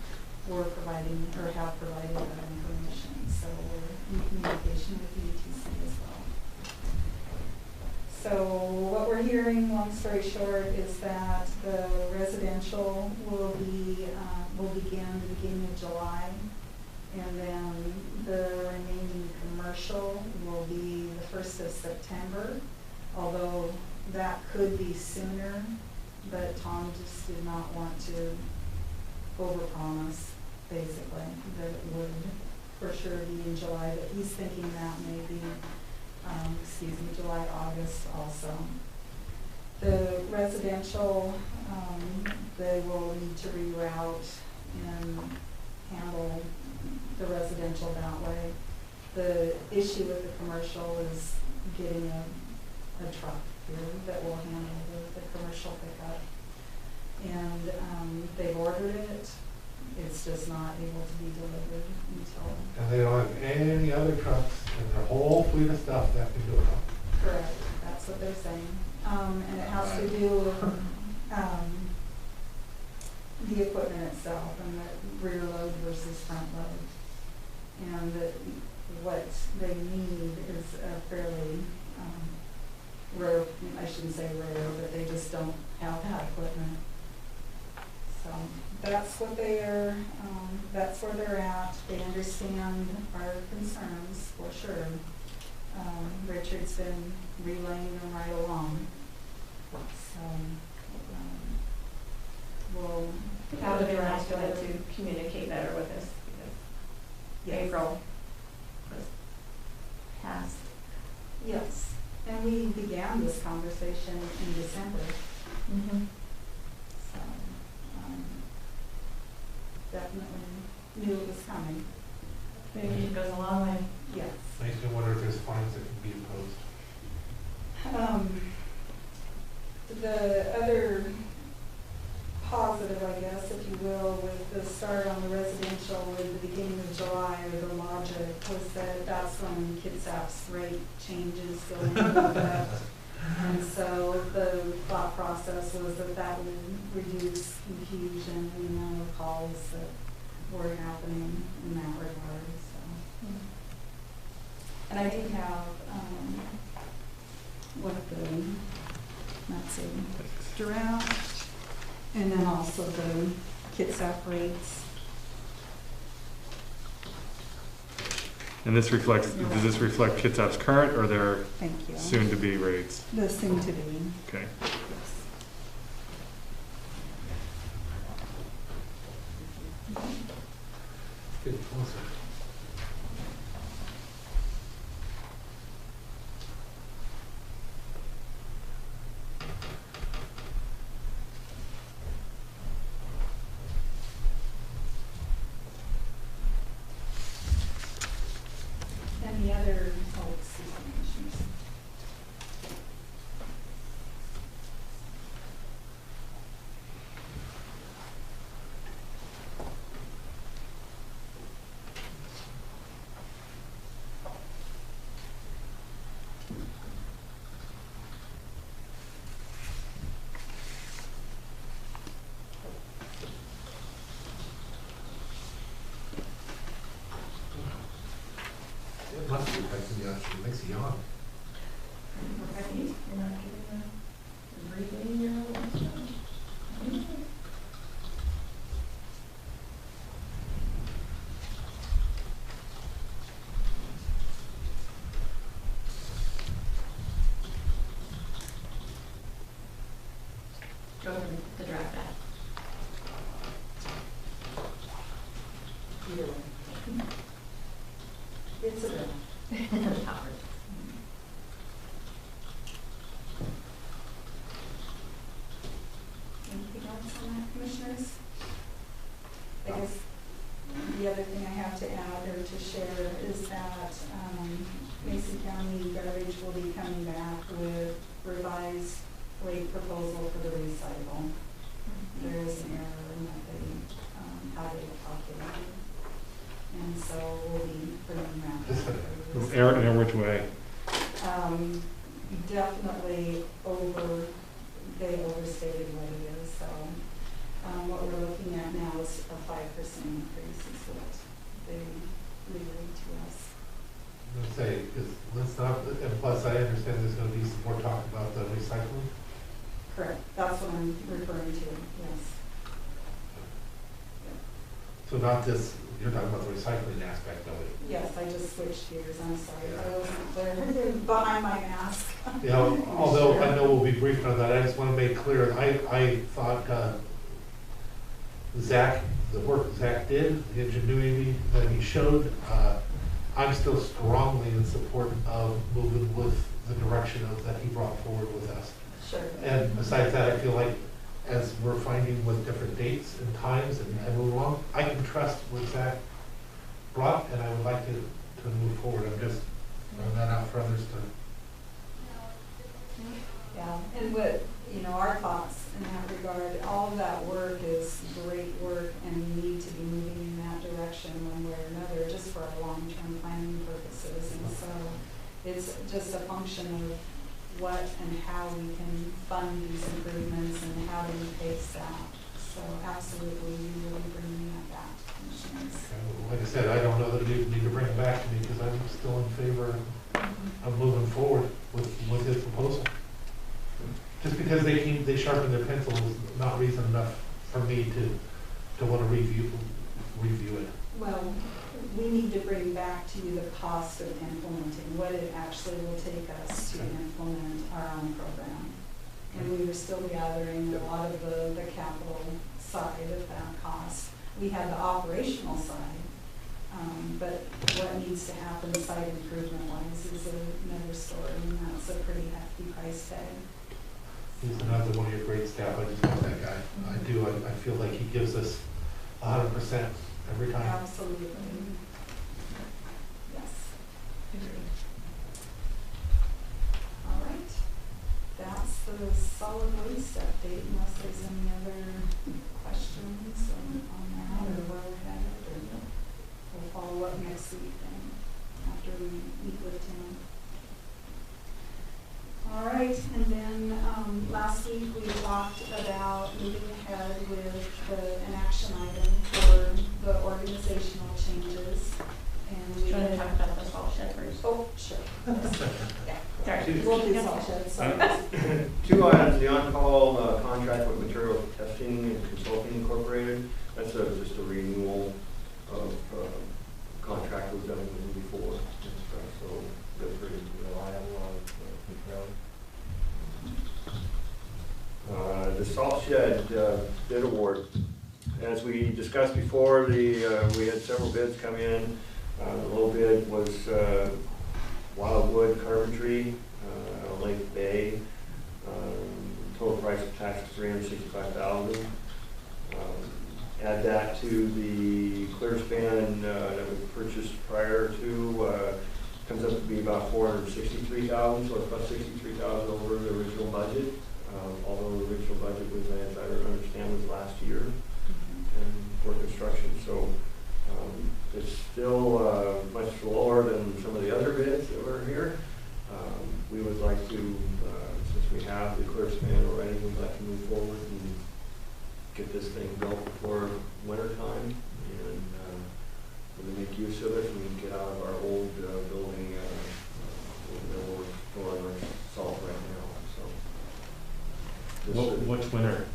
we're providing, or have provided that information. So we're in communication with the UTC as well. So what we're hearing, long story short, is that the residential will begin the beginning of July, and then the remaining commercial will be the 1st of September, although that could be sooner, but Tom just did not want to overpromise, basically, that it would for sure be in July, but he's thinking that maybe July, August also. The residential, they will need to reroute and handle the residential that way. The issue with the commercial is getting a truck here that will handle the commercial pickup. And they've ordered it. It's just not able to be delivered until. And they don't have any other trucks in their whole fleet of stuff that can do it. Correct, that's what they're saying. And it has to do with the equipment itself and the rear load versus front load. And what they need is a fairly rare, I shouldn't say rare, but they just don't have that equipment. So that's what they are, that's where they're at. They understand our concerns for sure. Richard's been relaying them right along. So we'll That would be nice for them to communicate better with us, because yes. April was past. Yes, and we began this conversation in December. Mm-hmm. So definitely knew it was coming. Maybe it goes a long way. Yes. Makes me wonder if there's fines that can be imposed. The other positive, I guess, if you will, with the start on the residential with the beginning of July, or the logic was that that's when Kitsap's rate changes go into effect. And so the thought process was that that would reduce confusion and the amount of calls that were happening in that regard. So. And I do have what the, that's a draft, and then also the Kitsap rates. And this reflects, does this reflect Kitsap's current or their Thank you. soon-to-be rates? The soon to be. Okay. Get closer. And the other, oh, excuse me, Commissioners. It must be affecting the oxygen, it makes you yawn. Right, you're not giving a briefing, you're go over the draft back. Either way. It's a bill. Howard. Anything else on that, Commissioners? I guess the other thing I have to add or to share is that Mason County Garbage will be coming back with revised rate proposal for the recycle. There is an error in that they, how they calculated. And so we'll be bringing that back. Error in which way? Definitely over they overstated what it is, so, what we're looking at now is a 5% increase is what they relayed to us. Let's say, let's not, and plus I understand there's gonna be some more talk about the recycling. Correct, that's what I'm referring to, yes. So not this, you're talking about the recycling aspect of it. Yes, I just switched gears, I'm sorry, I wasn't clear behind my mask. You know, although I know we'll be briefed on that, I just want to make clear, I thought Zach, the work Zach did, the ingenuity that he showed, I'm still strongly in support of moving with the direction that he brought forward with us. Sure. And besides that, I feel like as we're finding with different dates and times and move along, I can trust what Zach brought, and I would like to move forward. I'm just throwing that out for others to. Yeah, and what, our thoughts in that regard, all of that work is great work, and we need to be moving in that direction one way or another, just for our long-term planning purposes. And so it's just a function of what and how we can fund these improvements and how do we pace that. So absolutely, we will be bringing that back to commissioners. Like I said, I don't know that you need to bring it back to me because I'm still in favor of moving forward with his proposal. Just because they sharpen their pencil is not reason enough for me to want to review it. Well, we need to bring back to you the cost of implementing, what it actually will take us to implement our own program. And we were still gathering a lot of the capital side of that cost. We had the operational side, but what needs to happen site improvement wise is another story, and that's a pretty hefty price tag. He's another one of your great staff. I just love that guy. I do. I feel like he gives us 100% every time. Absolutely. Yes. All right. That's the solid waste update, unless there's any other questions on that or where we're headed, or we'll follow up next week then, after we meet with Tim. All right, and then last week we talked about moving ahead with an action item for the organizational changes. And Do we you want to did- talk about the salt shed first? Oh, sure. Yeah, sorry. We'll do salt shed, sorry. 2 items, the on-call contract with Material Testing and Consulting Incorporated. That's just a renewal of contract we've done with them before. So they're pretty reliable on the salt shed bid award. As we discussed before, we had several bids come in. The low bid was Wildwood Carpentry, Lake Bay. Total price of tax is $365,000. Add that to the clear span that we purchased prior to, comes up to be about $463,000, so it's about $63,000 over the original budget. Although the original budget was, as I understand, was last year and for construction, so it's still much lower than some of the other bids that were here. We would like to, since we have the clear span already, we'd like to move forward and get this thing built before winter time, and really make use of it and get out of our old building where we're storing our salt right now. Which winter?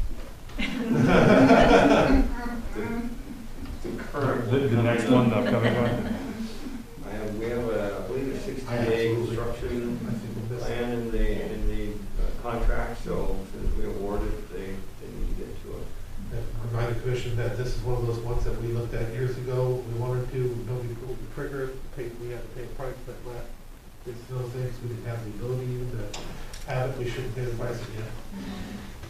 The current. The next one, the upcoming one? We have I believe a 60-day construction plan in the contract, so as soon as we award it, they need to get to it. Remind the commission that this is one of those ones that we looked at years ago. We wanted to, nobody pulled the trigger, we had to pay a price, but it's those things we didn't have the ability even to have it. We shouldn't pay the price again.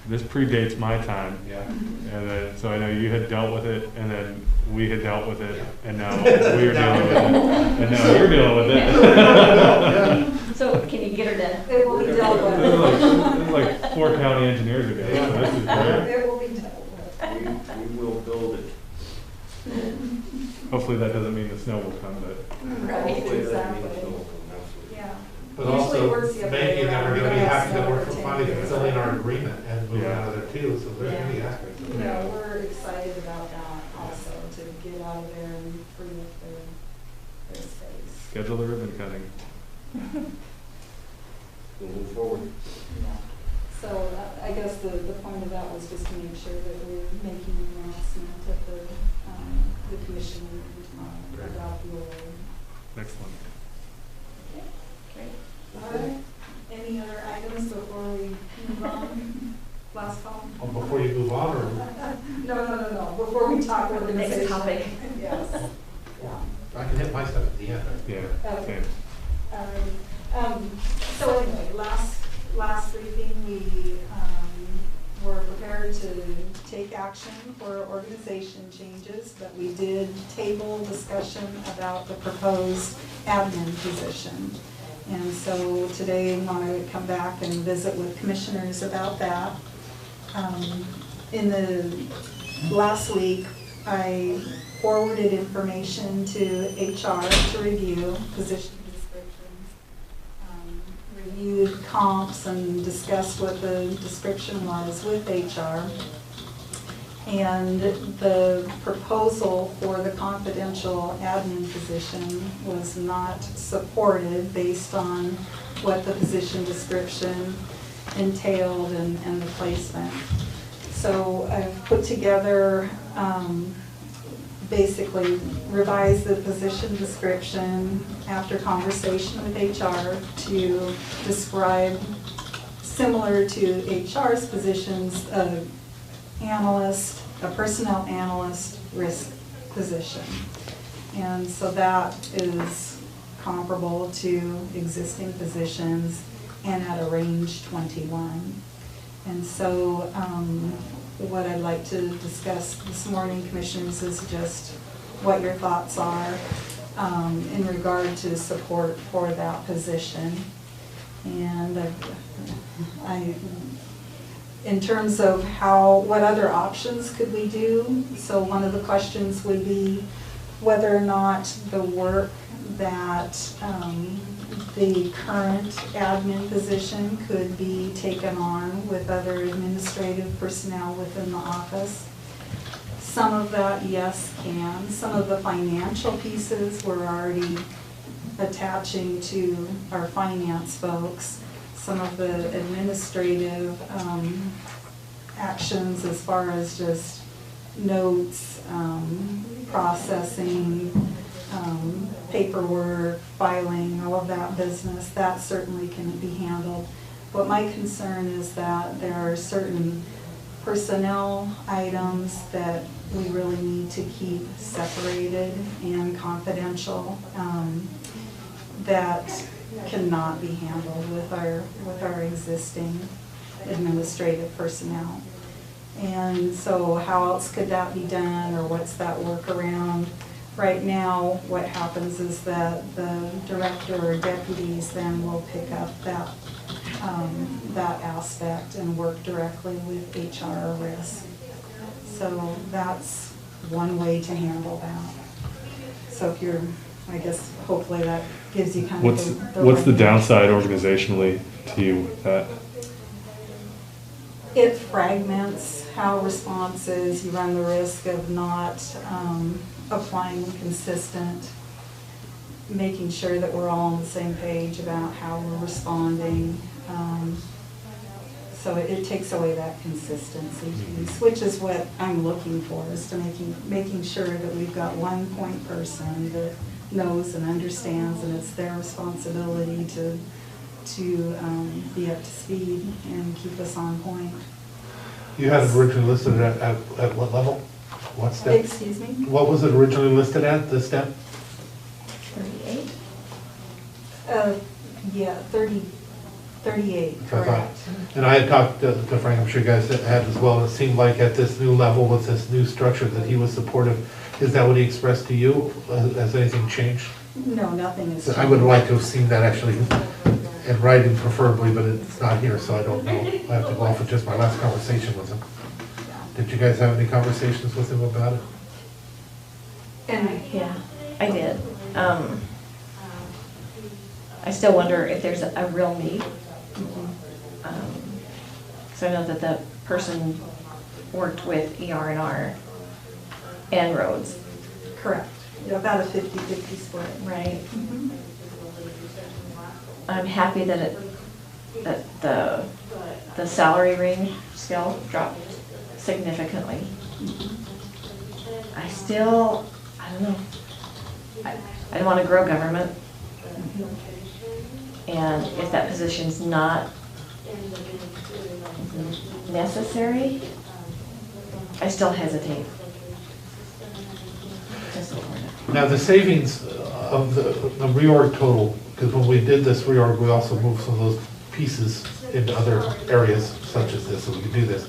This predates my time. Yeah. And then, so I know you had dealt with it, and then we had dealt with it, and now we're dealing with it, and now you're dealing with it. So can you get her done? It will be dealt with. This is like 4 county engineers ago, so this is great. It will be dealt with. We will build it. Hopefully that doesn't mean the snow will come, but Right, Hopefully that means exactly. no, absolutely. Yeah, But Usually it also works the other way making that we're gonna be around. happy that we're Yes, finally yes. fulfilling our agreement and moving Yeah. out of there too, so there's many aspects of it. Yeah, we're excited about that also, to get out of there and free up their space. Schedule the ribbon cutting. We'll move forward. Yeah. So I guess the point of that was just to make sure that we're making an announcement at the commission about the award. Next one. All right, any other items before we move on? Last call? Oh, before you move on, or, No, before we talk organization. Next topic. Yes. Yeah. I can hit my stuff at the end. Yeah, Okay. same. So anyway, last briefing, we were prepared to take action for organization changes, but we did table discussion about the proposed admin position. And so today I want to come back and visit with commissioners about that. In the last week, I forwarded information to HR to review position descriptions, reviewed comps and discussed what the description was with HR. And the proposal for the confidential admin position was not supported based on what the position description entailed and the placement. So I've put together, basically revised the position description after conversation with HR to describe, similar to HR's positions, analyst, a personnel analyst risk position. And so that is comparable to existing positions and at a range 21. And so what I'd like to discuss this morning, commissioners, is just what your thoughts are in regard to support for that position. And in terms of what other options could we do? So one of the questions would be whether or not the work that the current admin position could be taken on with other administrative personnel within the office. Some of that, yes, can. Some of the financial pieces we're already attaching to our finance folks. Some of the administrative actions as far as just notes, processing, paperwork, filing, all of that business, that certainly can be handled. But my concern is that there are certain personnel items that we really need to keep separated and confidential, that cannot be handled with our existing administrative personnel. And so how else could that be done, or what's that workaround? Right now, what happens is that the director or deputies then will pick up that aspect and work directly with HR or risk. So that's one way to handle that. So if you're, I guess, hopefully that gives you kind of What's the downside organizationally to you with that? It fragments how response is. You run the risk of not applying consistent, making sure that we're all on the same page about how we're responding. So it takes away that consistency piece, which is what I'm looking for, is to making sure that we've got one point person that knows and understands, and it's their responsibility to be up to speed and keep us on point. You had it originally listed at what level? What step? Excuse me? What was it originally listed at, the step? 38? Yeah, 38, I thought. correct. And I had talked to Frank, I'm sure you guys had as well, and it seemed like at this new level with this new structure that he was supportive. Is that what he expressed to you? Has anything changed? No, nothing has changed. I would like to have seen that actually in writing preferably, but it's not here, so I don't know. I have to go off of just my last conversation with him. Did you guys have any conversations with him about it? And Yeah, I did. I still wonder if there's a real need. So I know that the person worked with ER&R and roads. Correct. Yeah, about a 50-50 split. Right. Mhm. I'm happy that the salary range scale dropped significantly. I don't know. I don't want to grow government. And if that position's not necessary, I still hesitate to support it. Now, the savings of the reorg total, because when we did this reorg, we also moved some of those pieces into other areas such as this, so we could do this.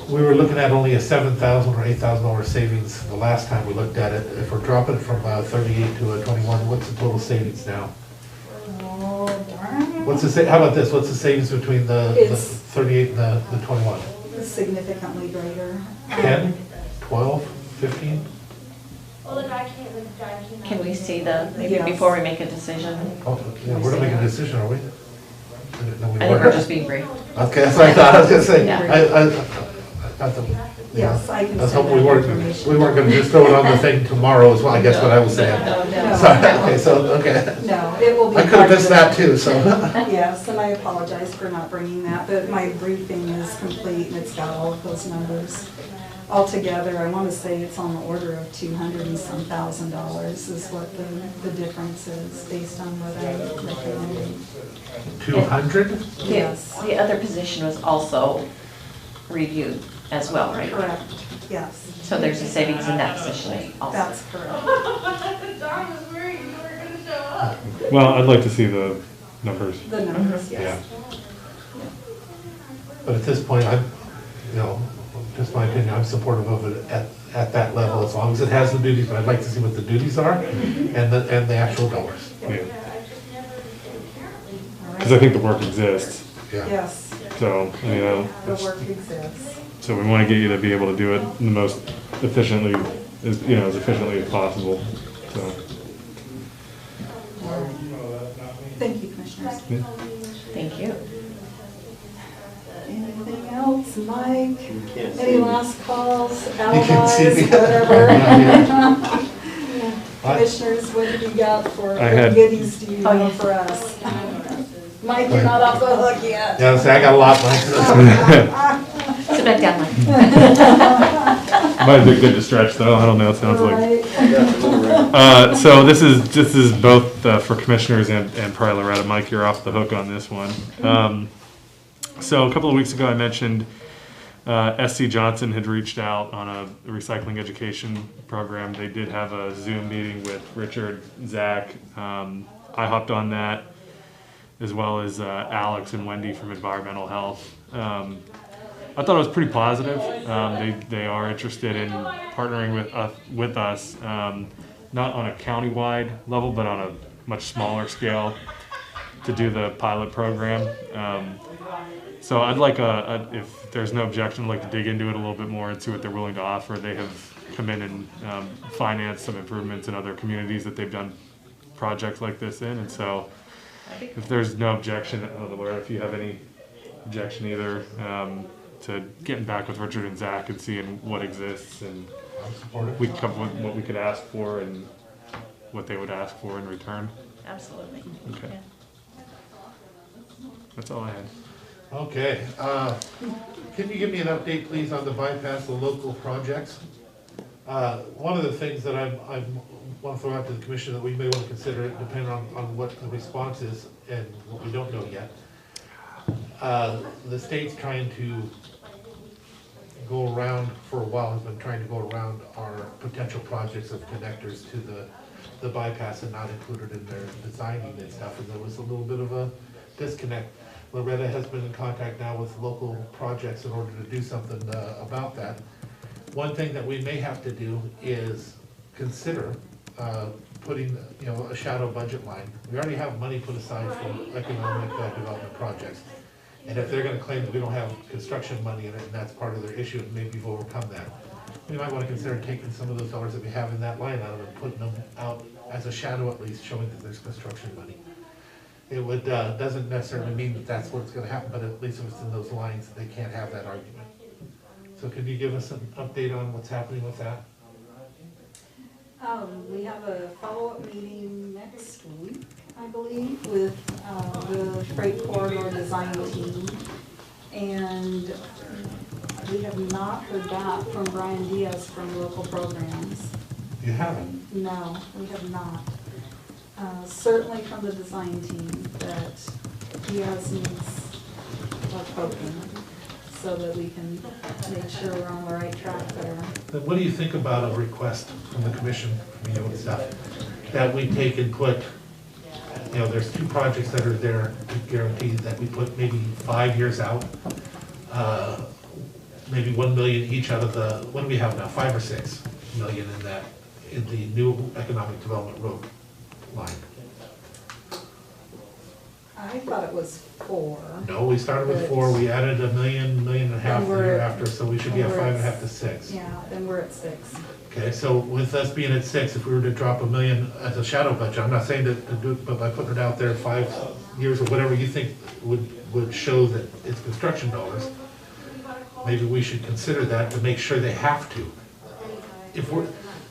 We were looking at only a $7,000 or $8,000 savings the last time we looked at it. If we're dropping it from 38 to a 21, what's the total savings now? Oh, darn. How about this? What's the savings between the It's- 38 and the 21? It's significantly greater. 10, 12, 15? Can we see maybe Yes. before we make a decision? Oh, yeah, we're not making a decision, are we? I think we're just being brief. Okay, that's what I thought. I was gonna say, Yeah. I thought the, Yes, I can I was send hoping we that weren't information. gonna just throw it on the thing tomorrow, is what I guess what I was saying. No. Sorry, okay, so, okay. No, it will be. I could have part of missed the- that too, so. Yes, and I apologize for not bringing that, but my briefing is complete and it's got all of those numbers. Altogether, I want to say it's on the order of $200 and some thousand is what the difference is based on what I'm recommending. 200? Yes. The other position was also reviewed as well, right? Correct, yes. So there's a savings in that position also. That's correct. Well, I'd like to see the numbers. The numbers, Yeah. yes. But at this point, just my opinion, I'm supportive of it at that level, as long as it has the duties, but I'd like to see what the duties are and the actual dollars. Because I think the work exists, Yeah. Yes, so, the work exists. so we want to get you to be able to do it the most efficiently, as efficiently as possible, so. Thank you, Commissioners. Yeah. Thank you. Anything else, Mike? You can't see Any me. last calls, can see alibis, me. whatever? Commissioners, what have you got for, I had- what goodies do you Oh, have yeah. for us? Mike, you're not off the hook yet. Yeah, I got a lot, Mike. Sit back down, Mike. Might be good to stretch though, I don't know, it sounds like. Right. Yeah, it's over, right? So this is both for commissioners and probably Loretta. Mike, you're off the hook on this one. So a couple of weeks ago, I mentioned SC Johnson had reached out on a recycling education program. They did have a Zoom meeting with Richard, Zach. I hopped on that, as well as Alex and Wendy from Environmental Health. I thought it was pretty positive. They are interested in partnering with us, not on a county-wide level, but on a much smaller scale to do the pilot program. So I'd like if there's no objection, I'd like to dig into it a little bit more and see what they're willing to offer. They have come in and financed some improvements in other communities that they've done projects like this in, and so if there's no objection, I don't know, Laura, if you have any objection either, to getting back with Richard and Zach and seeing what exists, and we can come up with what we could ask for and what they would ask for in return. Absolutely. Okay. Yeah. That's all I had. Okay, can you give me an update, please, on the bypass, the local projects? One of the things that I want to throw out to the commission that we may want to consider, depending on what the response is and what we don't know yet. The state's trying to go around, for a while, has been trying to go around our potential projects of connectors to the bypass and not included in their designing and stuff, and there was a little bit of a disconnect. Loretta has been in contact now with local projects in order to do something about that. One thing that we may have to do is consider putting, a shadow budget line. We already have money put aside for economic development projects. And if they're gonna claim that we don't have construction money in it, and that's part of their issue, and maybe we've overcome that, we might wanna consider taking some of those dollars that we have in that line item and putting them out as a shadow, at least, showing that there's construction money. it would, doesn't necessarily mean that that's what's gonna happen, but at least if it's in those lines, they can't have that argument. So could you give us an update on what's happening with that? We have a follow-up meeting next week, I believe, with the freight corridor design team. And we have not heard back from Brian Diaz from local programs. You haven't? No, we have not. Certainly from the design team that Diaz needs a program so that we can make sure we're on the right track there. Then what do you think about a request from the commission, from you and stuff, that we take and put, you know, there's 2 projects that are there to guarantee that we put maybe 5 years out, maybe 1 million each out of the, what do we have now, 5 or 6 million in that, in the new economic development road line? I thought it was 4. No, we started with 4, we added $1 million, $1.5 million the year after, so we should be at 5.5 to 6. Yeah, then we're at 6. Okay, so with us being at 6, if we were to drop $1 million as a shadow budget, I'm not saying to do it, but by putting it out there 5 years or whatever you think would show that it's construction dollars, maybe we should consider that to make sure they have to.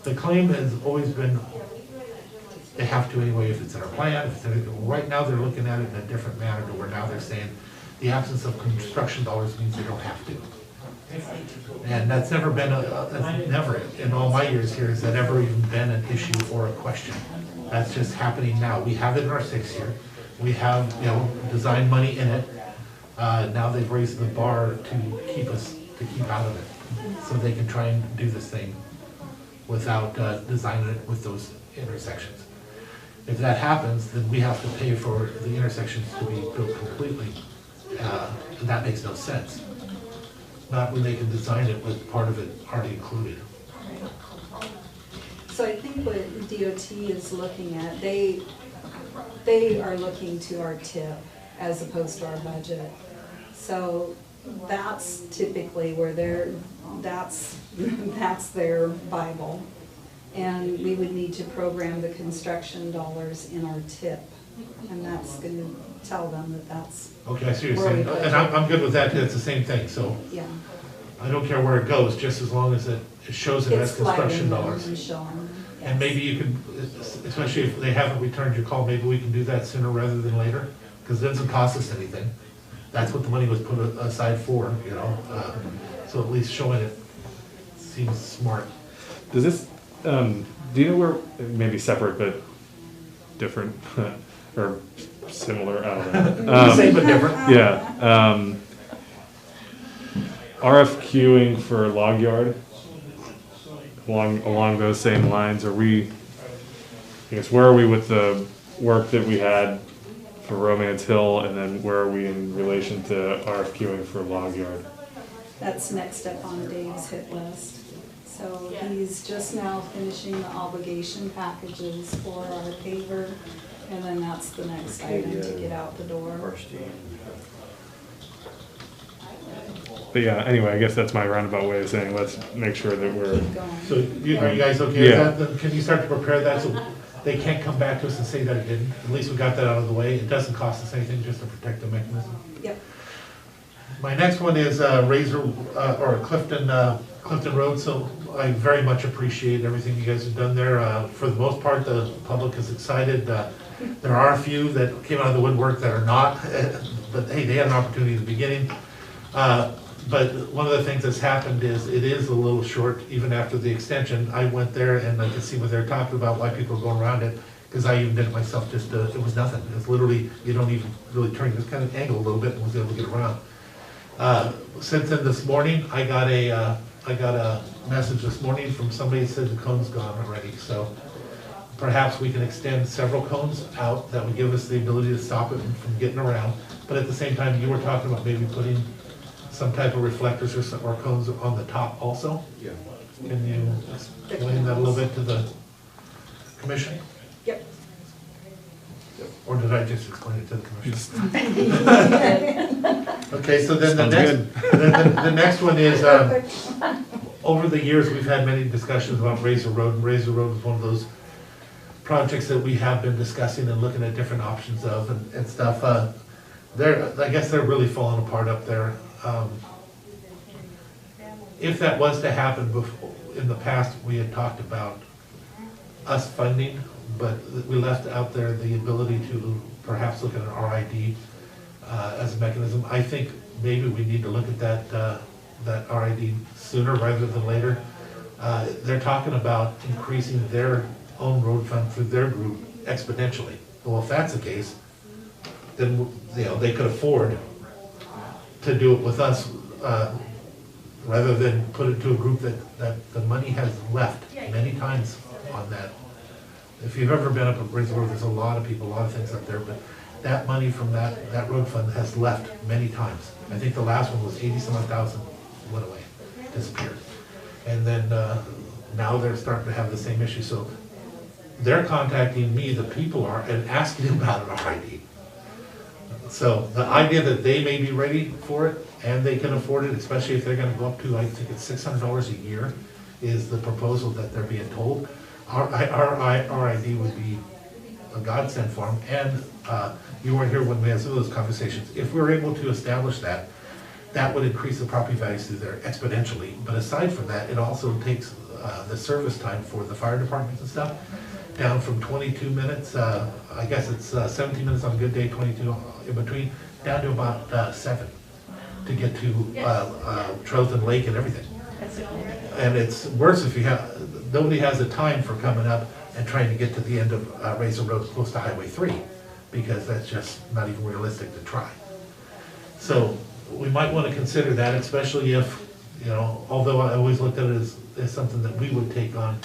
The claim has always been, they have to anyway if it's in our plan. Right now, they're looking at it in a different manner to where now they're saying the absence of construction dollars means they don't have to. And that's never been, that's never, in all my years here, has that ever even been an issue or a question. That's just happening now. We have it in our 6th year. We have, you know, design money in it. Now they've raised the bar to keep out of it. So they can try and do this thing without designing it with those intersections. If that happens, then we have to pay for the intersections to be built completely. And that makes no sense. Not when they can design it with part of it already included. So I think what DOT is looking at, they are looking to our tip as opposed to our budget. So that's typically where that's their Bible. And we would need to program the construction dollars in our tip. And that's going to tell them that that's. Okay, I see what you're where we saying. budget. And I'm good with that, it's the same thing, so Yeah. I don't care where it goes, just as long as it shows it as It's construction flagging them dollars. and showing, yes. And maybe you can, especially if they haven't returned your call, maybe we can do that sooner rather than later, because it doesn't cost us anything. That's what the money was put aside for, you know, so at least showing it seems smart. Does this, do you know where, maybe separate but different, or similar, I don't know. Same but different. Yeah. RFQing for log yard, along those same lines, are we, I guess, where are we with the work that we had for Romance Hill, and then where are we in relation to RFQing for log yard? That's next up on Dave's hit list. So he's just now finishing the obligation packages for our paver, and then that's the next item to get out the door. But yeah, anyway, I guess that's my roundabout way of saying, let's make sure that we're, Keep going. So are you guys okay with that? Then can you start to prepare that so they can't come back to us and say that it didn't? At least we got that out of the way. It doesn't cost us anything just to protect the mechanism. Yep. My next one is or Clifton Road. So I very much appreciate everything you guys have done there. For the most part, the public is excited. There are a few that came out of the woodwork that are not, but hey, they had an opportunity at the beginning. But one of the things that's happened is it is a little short even after the extension. I went there and I could see what they're talking about, why people are going around it, because I even did it myself, just it was nothing. It was literally, you don't even really turn, just kind of angle a little bit and was able to get around. Since then this morning, I got a message this morning from somebody that said the cone's gone already. So perhaps we can extend several cones out that would give us the ability to stop it from getting around. But at the same time, you were talking about maybe putting some type of reflectors or cones on the top also? Yeah. Can you explain that a little bit to the commission? Yep. Or did I just explain it to the commission? Okay, so then the next one is, over the years, we've had many discussions about Razor Road, and Razor Road is one of those projects that we have been discussing and looking at different options of and stuff. I guess they're really falling apart up there. If that was to happen before, in the past, we had talked about us funding, but we left out there the ability to perhaps look at an RID as a mechanism. I think maybe we need to look at that RID sooner rather than later. They're talking about increasing their own road fund through their group exponentially. Well, if that's the case, then they could afford to do it with us rather than put it to a group that the money has left many times on that. If you've ever been up at Razor Road, there's a lot of people, a lot of things up there, but that money from that road fund has left many times. I think the last one was 80-some thousand went away, disappeared. And then now they're starting to have the same issue. So they're contacting me, the people are, and asking about an RID. So the idea that they may be ready for it and they can afford it, especially if they're gonna go up to, I think it's $600 a year, is the proposal that they're being told. Our RID would be a godsend for them. And you weren't here when we had some of those conversations. If we were able to establish that, that would increase the property values through there exponentially. But aside from that, it also takes the service time for the fire departments and stuff down from 22 minutes, I guess it's 17 minutes on a good day, 22 in between, down to about 7 to get to Trouthan Lake and everything. And it's worse if nobody has the time for coming up and trying to get to the end of Razor Road close to Highway 3, because that's just not even realistic to try. So we might want to consider that, especially if, although I always looked at it as something that we would take on,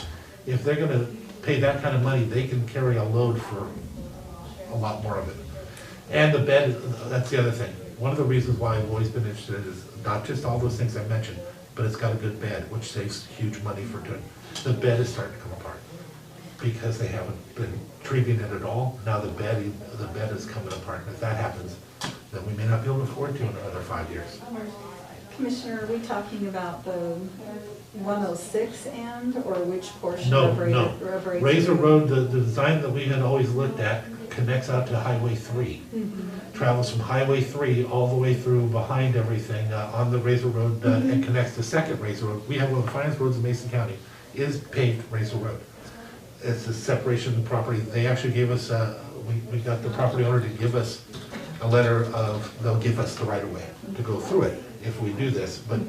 if they're gonna pay that kind of money, they can carry a load for a lot more of it. And the bed, that's the other thing. One of the reasons why I've always been interested is not just all those things I mentioned, but it's got a good bed, which saves huge money for doing. The bed is starting to come apart because they haven't been treating it at all. Now the bed is coming apart, and if that happens, then we may not be able to afford to in another 5 years. Commissioner, are we talking about the 106 end, or which portion No, of no. Razor Road, the design that we had always looked at connects out to Highway 3. Travels from Highway 3 all the way through behind everything on the Razor Road and connects to Second Razor Road. We have one of the finest roads in Mason County, is paved Razor Road. It's a separation of the property. They actually gave us, we got the property owner to give us a letter of, they'll give us the right of way to go through it if we do this. But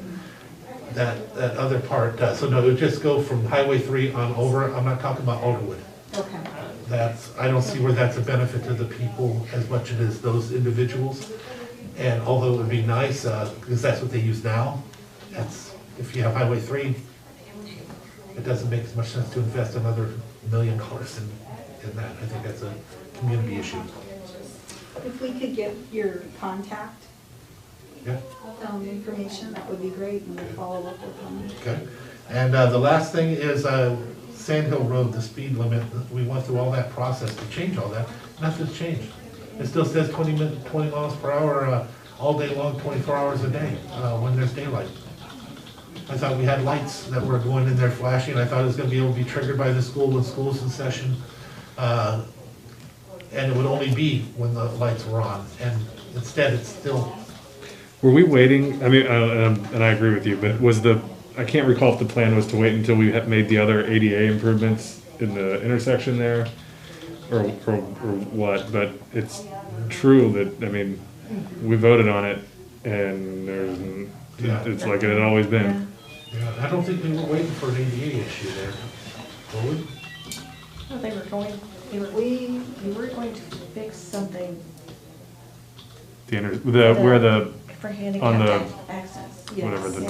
that other part, so no, it would just go from Highway 3 on over. I'm not talking about Alderwood. Okay. I don't see where that's a benefit to the people as much as it is those individuals. And although it would be nice, because that's what they use now, if you have Highway 3, it doesn't make as much sense to invest another $1 million in that. I think that's a community issue. If we could get your contact Yeah. information, that would be great, and we'll follow up with them. Okay. And the last thing is Sand Hill Road, the speed limit. We went through all that process to change all that. Nothing's changed. It still says 20 miles per hour all day long, 24 hours a day when there's daylight. I thought we had lights that were going in there flashing. I thought it was going to be able to be triggered by the school when school's in session. And it would only be when the lights were on. And instead, it's still... Were we waiting, I mean, and I agree with you, but I can't recall if the plan was to wait until we had made the other ADA improvements in the intersection there, or what, but it's true that, I mean, we voted on it, and it's like it had always been. Yeah, I don't think we were waiting for an ADA issue there, were we? No, they were going to fix something for on handicapped access. whatever, the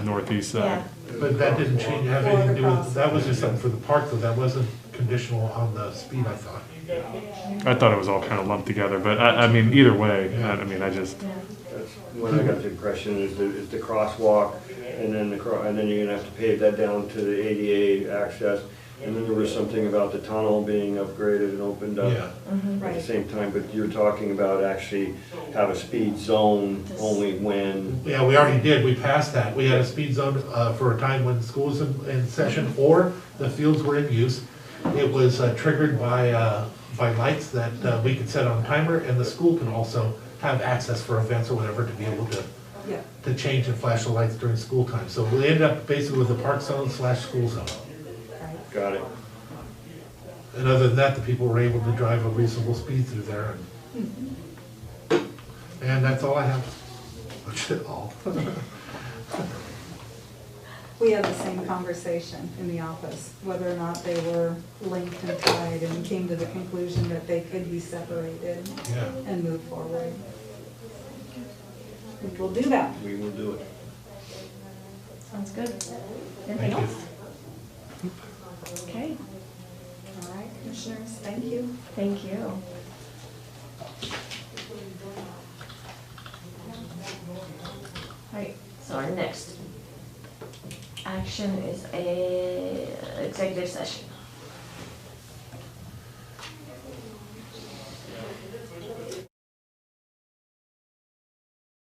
northeast side. Yeah. But that didn't change, have anything to do with, that was just something for the park, though, that wasn't conditional on the speed, I thought. I thought it was all kind of lumped together, but I mean, either way, I mean, I just, That's what I got the impression is the crosswalk, and then you're gonna have to pave that down to the ADA access. And then there was something about the tunnel being upgraded and opened up at the same time, but you're talking about actually have a speed zone only when... Yeah, we already did, we passed that. We had a speed zone for a time when school was in session or the fields were in use. It was triggered by lights that we could set on a timer, and the school can also have access for events or whatever to be able Yeah. to change and flash the lights during school time. So we ended up basically with a park zone / school zone. Got it. And other than that, the people were able to drive a reasonable speed through there. And that's all I have. Which is all. We had the same conversation in the office, whether or not they were linked and tied, and came to the conclusion that they could be separated Yeah. and move forward. We will do that. We will do it. Sounds good. Thank Anything you. else? Okay, All right, commissioners, thank you. thank you. All right, so our next action is a executive session.